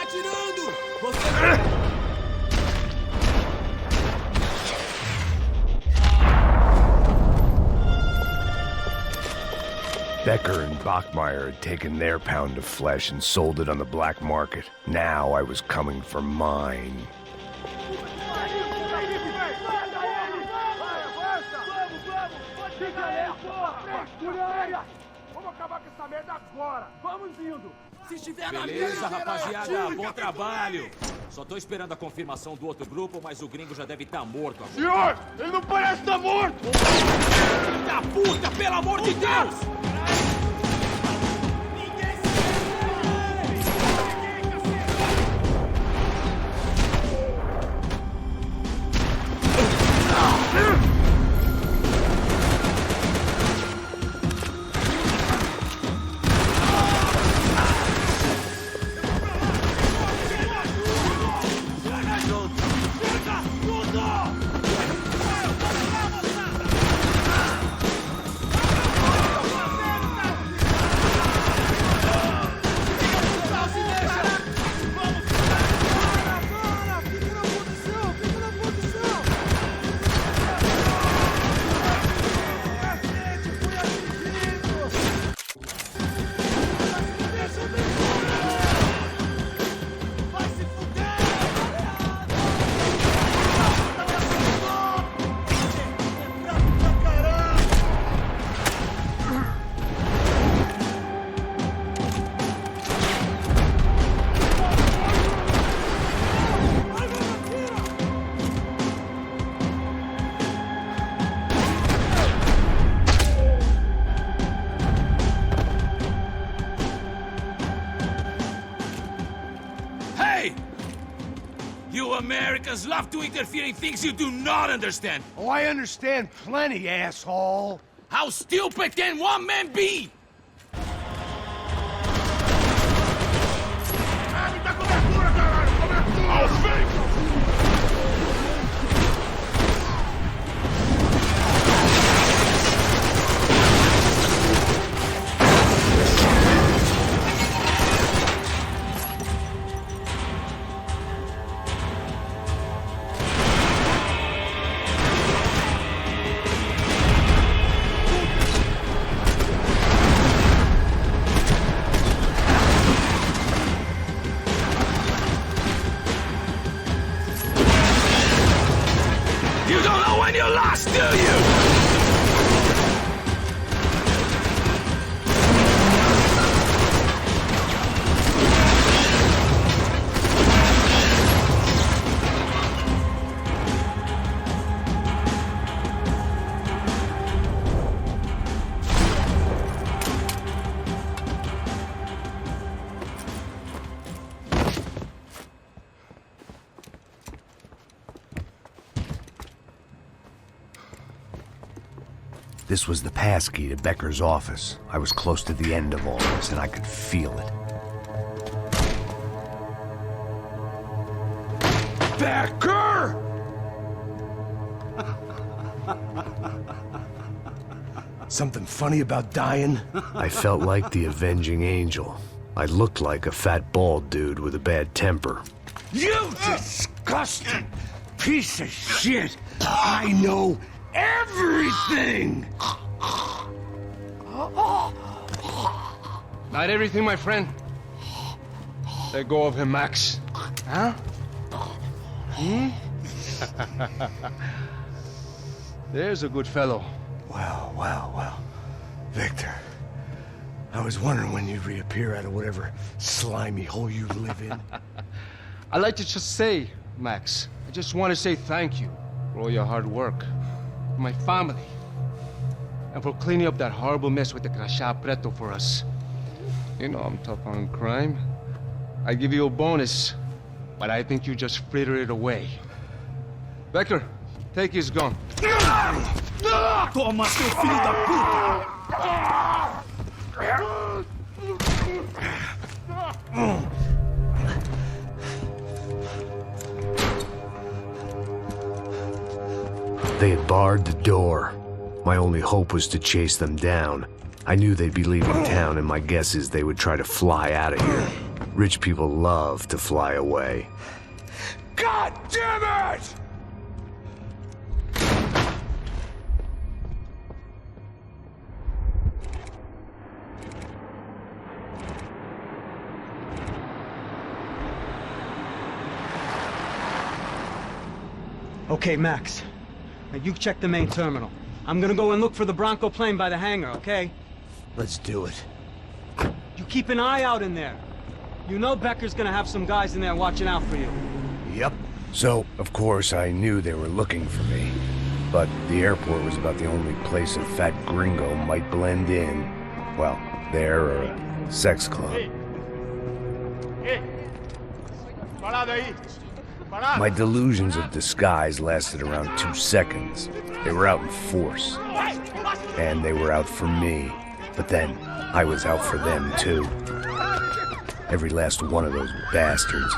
Atirando! Você... Becker and Bachmeyer had taken their pound of flesh and sold it on the black market. Now I was coming for mine. Vamos acabar com essa merda agora! Vamos indo! Se estiver na Beleza, rapaziada, bom trabalho. Só tô esperando a confirmação do outro grupo, mas o gringo já deve estar morto agora. Senhor, ele não parece estar morto! Filho da puta, pelo amor de Deus! You Americans love to interfere in things you do not understand. Oh, I understand plenty, asshole. How stupid can one man be? Me dá cobertura, caralho! Cobertura! You don't know when you lost, do you? This was the passkey to Becker's office. I was close to the end of all this, and I could feel it. Becker! Something funny about dying? I felt like the avenging angel. I looked like a fat bald dude with a bad temper. You disgusting piece of shit! I know everything! Not everything, my friend. Let go of him, Max. Huh? Hmm? There's a good fellow. Well. Victor, I was wondering when you'd reappear out of whatever slimy hole you live in. I'd like to just say, Max, I just want to say thank you for all your hard work, for my family, and for cleaning up that horrible mess with the Crachá Preto for us. You know I'm tough on crime. I give you a bonus, but I think you just fritter it away. Becker, take his gun. Toma, seu filho da puta! They had barred the door. My only hope was to chase them down. I knew they'd be leaving town, and my guess is they would try to fly out of here. Rich people love to fly away. God damn it! Okay, Max. Now you check the main terminal. I'm gonna go and look for the Bronco plane by the hangar, okay? Let's do it. You keep an eye out in there. You know Becker's gonna have some guys in there watching out for you. Yep. So, of course, I knew they were looking for me. But the airport was about the only place a fat gringo might blend in. Well, there or a sex club. My delusions of disguise lasted around 2 seconds. They were out in force. And they were out for me. But then, I was out for them, too. Every last one of those bastards.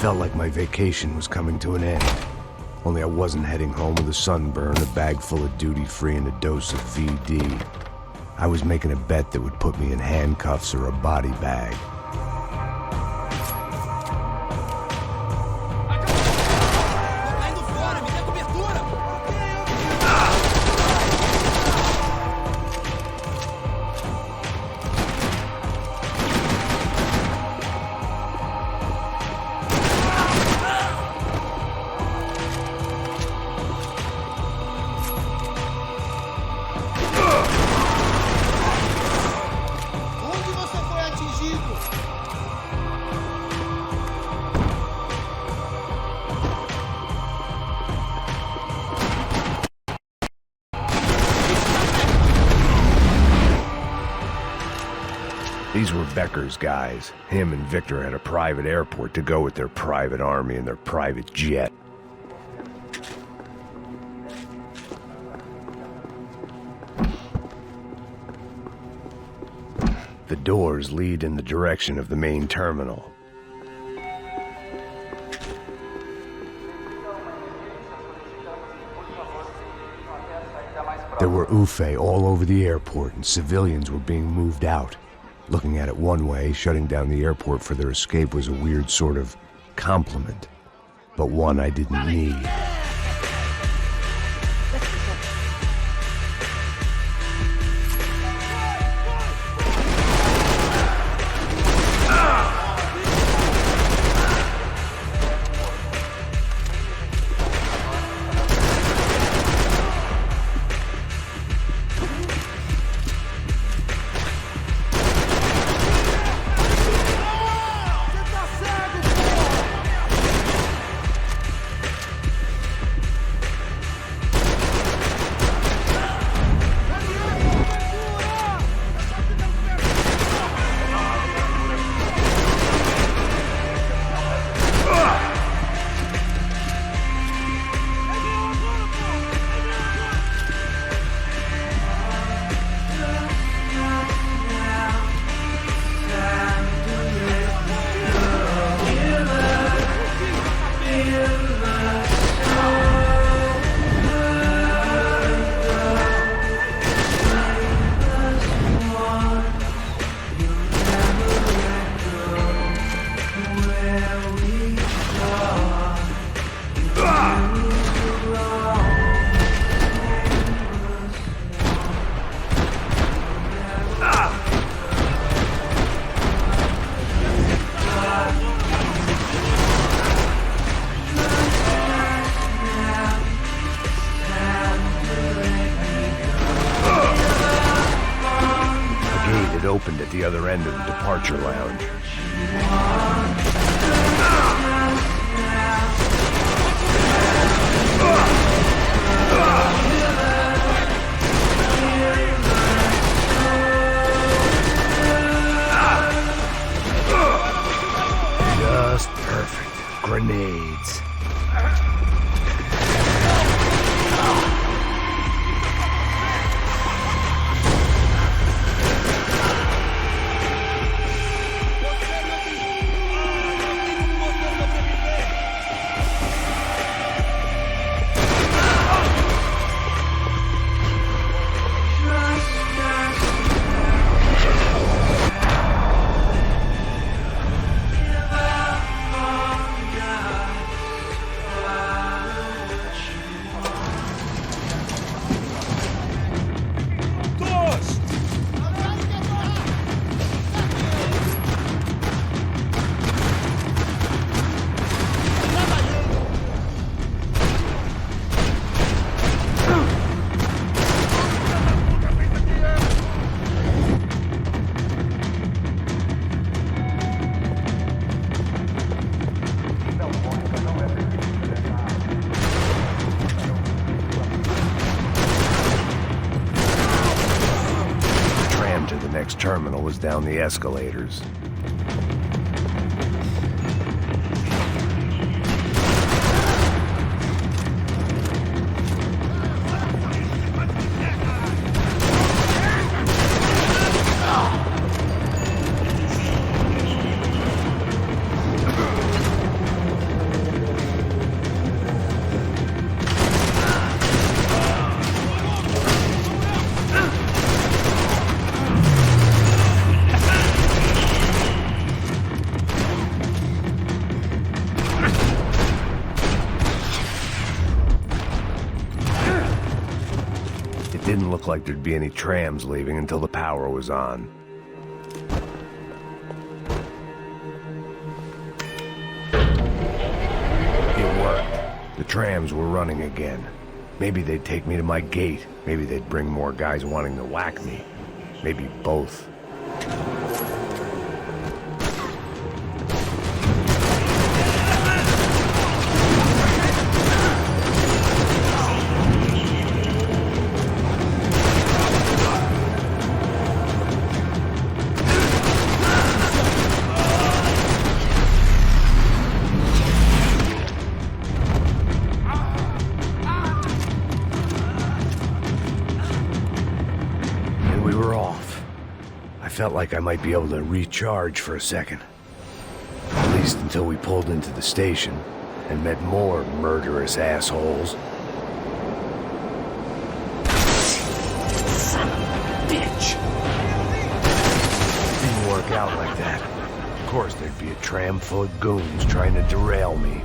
felt like my vacation was coming to an end. Only I wasn't heading home with a sunburn, a bag full of duty-free, and a dose of VD. I was making a bet that would put me in handcuffs or a body bag. These were Becker's guys. Him and Victor had a private airport to go with their private army and their private jet. The doors lead in the direction of the main terminal. There were UFE all over the airport, and civilians were being moved out. Looking at it one way, shutting down the airport for their escape was a weird sort of compliment, but one I didn't need. Opened at the other end of the departure lounge. Just perfect. Grenades. Terminal was down the escalators. Didn't look like there'd be any trams leaving until the power was on. It worked. The trams were running again. Maybe they'd take me to my gate. Maybe they'd bring more guys wanting to whack me. Maybe both. Felt like I might be able to recharge for a second. At least until we pulled into the station and met more murderous assholes. Son of a bitch! Didn't work out like that. Of course there'd be a tram full of goons trying to derail me.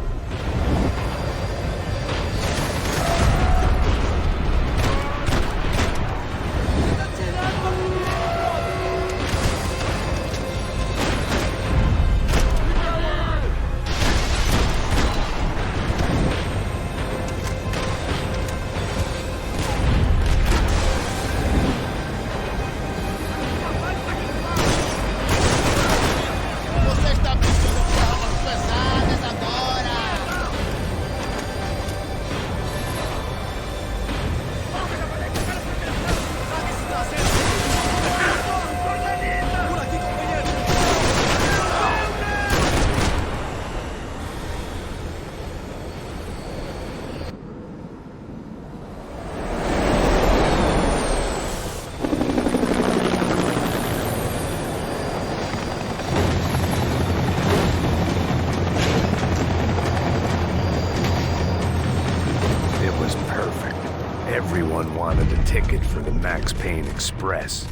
Everyone wanted a ticket for the Max Payne Express.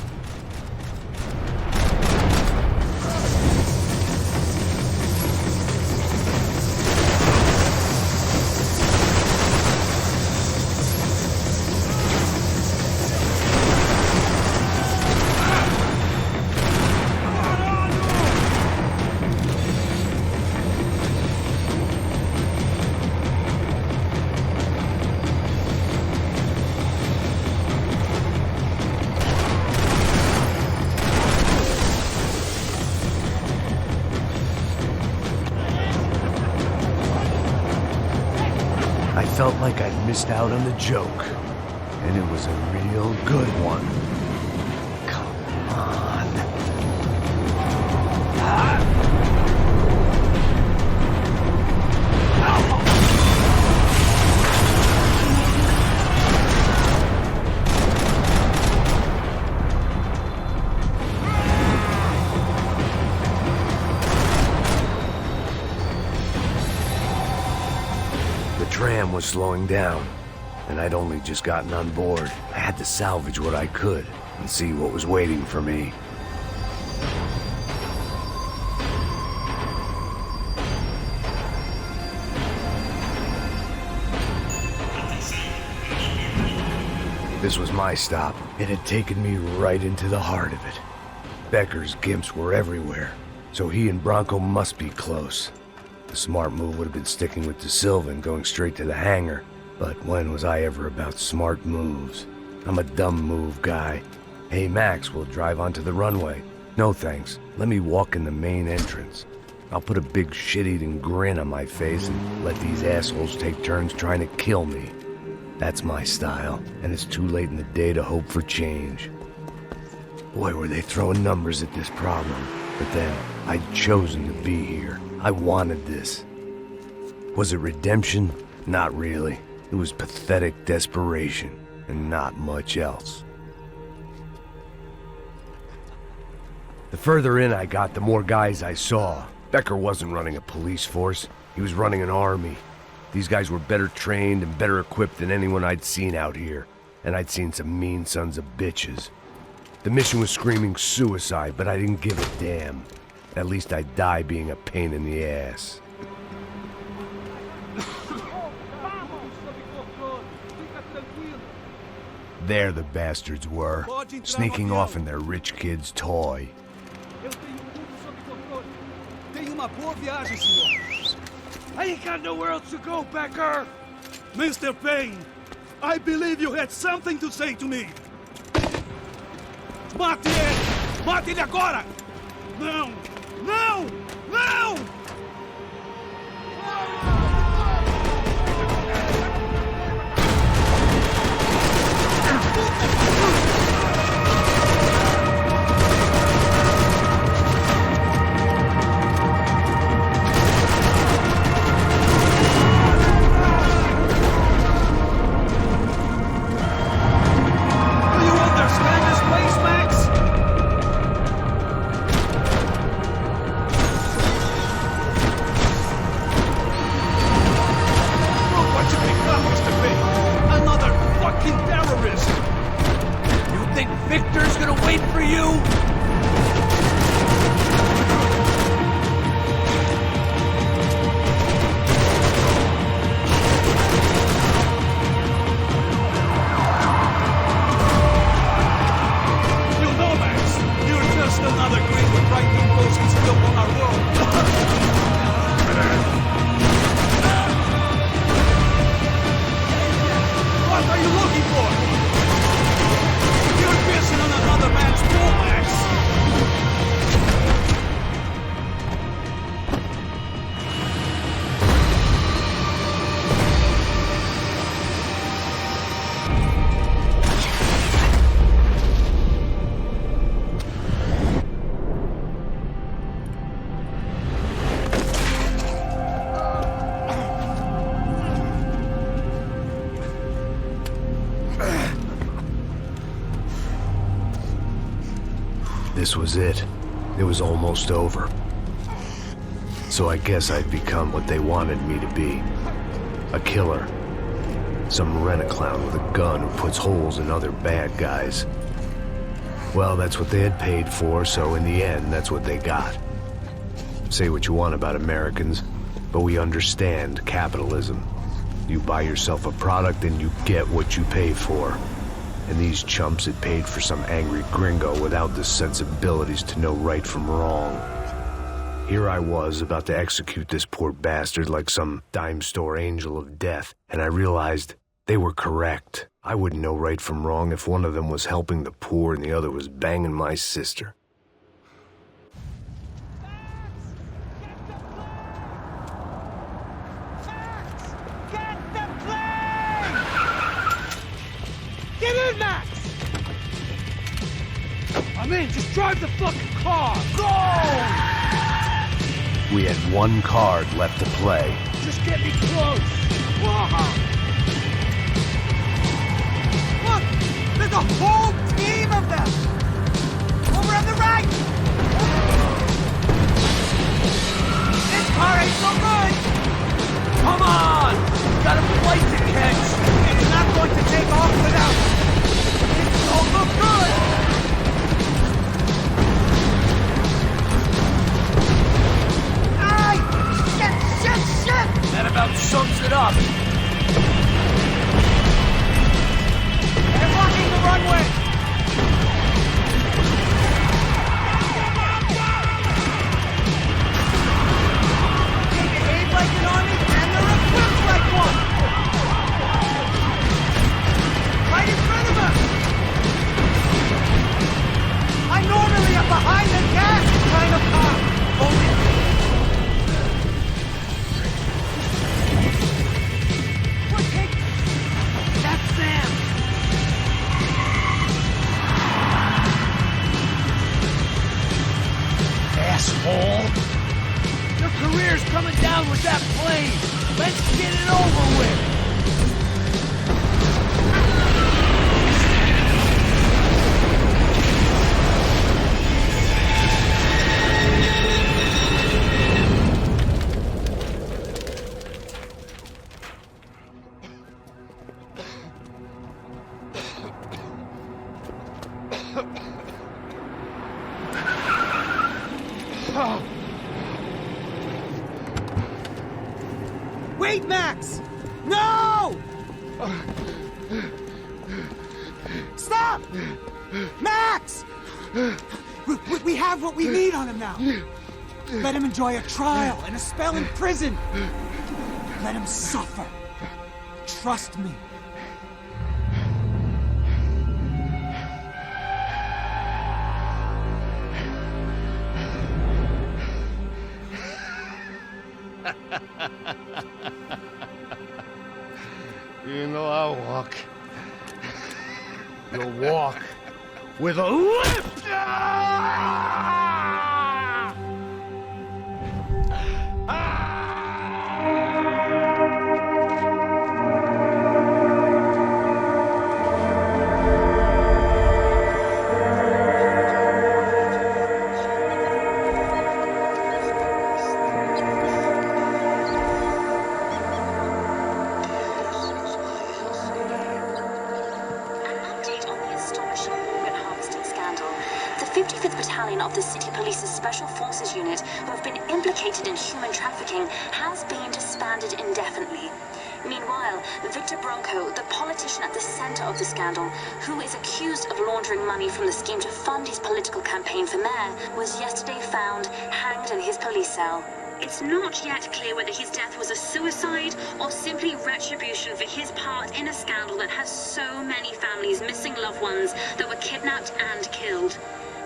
I felt like I'd missed out on the joke, and it was a real good one. Come on. The tram was slowing down, and I'd only just gotten on board. I had to salvage what I could and see what was waiting for me. This was my stop. It had taken me right into the heart of it. Becker's gimps were everywhere, so he and Bronco must be close. The smart move would have been sticking with De Silva and going straight to the hangar. But when was I ever about smart moves? I'm a dumb move guy. Hey Max, we'll drive onto the runway. No thanks. Let me walk in the main entrance. I'll put a big shit-eating grin on my face and let these assholes take turns trying to kill me. That's my style, and it's too late in the day to hope for change. Boy, were they throwing numbers at this problem. But then, I'd chosen to be here. I wanted this. Was it redemption? Not really. It was pathetic desperation, and not much else. The further in I got, the more guys I saw. Becker wasn't running a police force. He was running an army. These guys were better trained and better equipped than anyone I'd seen out here. And I'd seen some mean sons of bitches. The mission was screaming suicide, but I didn't give a damn. At least I'd die being a pain in the ass. There the bastards were, sneaking off in their rich kid's toy. Tenha uma boa viagem, senhor. I ain't got nowhere else to go, Becker. Mr. Payne, I believe you had something to say to me. Mate ele! Mate ele agora! Não! Não! Não! Victor's gonna wait for you? You know, Max, you're just another gringo trying to impose his will on our world. What are you looking for? You're pissing on another man's pool, Max! This was it. It was almost over. So I guess I'd become what they wanted me to be. A killer. Some rent-a-clown with a gun who puts holes in other bad guys. Well, that's what they had paid for, so in the end, that's what they got. Say what you want about Americans, but we understand capitalism. You buy yourself a product and you get what you pay for. And these chumps had paid for some angry gringo without the sensibilities to know right from wrong. Here I was, about to execute this poor bastard like some dime store angel of death, and I realized they were correct. I wouldn't know right from wrong if one of them was helping the poor and the other was banging my sister. Get in, Max! I'm in, just drive the fucking car! Go! We had one card left to play. Just get me close! Look! There's a whole team of them! Over on the right! This car ain't so good! Come on! Got a flight to catch! It's not going to take off without it! It don't look good! Ay! Shit! That about sums it up. They're blocking the runway! They behave like an army and they're equipped like one! Right in front of us! I'm normally a behind the gas kind of car! Hold it! That's Sam! Asshole! Your career's coming down with that plane! Let's get it over with! Wait, Max! No! up! Max! We have what we need on him now. Let him enjoy a trial and a spell in prison. Let him suffer. Trust me. You know I'll walk. You'll walk with a lift! Of the City Police's Special Forces Unit who have been implicated in human trafficking has been disbanded indefinitely. Meanwhile, Victor Bronco, the politician at the center of the scandal, who is accused of laundering money from the scheme to fund his political campaign for mayor, was yesterday found hanged in his police cell. It's not yet clear whether his death was a suicide or simply retribution for his part in a scandal that has so many families missing loved ones that were kidnapped and killed.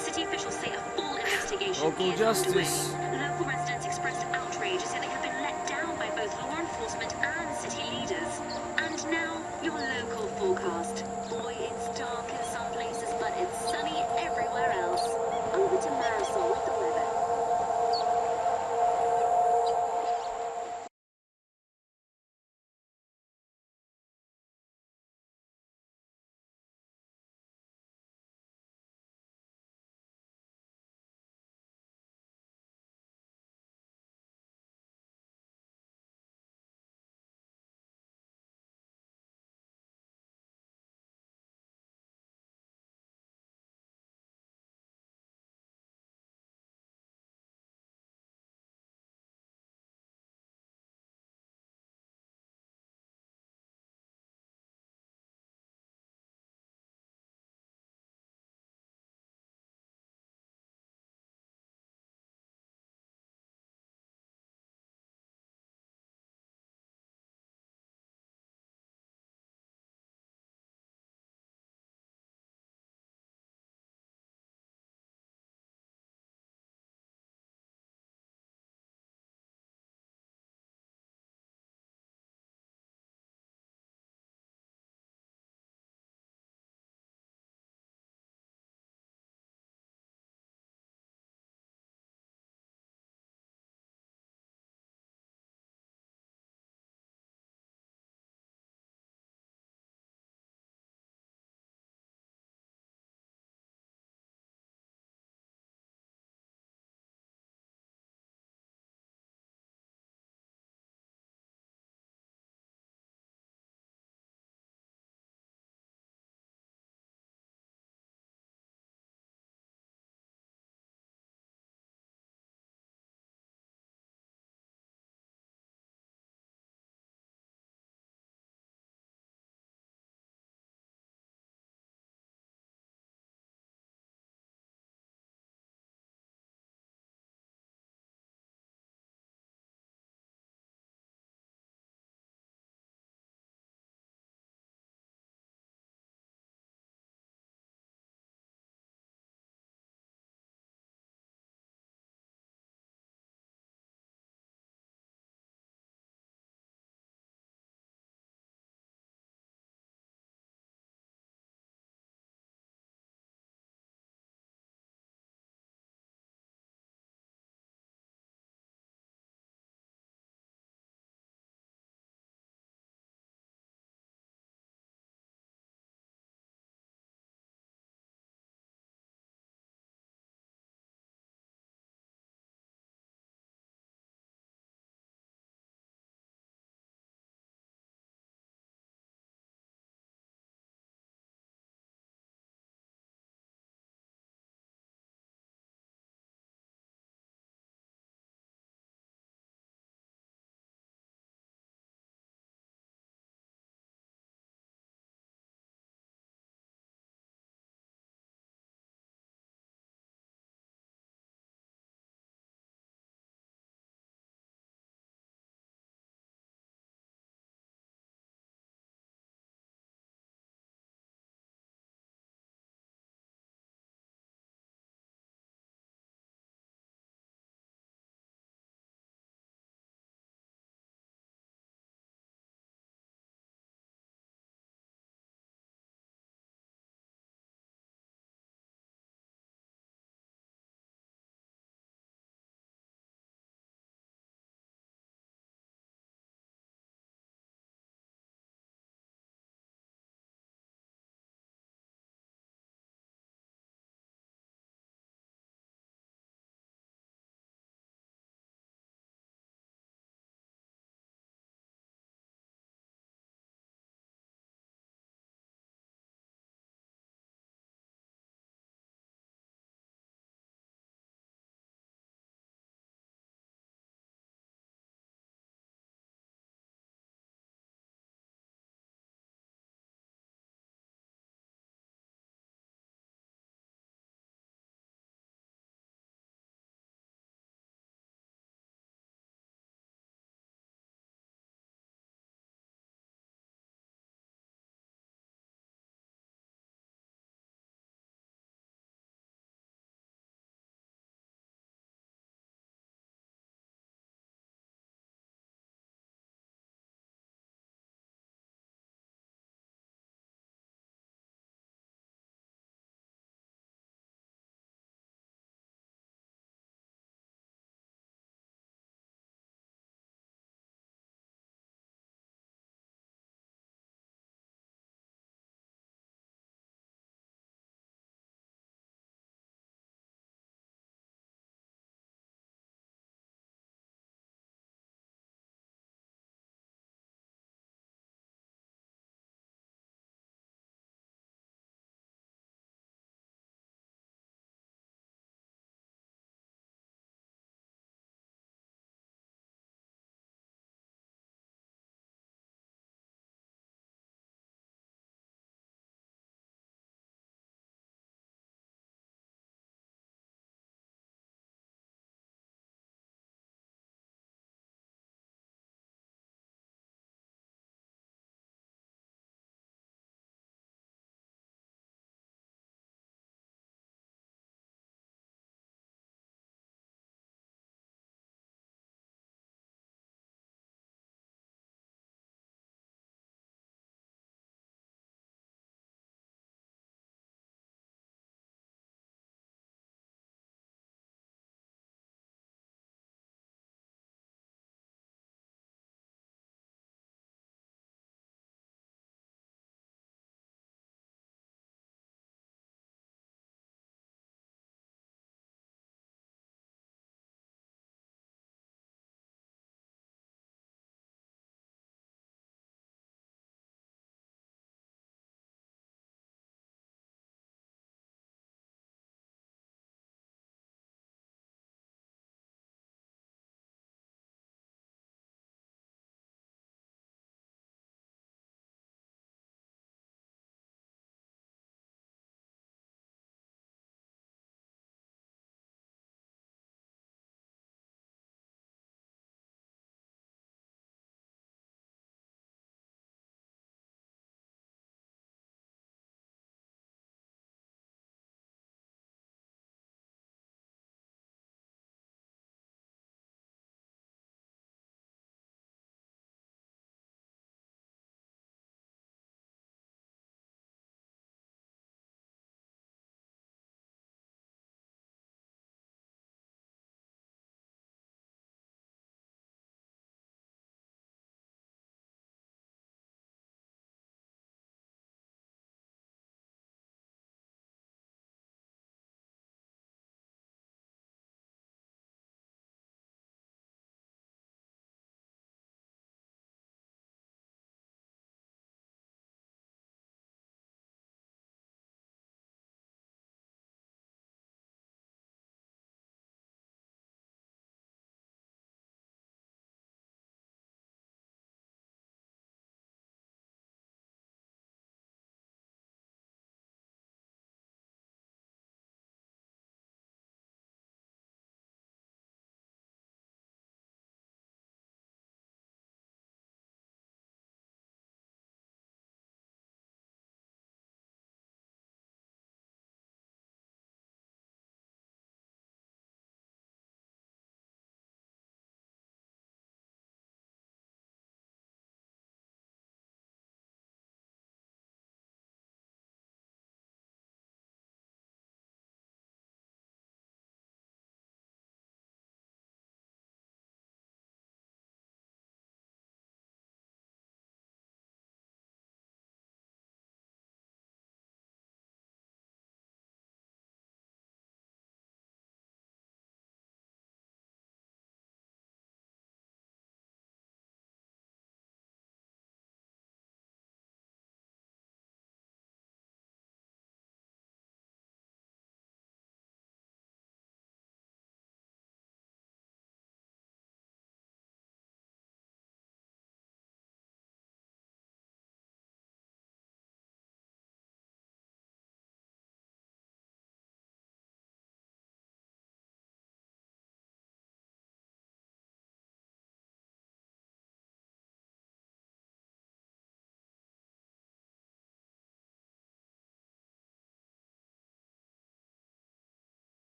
City officials say a full investigation Local is justice. underway.